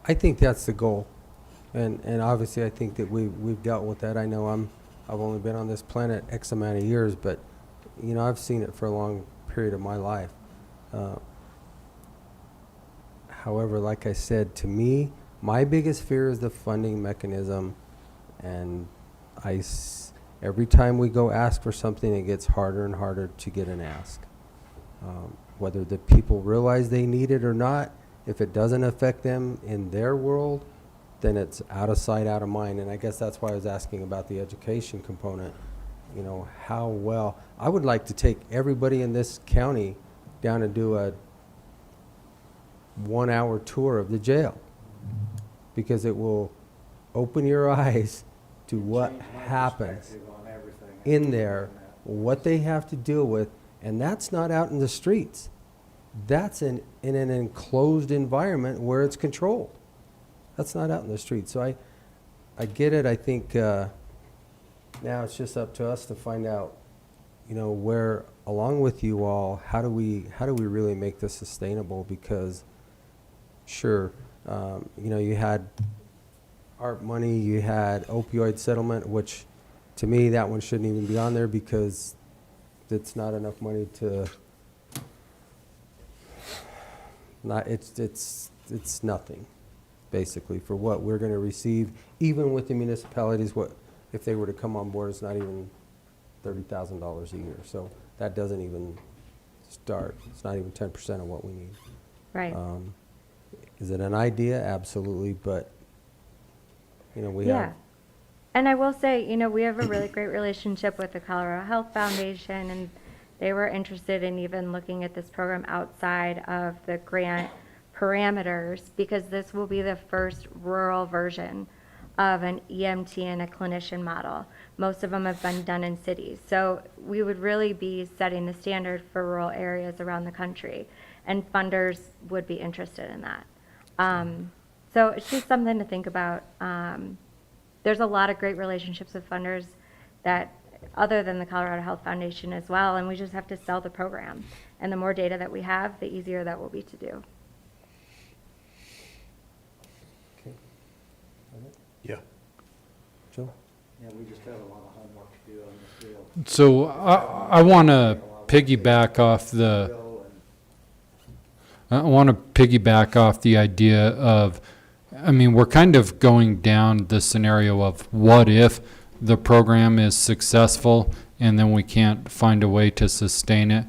I think that's the goal. And obviously I think that we've dealt with that. I know I've only been on this planet X amount of years, but I've seen it for a long period of my life. However, like I said, to me, my biggest fear is the funding mechanism, and every time we go ask for something, it gets harder and harder to get an ask. Whether the people realize they need it or not, if it doesn't affect them in their world, then it's out of sight, out of mind. And I guess that's why I was asking about the education component. How well. I would like to take everybody in this county down and do a 1-hour tour of the jail, because it will open your eyes to what happens in there, what they have to deal with, and that's not out in the streets. That's in an enclosed environment where it's controlled. That's not out in the streets. So I get it. I think now it's just up to us to find out, where, along with you all, how do we really make this sustainable? Because sure, you had ARP money, you had opioid settlement, which to me that one shouldn't even be on there because it's not enough money to. It's nothing, basically, for what we're going to receive, even with the municipalities. What if they were to come on board? It's not even $30,000 a year, so that doesn't even start. It's not even 10% of what we need. Right. Is it an idea? Absolutely, but we have And I will say, you know, we have a really great relationship with the Colorado Health Foundation, and they were interested in even looking at this program outside of the grant parameters, because this will be the first rural version of an EMT and a clinician model. Most of them have been done in cities. So we would really be setting the standard for rural areas around the country, and funders would be interested in that. So it's just something to think about. There's a lot of great relationships with funders that, other than the Colorado Health Foundation as well, and we just have to sell the program. And the more data that we have, the easier that will be to do. Okay. Yeah. Joe? Yeah, we just have a lot of homework to do on this deal. So I want to piggyback off the idea of, I mean, we're kind of going down the scenario of what if the program is successful and then we can't find a way to sustain it.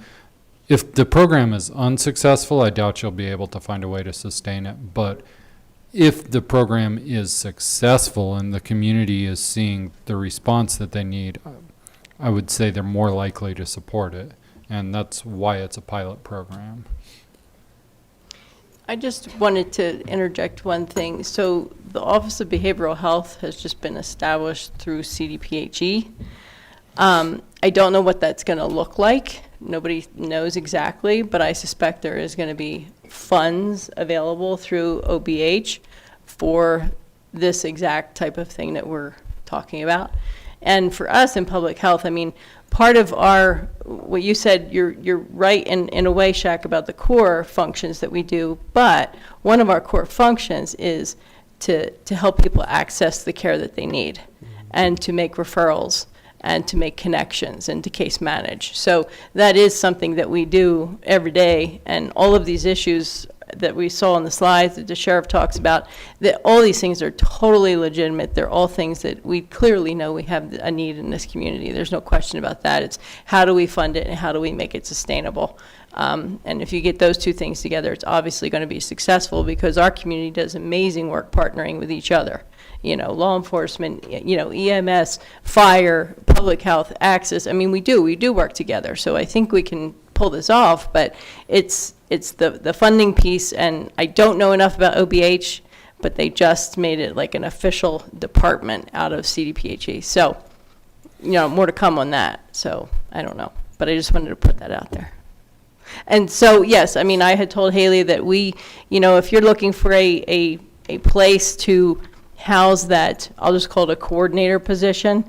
If the program is unsuccessful, I doubt you'll be able to find a way to sustain it. But if the program is successful and the community is seeing the response that they need, I would say they're more likely to support it. And that's why it's a pilot program. I just wanted to interject one thing. So the Office of Behavioral Health has just been established through CDPHE. I don't know what that's going to look like. Nobody knows exactly, but I suspect there is going to be funds available through OBH for this exact type of thing that we're talking about. And for us in public health, I mean, part of our, what you said, you're right in a way, Shaq, about the core functions that we do, but one of our core functions is to help people access the care that they need and to make referrals and to make connections and to case manage. So that is something that we do every day, and all of these issues that we saw on the slides that the sheriff talks about, that all these things are totally legitimate. They're all things that we clearly know we have a need in this community. There's no question about that. It's how do we fund it and how do we make it sustainable? And if you get those two things together, it's obviously going to be successful, because our community does amazing work partnering with each other. You know, law enforcement, you know, EMS, fire, public health, access. I mean, we do work together. So I think we can pull this off, but it's the funding piece, and I don't know enough about OBH, but they just made it like an official department out of CDPHE. So, you know, more to come on that. So I don't know, but I just wanted to put that out there. And so, yes, I mean, I had told Haley that we, you know, if you're looking for a place to house that, I'll just call it a coordinator position,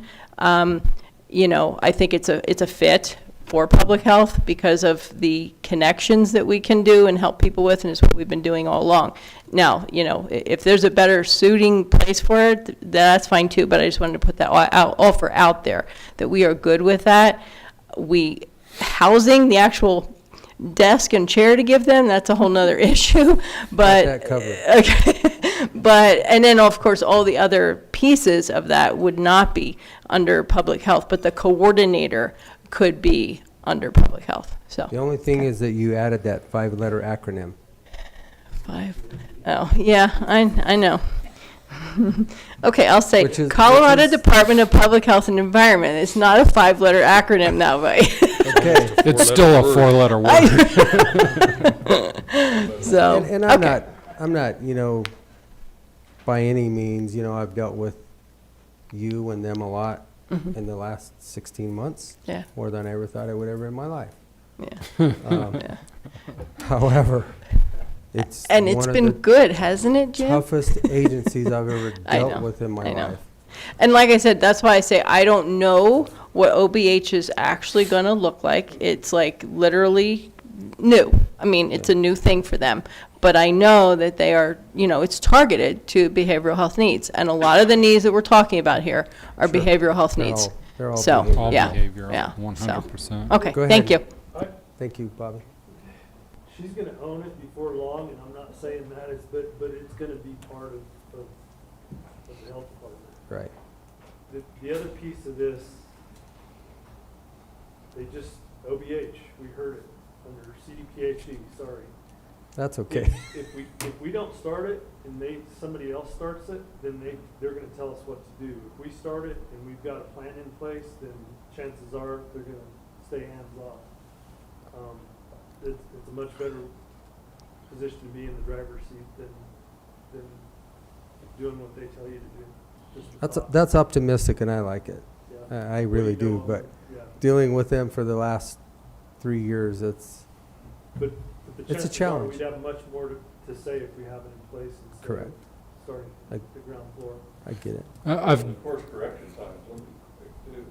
you know, I think it's a fit for public health because of the connections that we can do and help people with, and it's what we've been doing all along. Now, you know, if there's a better suiting place for it, that's fine too, but I just wanted to put that offer out there, that we are good with that. Housing, the actual desk and chair to give them, that's a whole nother issue, but Got that covered. okay. But, and then of course all the other pieces of that would not be under public health, but the coordinator could be under public health. So The only thing is that you added that 5-letter acronym. Oh yeah, I know. Okay, I'll say Colorado which is- Department of Public Health and Environment. It's not a 5-letter acronym that way. Okay. It's still a 4-letter word. So, And I'm not, you know, by any means, you know, I've dealt with you and them a lot in the last 16 months. Yeah. More than I ever thought I would ever in my life. Yeah. Yeah. However, it's And it's one of been the good, hasn't it, Jim? toughest agencies I've ever I dealt know, with in my I know. life. And like I said, that's why I say I don't know what OBH is actually going to look like. It's like literally new. I mean, it's a new thing for them. But I know that they are, you know, it's targeted to behavioral health needs. And a lot of the needs that we're talking about here are Sure. behavioral health They're needs. all- they're all So, behavioral. All yeah, behavioral, yeah. 100%. So, okay, Go thank you. ahead. Thank you, Bobby. She's gonna own it before long, and I'm not saying that, but it's gonna be part of the health department. Right. The other piece of this, OBH, we heard it, under CDPHE, sorry. That's okay. If we don't start it and somebody else starts it, then they're gonna tell us what to do. If we start it and we've got a plan in place, then chances are they're gonna stay hands off. It's a much better position to be in the driver's seat than doing what they tell you to do. That's optimistic, and I like it. Yeah. I really do, but Yeah. dealing with them for the last 3 years, it's But the It's a chances are challenge. we'd have much more to say if we have it in place instead Correct. of starting I- at the ground floor. I get it. Of course, correction times will be quick too.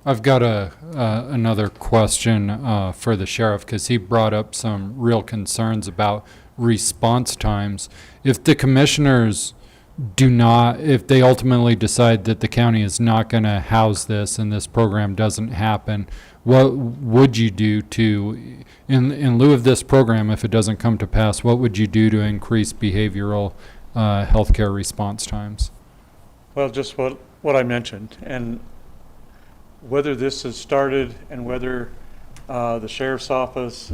I've got another question for the sheriff, because he brought up some real concerns about response times. If the commissioners if they ultimately decide that the county is not going to house this and this program doesn't happen, what would you do in lieu of this program, if it doesn't come to pass, what would you do to increase behavioral healthcare response times? Well, just what I mentioned, and whether this has started and whether the sheriff's office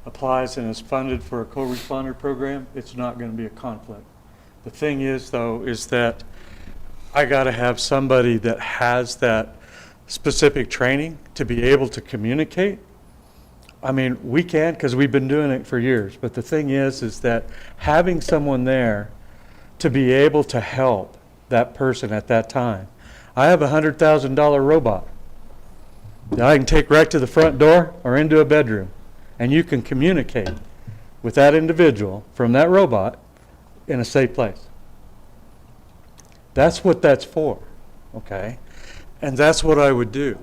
applies and is funded for a co-responder program, it's not going to be a conflict. The thing is, though, is that I got to have somebody that has that specific training to be able to communicate. I mean, we can, because we've been doing it for years, but the thing is that having someone there to be able to help that person at that time. I have a $100,000 robot that I can take right to the front door or into a bedroom, and you can communicate with that individual from that robot in a safe place. That's what that's for, okay? And that's what I would do.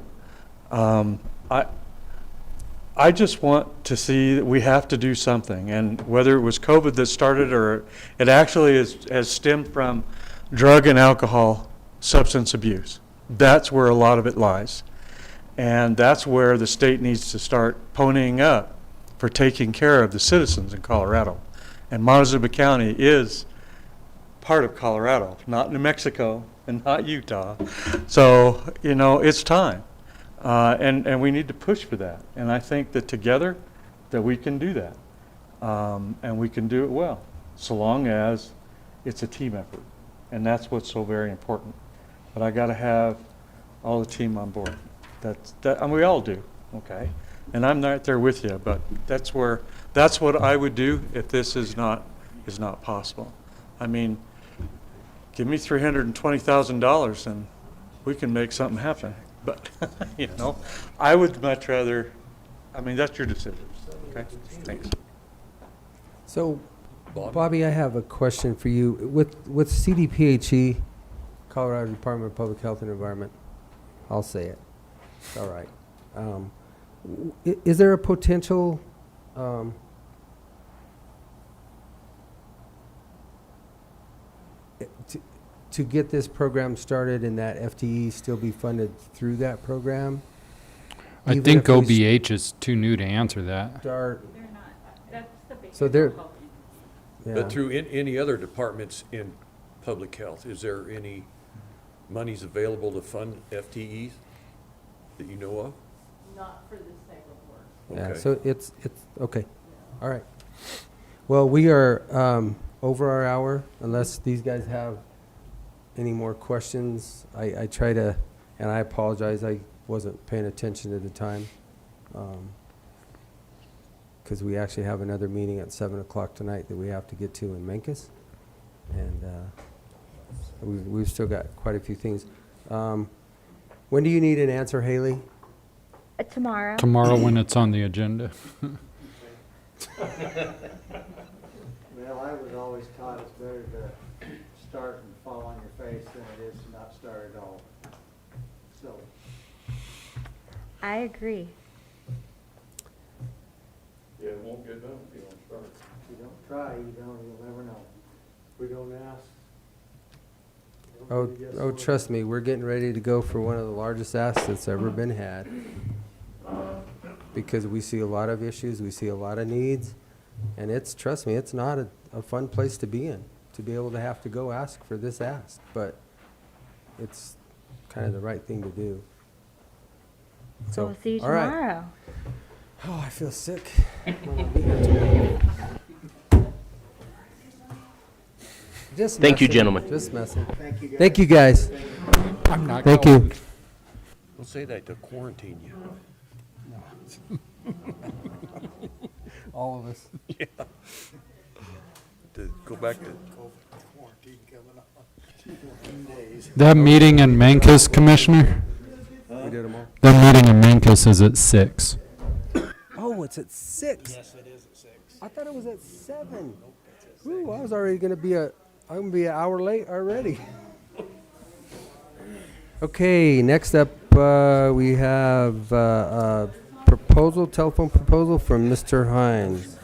I just want to see that we have to do something, and whether it was COVID that started or it actually has stemmed from drug and alcohol substance abuse. That's where a lot of it lies. And that's where the state needs to start ponying up for taking care of the citizens in Colorado. And Montezuma County is part of Colorado, not New Mexico and not Utah. So, it's time. And we need to push for that. And I think that together that we can do that. And we can do it well, so long as it's a team effort. And that's what's so very important. But I got to have all the team on board. And we all do, okay? And I'm right there with you, but that's what I would do if this is not possible. I mean, give me $320,000 and we can make something happen. But, I would much rather, that's your decision, okay? Thanks. So, Bobby, I have a question for you. With CDPHE, Colorado Department of Public Health and Environment, I'll say it. It's all right. Is there a potential to get this program started and that FTE still be funded through that program? I think OBH is too new to answer that. Start, They're not, that's the big. so they're, But yeah. through any other departments in public health, is there any monies available to fund FTEs that you know of? Not for this type of work. Yeah, Okay. so it's, okay, all right. Well, we are over our hour, unless these guys have any more questions. I try to, and I apologize, I wasn't paying attention at the time. Because we actually have another meeting at 7 o'clock tonight that we have to get to in Memphis. And we've still got quite a few things. When do you need an answer, Haley? Tomorrow. Tomorrow when it's on the agenda. Well, I was always taught it's better to start and fall on your face than it is to not start at all. So, I agree. Yeah, it won't get done if you don't start. if you don't try, you'll never know. We don't ask. Oh, trust me, we're getting ready to go for one of the largest asks that's ever been had. Because we see a lot of issues, we see a lot of needs, and trust me, it's not a fun place to be in, to be able to have to go ask for this ask, but it's kind of the right thing to do. So we'll see you all right. tomorrow. Oh, I feel sick. When I'll be here tomorrow. Just Thank you, messing, gentlemen. Just messing. Thank you, guys. I'm not Thank you. Don't say that to quarantine you. All of us. Yeah. To go back to. That meeting in Mancus, Commissioner? We did them all. That meeting in Mancus is at 6. Oh, it's at 6. Yes, it is at 6. I thought it was at 7. Ooh, I was already going to be I'm going to be an hour late already. Okay, next up we have a telephone proposal from Mr. Hines.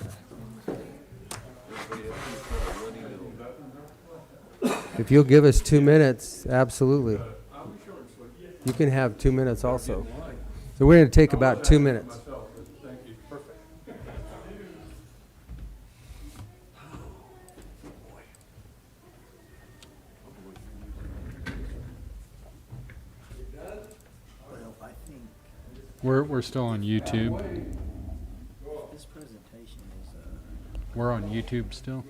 If you'll give us 2 minutes, absolutely. You can have 2 minutes also. So we're going to take about 2 minutes. We're still on YouTube. This presentation is, We're on YouTube still.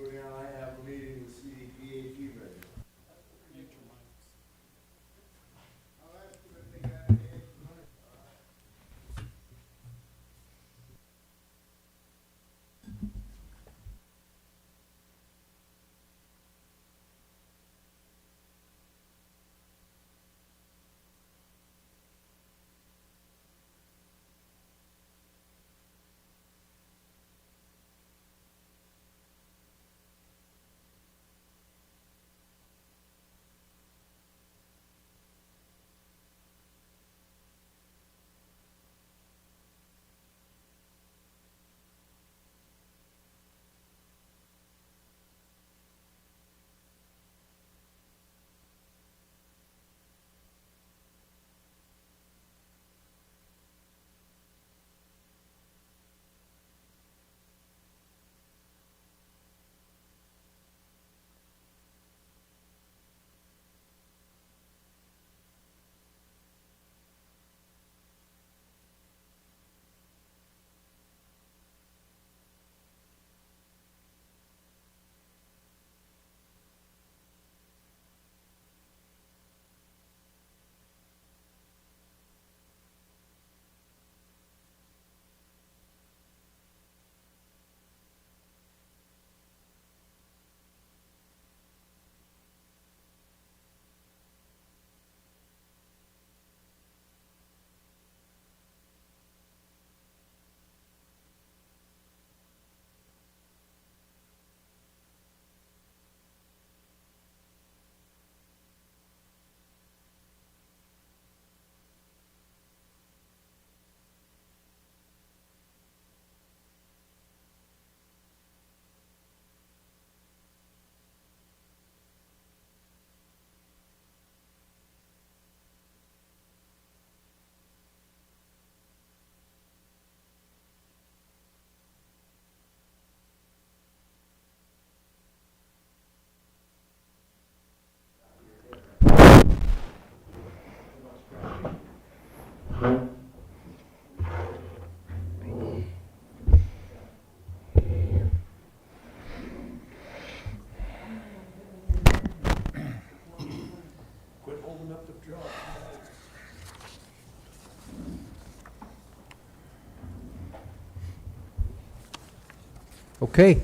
Okay,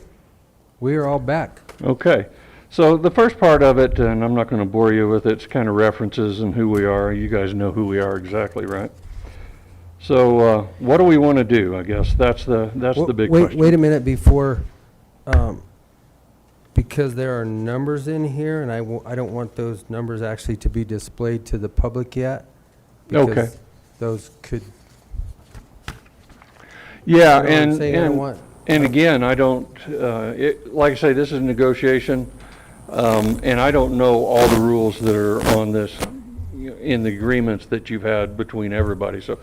we are all back. Okay, so the first part of it, and I'm not going to bore you with it, it's kind of references and who we are. You guys know who we are exactly, right? So what do we want to do? I guess that's the big question. Wait a minute before, because there are numbers in here, and I don't want those numbers actually to be displayed to the public yet. Okay. Because those could. Yeah, You know what I'm saying? I don't want- and again, I don't, like I say, this is a negotiation, and I don't know all the rules that are on this, in the agreements that you've had between everybody. So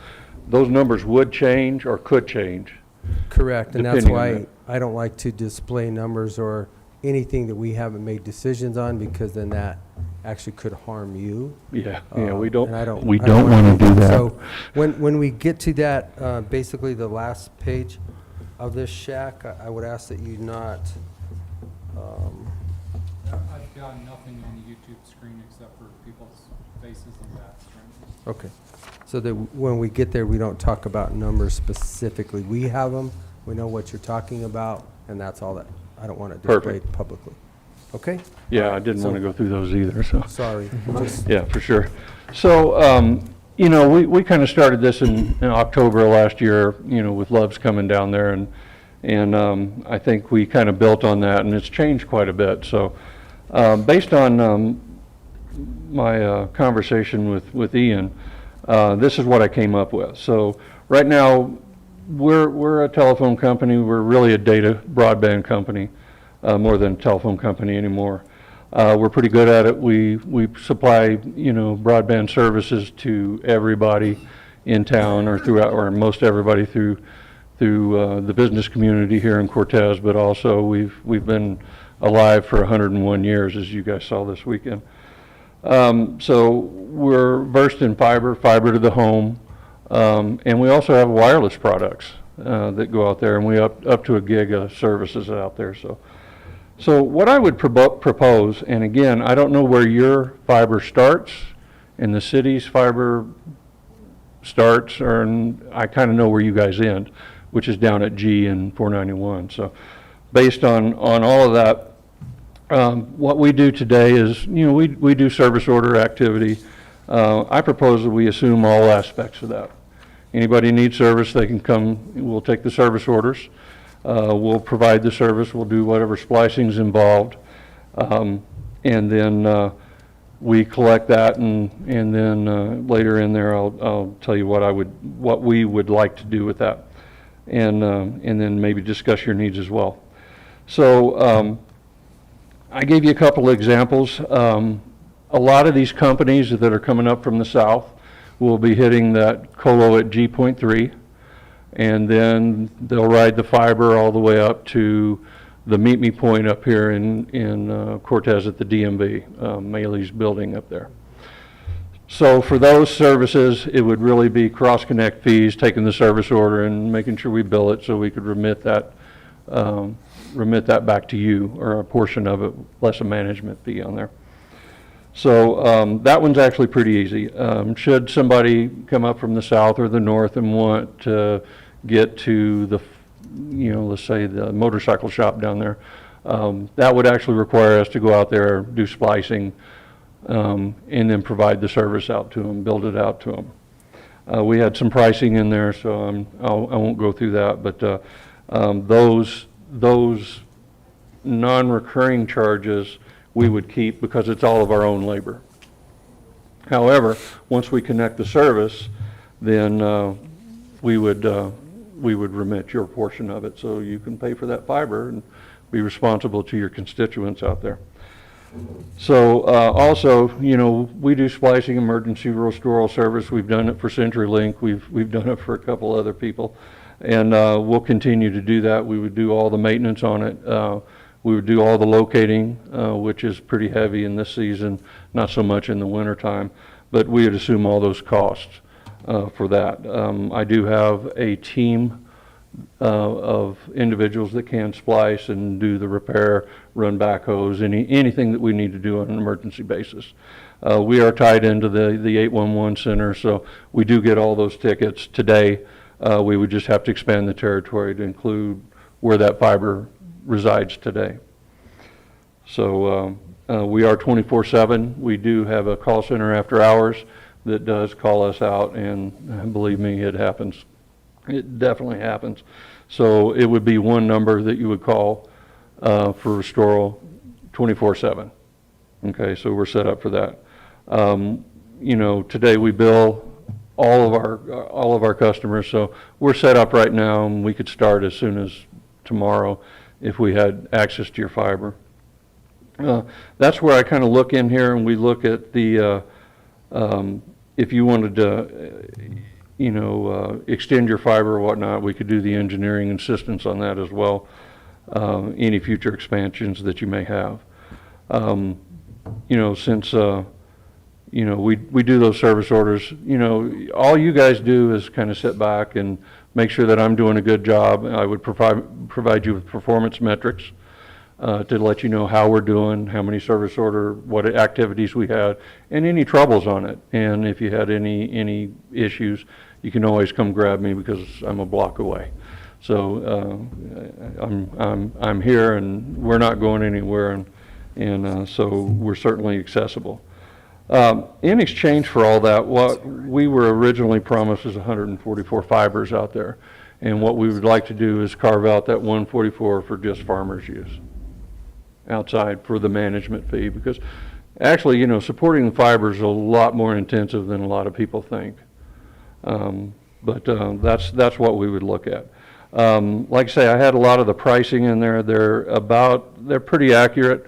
those numbers would change or could change. Correct, and that's depending on why that. I don't like to display numbers or anything that we haven't made decisions on, because then that actually could harm you. Yeah, And I don't. we I don't wanna do that. So when we get to that, basically the last page of this shack, I would ask that you not, I've got nothing on the YouTube screen except for people's faces and bats right now. okay. So that when we get there, we don't talk about numbers specifically. We have them, we know what you're talking about, and that's all that, I don't want it displayed Perfect. publicly. Okay? Yeah, I didn't So- want to go through those either, so. Sorry. Just- Yeah, for sure. So, you know, we kind of started this in October of last year, you know, with Love's coming down there, and I think we kind of built on that, and it's changed quite a bit. So, based on my conversation with Ian, this is what I came up with. So, right now, we're a telephone company. We're really a data broadband company, more than a telephone company anymore. We're pretty good at it. We supply, you know, broadband services to everybody in town or throughout, or most everybody through the business community here in Cortez, but also we've been alive for 101 years, as you guys saw this weekend. So we're versed in fiber to the home, and we also have wireless products that go out there, and we up to a gig of services out there. So what I would propose, and again, I don't know where your fiber starts and the city's fiber starts, or I kind of know where you guys end, which is down at G and 491. So based on all of that, what we do today is, you know, we do service order activity. I propose that we assume all aspects of that. Anybody needs service, they can come, we'll take the service orders. We'll provide the service, we'll do whatever splicing's involved, and then we collect that, and then later in there I'll tell you what we would like to do with that, and then maybe discuss your needs as well. So I gave you a couple of examples. A lot of these companies that are coming up from the south will be hitting that colo at G.3. And then they'll ride the fiber all the way up to the Meet Me point up here in Cortez at the DMV, Maley's building up there. So for those services, it would really be cross-connect fees, taking the service order and making sure we bill it so we could remit that back to you, or a portion of it, less a management fee on there. So that one's actually pretty easy. Should somebody come up from the south or the north and want to get to the, you know, let's say the motorcycle shop down there, that would actually require us to go out there, do splicing, and then provide the service out to them, build it out to them. We had some pricing in there, so I won't go through that, but those non-recurring charges we would keep because it's all of our own labor. However, once we connect the service, then we would remit your portion of it, so you can pay for that fiber and be responsible to your constituents out there. So also, you know, we do splicing, emergency restoral service. We've done it for CenturyLink. We've done it for a couple other people, and we'll continue to do that. We would do all the maintenance on it. We would do all the locating, which is pretty heavy in this season, not so much in the wintertime, but we would assume all those costs for that. I do have a team of individuals that can splice and do the repair, run backhoes, anything that we need to do on an emergency basis. We are tied into the 811 center, so we do get all those tickets today. We would just have to expand the territory to include where that fiber resides today. So we are 24/7. We do have a call center after hours that does call us out, and believe me, it happens. It definitely happens. So it would be one number that you would call for restoral 24/7. Okay, so we're set up for that. You know, today we bill all of our customers, so we're set up right now, and we could start as soon as tomorrow if we had access to your fiber. That's where I kind of look in here, and we look at the if you wanted to, you know, extend your fiber or whatnot, we could do the engineering assistance on that as well. Any future expansions that you may have. since, we do those service orders, all you guys do is kind of sit back and make sure that I'm doing a good job. I would provide you with performance metrics to let you know how we're doing, how many service order, what activities we had, and any troubles on it. And if you had any issues, you can always come grab me because I'm a block away. So I'm here, and we're not going anywhere, and so we're certainly accessible. In exchange for all that, what we were originally promised was 144 fibers out there, and what we would like to do is carve out that 144 for just farmers' use outside for the management fee, because actually, supporting the fiber is a lot more intensive than a lot of people think. But that's what we would look at. Like I say, I had a lot of the pricing in there. They're pretty accurate.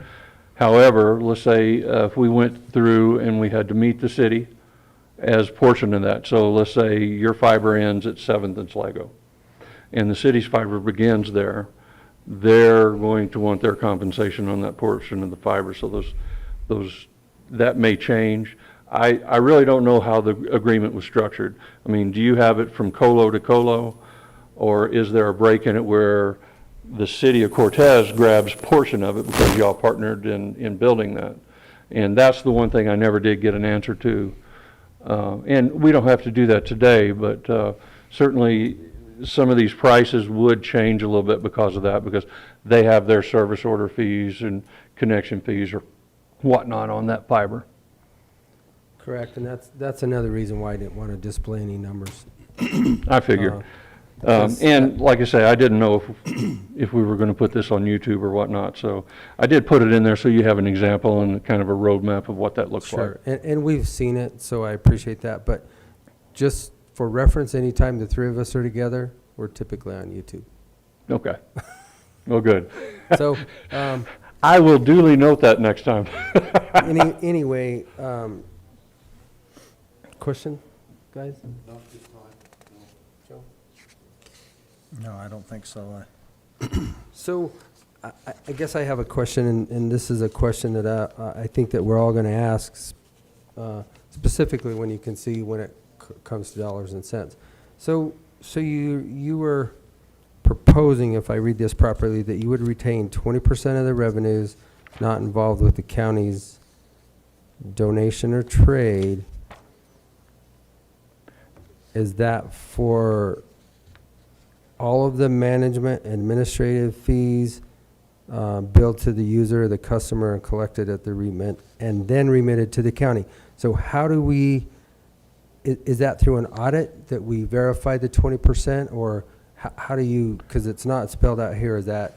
However, let's say if we went through and we had to meet the city as portion of that. So let's say your fiber ends at 7th and Sligo, and the city's fiber begins there. They're going to want their compensation on that portion of the fiber. So that may change. I really don't know how the agreement was structured. I mean, do you have it from colo to colo, or is there a break in it where the city of Cortez grabs portion of it because y'all partnered in building that? And that's the one thing I never did get an answer to. And we don't have to do that today, but certainly some of these prices would change a little bit because of that, because they have their service order fees and connection fees or whatnot on that fiber. Correct, and that's another reason why I didn't want to display any numbers. I figure. And like I say, I didn't know if we were going to put this on YouTube or whatnot, so I did put it in there so you have an example and kind of a roadmap of what that looks like. Sure, and we've seen it, so I appreciate that, but just for reference, anytime the three of us are together, we're typically on YouTube. Okay. Well, good. So, I will duly note that next time. Anyway, question, guys? Joe? No, I don't think so. So, I guess I have a question, and this is a question that I think that we're all going to ask, specifically when you can see when it comes to dollars and cents. So you were proposing, if I read this properly, that you would retain 20% of the revenues not involved with the county's donation or trade. Is that for all of the management and administrative fees billed to the user or the customer and collected at the remit and then remitted to the county? So how do we, is that through an audit that we verify the 20%, or how do you, because it's not spelled out here, is that?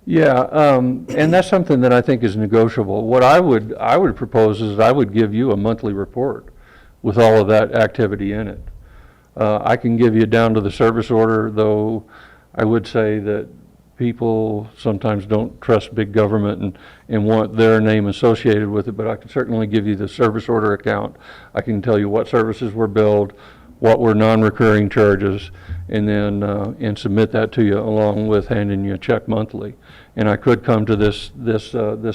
Yeah, and that's something that I think is negotiable. What I would propose is I would give you a monthly report with all of that activity in it. I can give you down to the service order, though I would say that people sometimes don't trust big government and want their name associated with it, but I can certainly give you the service order account. I can tell you what services were billed, what were non-recurring charges, and then and submit that to you along with handing you a check monthly. And I could come to this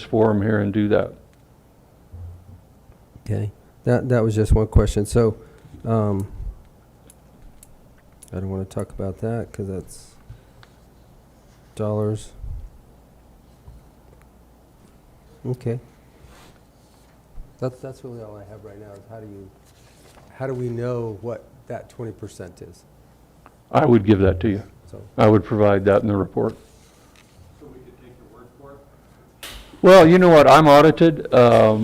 forum here and do that. Okay, that was just one question. So I don't want to talk about that because that's dollars. Okay. That's really all I have right now is how do we know what that 20% is? I would give that to you. So I would provide that in the report. So we could take your word for it? Well, you know what, I'm audited I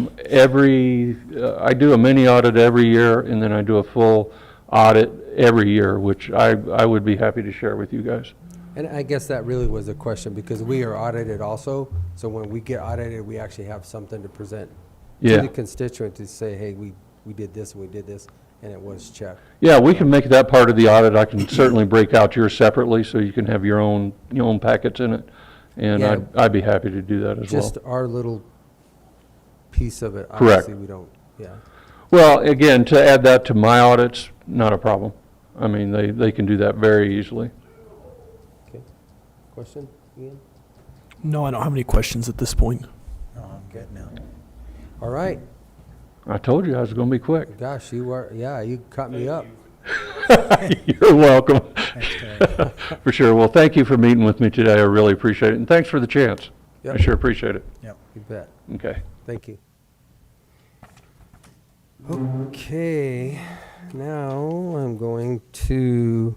do a mini audit every year, and then I do a full audit every year, which I would be happy to share with you guys. And I guess that really was a question because we are audited also. So when we get audited, we actually have something to present to the constituent to say, hey, we did this and we did this, and it was checked. Yeah, we can make that part of the audit. I can certainly break out yours separately so you can have your own packets in it. And Yeah. I'd be happy to do that as well. Just our little piece of it. Correct. Obviously, we don't, yeah. Well, again, to add that to my audits, not a problem. I mean, they can do that very easily. Okay. Question, Ian? No, I don't have any questions at this point. No, I'm good now. All right. I told you I was going to be quick. Gosh, you caught me up. You're welcome. Thanks, Terry. For sure. Well, thank you for meeting with me today. I really appreciate it. And thanks for the chance. Yep. I sure appreciate it. Yep. You bet. Okay. Thank you. Okay, now I'm going to,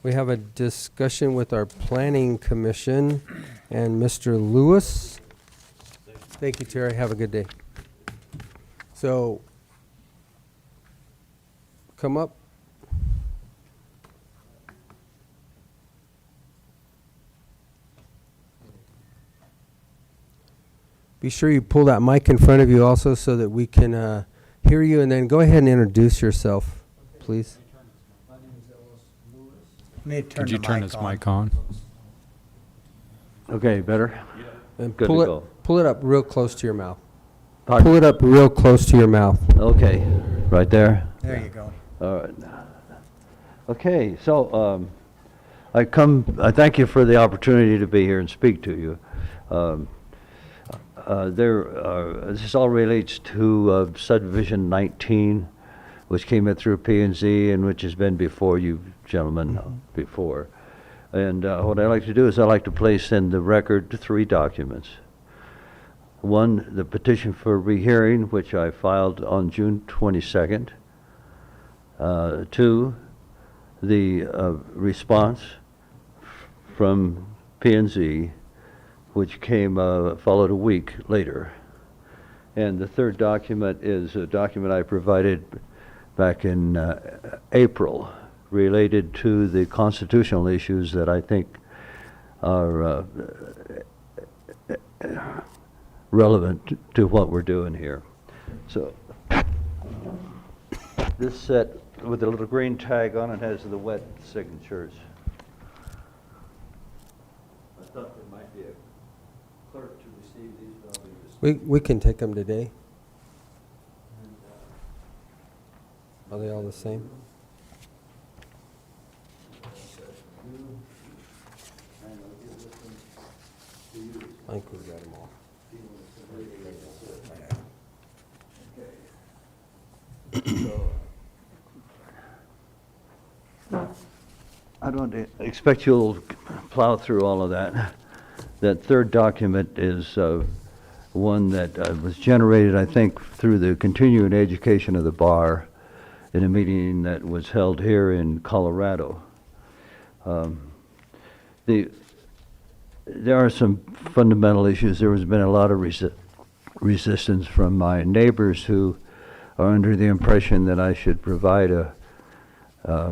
we have a discussion with our planning commission and Mr. Lewis. Thank you, Terry. Have a good day. So, come up. Be sure you pull that mic in front of you also so that we can hear you, and then go ahead and introduce yourself, please. My name is Ellis Lewis. Could you turn his mic on? Okay, better? And Good to go. pull it up real close to your mouth. Pardon? Pull it up real close to your mouth. Okay, right there? There you go. All right. Okay, so I thank you for the opportunity to be here and speak to you. This all relates to subdivision 19, which came in through P&Z and which has been before you gentlemen before. And what I like to do is I like to place in the record 3 documents. One, the petition for rehearing, which I filed on June 22nd. 2, the response from P&Z, which came followed a week later. And the 3rd document is a document I provided back in April related to the constitutional issues that I think are relevant to what we're doing here. So this set with a little green tag on it has the wet signatures. I thought there might be a clerk to receive these, but I'll be just... We can take them today. Are they all the same? I think we've got them all. I don't expect you'll plow through all of that. That 3rd document is one that was generated, I think, through the continuing education of the bar in a meeting that was held here in Colorado. There are some fundamental issues. There has been a lot of resistance from my neighbors who are under the impression that I should provide a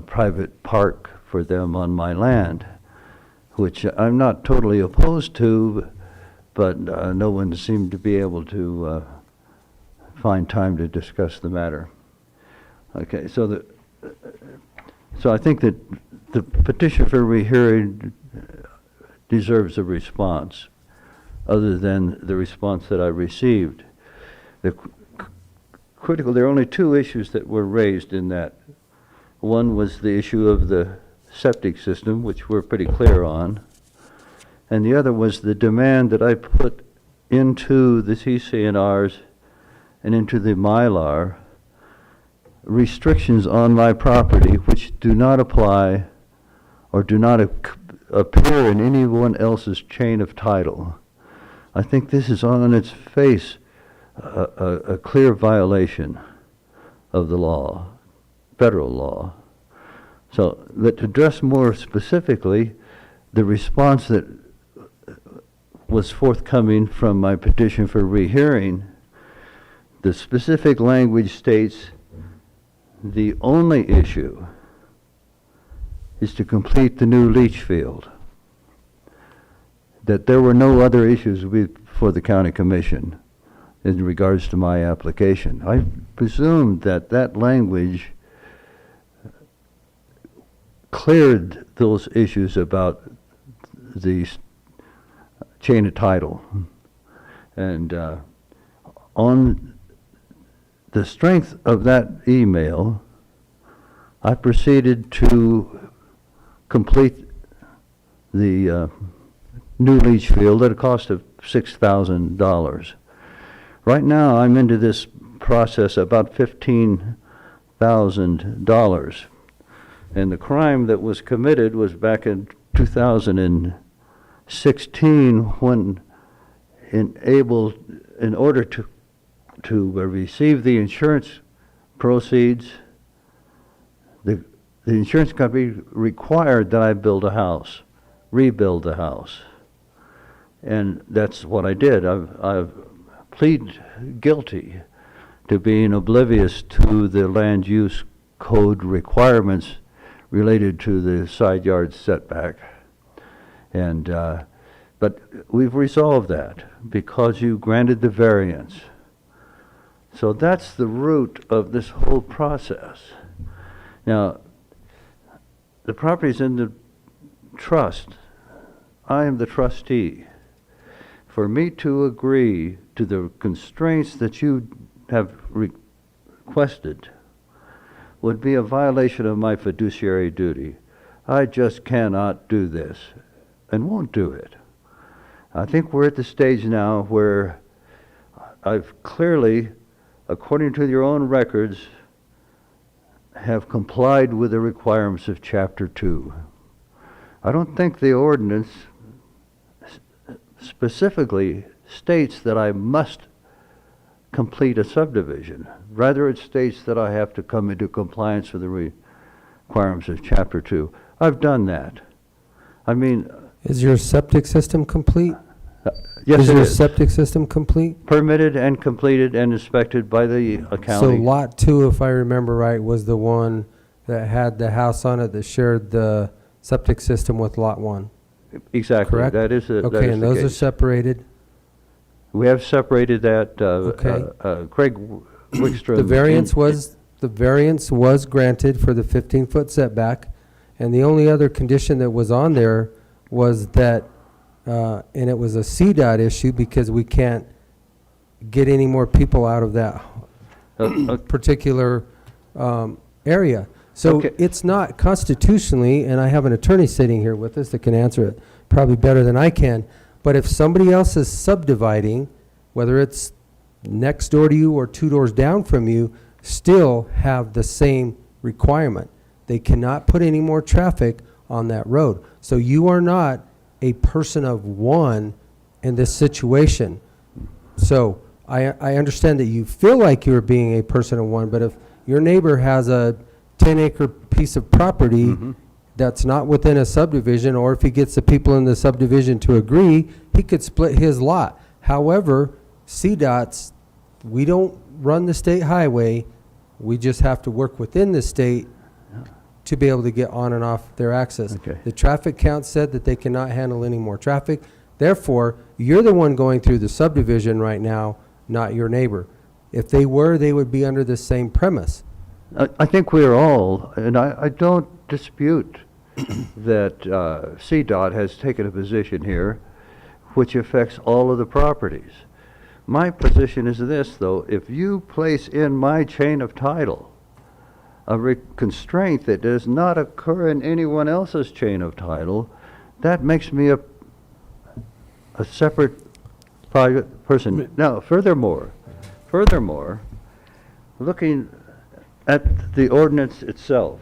private park for them on my land, which I'm not totally opposed to, but no one seemed to be able to find time to discuss the matter. Okay, so I think that the petition for rehearing deserves a response, other than the response that I received. There are only 2 issues that were raised in that. One was the issue of the septic system, which we're pretty clear on, and the other was the demand that I put into the CC&Rs and into the Mylar restrictions on my property which do not apply or do not appear in anyone else's chain of title. I think this is on its face a clear violation of the law, federal law. So, but to address more specifically, the response that was forthcoming from my petition for rehearing, the specific language states the only issue is to complete the new leach field. That there were no other issues before the county commission in regards to my application. I presumed that that language cleared those issues about the chain of title. And on the strength of that email, I proceeded to complete the new leach field at a cost of $6,000. Right now, I'm into this process about $15,000. And the crime that was committed was back in 2016 when in order to receive the insurance proceeds, the insurance company required that I build a house, rebuild the house. And that's what I did. I've plead guilty to being oblivious to the land use code requirements related to the side yard setback. And but we've resolved that because you granted the variance. So that's the root of this whole process. Now, the property's in the trust. I am the trustee. For me to agree to the constraints that you have requested would be a violation of my fiduciary duty. I just cannot do this and won't do it. I think we're at the stage now where I've clearly, according to your own records, have complied with the requirements of Chapter 2. I don't think the ordinance specifically states that I must complete a subdivision. Rather, it states that I have to come into compliance with the requirements of Chapter 2. I've done that. I mean... Is your septic system complete? Yes, is it your is. septic system complete? Permitted and completed and inspected by the county. So Lot 2, if I remember right, was the one that had the house on it that shared the septic system with Lot 1. Exactly. Correct? That is it. Okay, and those are separated? We have separated that. Okay. Craig Wickstrom. The variance was granted for the 15-foot setback, and the only other condition that was on there was that, and it was a CDOT issue because we can't get any more people out of that particular area. So it's not constitutionally, and I have an attorney sitting here with us that can answer it probably better than I can, but if somebody else is subdividing, whether it's next door to you or 2 doors down from you, still have the same requirement. They cannot put any more traffic on that road. So you are not a person of one in this situation. So I understand that you feel like you're being a person of one, but if your neighbor has a 10-acre piece of property that's not within a subdivision, or if he gets the people in the subdivision to agree, he could split his lot. However, CDOT's, we don't run the state highway. We just have to work within the state to be able to get on and off their access. Okay. The traffic count said that they cannot handle any more traffic. Therefore, you're the one going through the subdivision right now, not your neighbor. If they were, they would be under the same premise. I think we're all, and I don't dispute that CDOT has taken a position here which affects all of the properties. My position is this, though. If you place in my chain of title a constraint that does not occur in anyone else's chain of title, that makes me a separate private person. Now, furthermore, looking at the ordinance itself,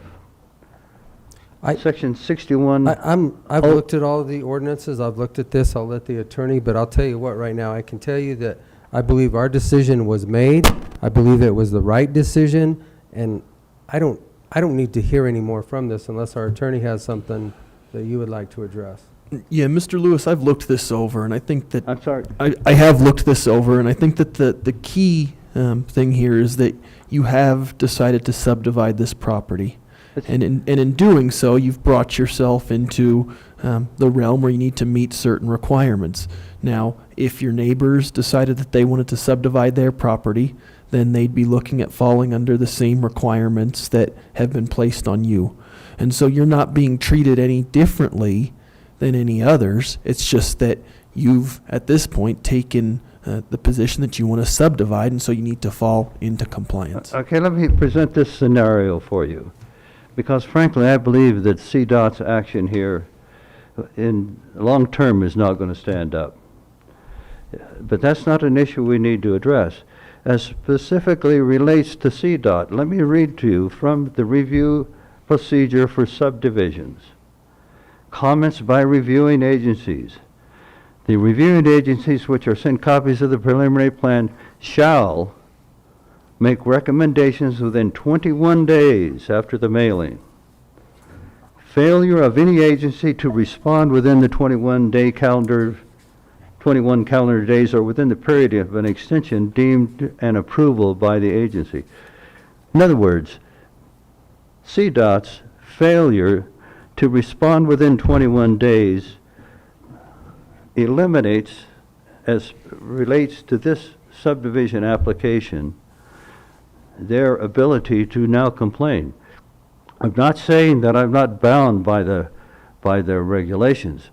Section 61. I've looked at all of the ordinances. I've looked at this. I'll let the attorney, but I'll tell you what right now. I can tell you that I believe our decision was made. I believe it was the right decision, and I don't need to hear any more from this unless our attorney has something that you would like to address. Yeah, Mr. Lewis, I've looked this over, and I think that... I'm sorry. I have looked this over, and I think that the key thing here is that you have decided to subdivide this property. And in doing so, you've brought yourself into the realm where you need to meet certain requirements. Now, if your neighbors decided that they wanted to subdivide their property, then they'd be looking at falling under the same requirements that have been placed on you. And so you're not being treated any differently than any others. It's just that you've, at this point, taken the position that you want to subdivide, and so you need to fall into compliance. Okay, let me present this scenario for you. Because frankly, I believe that CDOT's action here in long term is not going to stand up. But that's not an issue we need to address. As specifically relates to CDOT, let me read to you from the review procedure for subdivisions. Comments by reviewing agencies. The reviewing agencies which are sent copies of the preliminary plan shall make recommendations within 21 days after the mailing. Failure of any agency to respond within the 21 calendar days or within the period of an extension deemed an approval by the agency. In other words, CDOT's failure to respond within 21 days eliminates, as relates to this subdivision application, their ability to now complain. I'm not saying that I'm not bound by their regulations.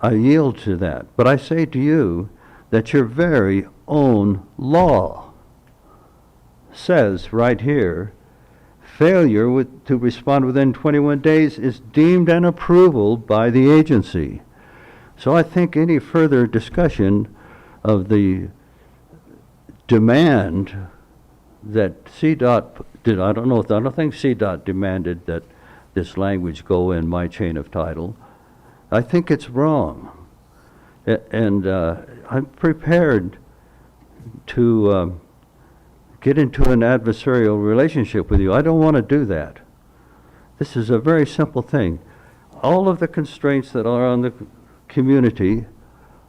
I yield to that. But I say to you that your very own law says right here, failure to respond within 21 days is deemed an approval by the agency. So I think any further discussion of the demand that CDOT did, I don't think CDOT demanded that this language go in my chain of title. I think it's wrong. And I'm prepared to get into an adversarial relationship with you. I don't want to do that. This is a very simple thing. All of the constraints that are on the community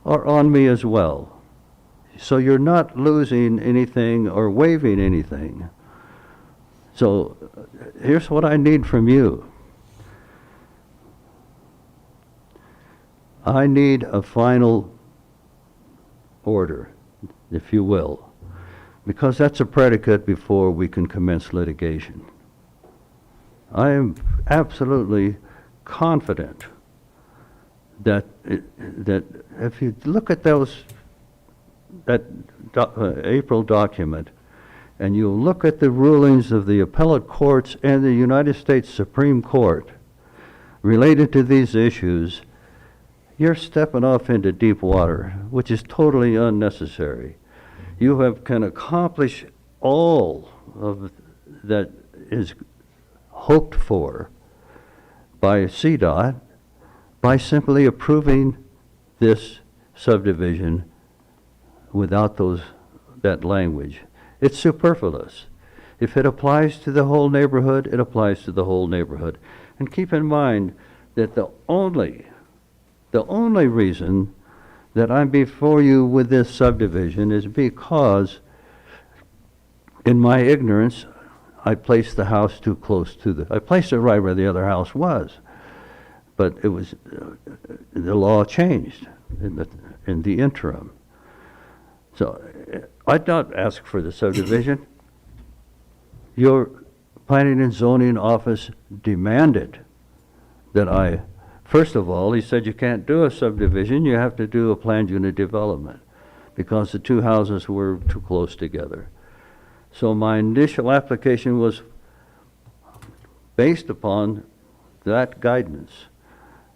are on me as well. So you're not losing anything or waiving anything. So here's what I need from you. I need a final order, if you will, because that's a predicate before we can commence litigation. I am absolutely confident that if you look at that April document, and you look at the rulings of the appellate courts and the United States Supreme Court related to these issues, you're stepping off into deep water, which is totally unnecessary. You can accomplish all of that is hoped for by CDOT by simply approving this subdivision without that language. It's superfluous. If it applies to the whole neighborhood, it applies to the whole neighborhood. And keep in mind that the only reason that I'm before you with this subdivision is because, in my ignorance, I placed the house too close to I placed it right where the other house was. But it was, the law changed in the interim. So I'd not ask for the subdivision. Your planning and zoning office demanded that first of all, he said you can't do a subdivision, you have to do a planned unit development because the two houses were too close together. So my initial application was based upon that guidance.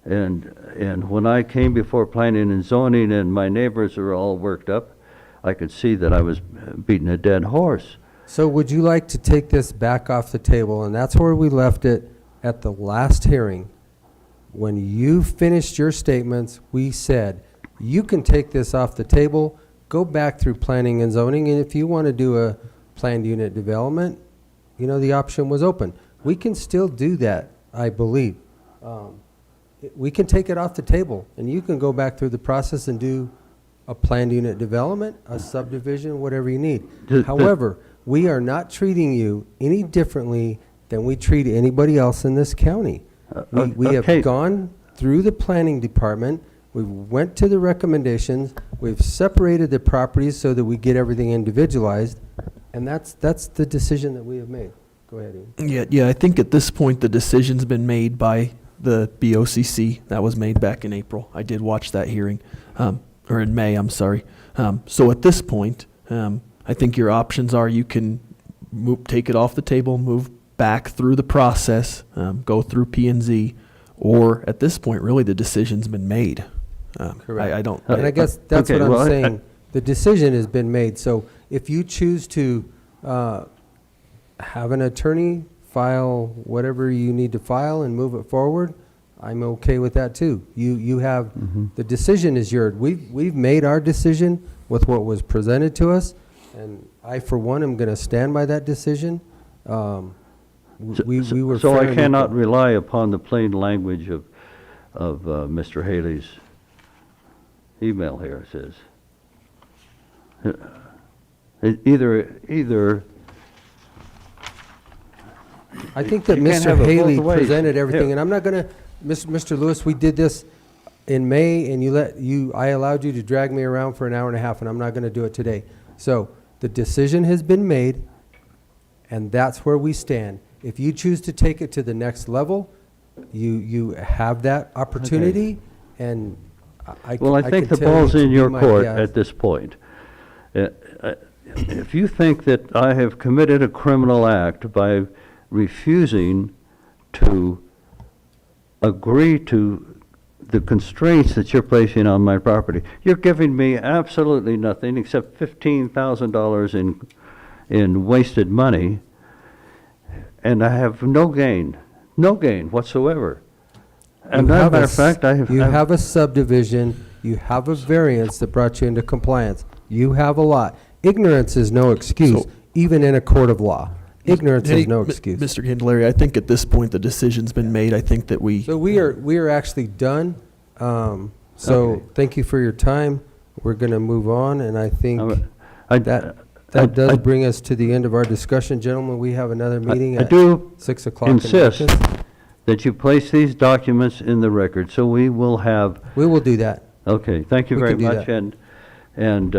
And when I came before planning and zoning and my neighbors were all worked up, I could see that I was beating a dead horse. So would you like to take this back off the table? And that's where we left it at the last hearing. When you finished your statements, we said, you can take this off the table, go back through planning and zoning, and if you want to do a planned unit development, the option was open. We can still do that, I believe. We can take it off the table, and you can go back through the process and do a planned unit development, a subdivision, whatever you need. However, we are not treating you any differently than we treat anybody else in this county. We have gone through the planning department, we went to the recommendations, we've separated the properties so that we get everything individualized, and that's the decision that we have made. Go ahead, Ian. Yeah, I think at this point the decision's been made by the BOCC. That was made back in April. I did watch that hearing, or in May, I'm sorry. So at this point, I think your options are you can take it off the table, move back through the process, go through P&Z, or at this point, really the decision's been made. Correct. I don't. And I guess that's Okay, what I'm well, saying. The decision has been made. So if you choose to have an attorney file whatever you need to file and move it forward, I'm okay with that too. You have, the decision is yours. We've made our decision with what was presented to us, and I, for one, am going to stand by that decision. We were So fair I and cannot equal. rely upon the plain language of Mr. Haley's email here, it says. Either. I think that You can't Mr. have it both Haley ways. presented everything, Here. and I'm not going to, Mr. Lewis, we did this in May, and I allowed you to drag me around for an hour and a half, and I'm not going to do it today. So the decision has been made, and that's where we stand. If you choose to take it to the next level, you have that opportunity, and Well, I think the can tell ball's you to in be your my court guest. at this point. If you think that I have committed a criminal act by refusing to agree to the constraints that you're placing on my property, you're giving me absolutely nothing except $15,000 in wasted money, and I have no gain whatsoever. As a matter of fact, You have a subdivision, you have a variance that brought you into compliance. You have a lot. Ignorance is no excuse, So- even in a court of law. Ignorance is no excuse. Mr. Candelaria, I think at this point, the decision's been made. I think that we. So we are actually done. So Okay. thank you for your time. We're going to move on, and I think I that does bring us to the end of our discussion. Gentlemen, we have another meeting I at do 6 o'clock. in insist Memphis. that you place these documents in the record, so we will have. We will do that. Okay, thank you We very can do much, that. and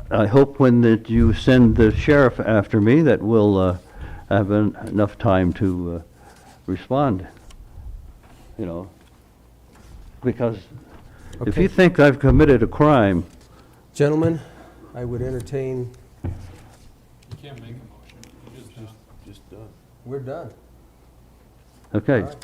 I hope when that you send the sheriff after me, that we'll have enough time to respond, because if Okay. you think I've committed a crime, Gentlemen, I would entertain, You can't make a motion. You just Just done. we're done. okay, All right.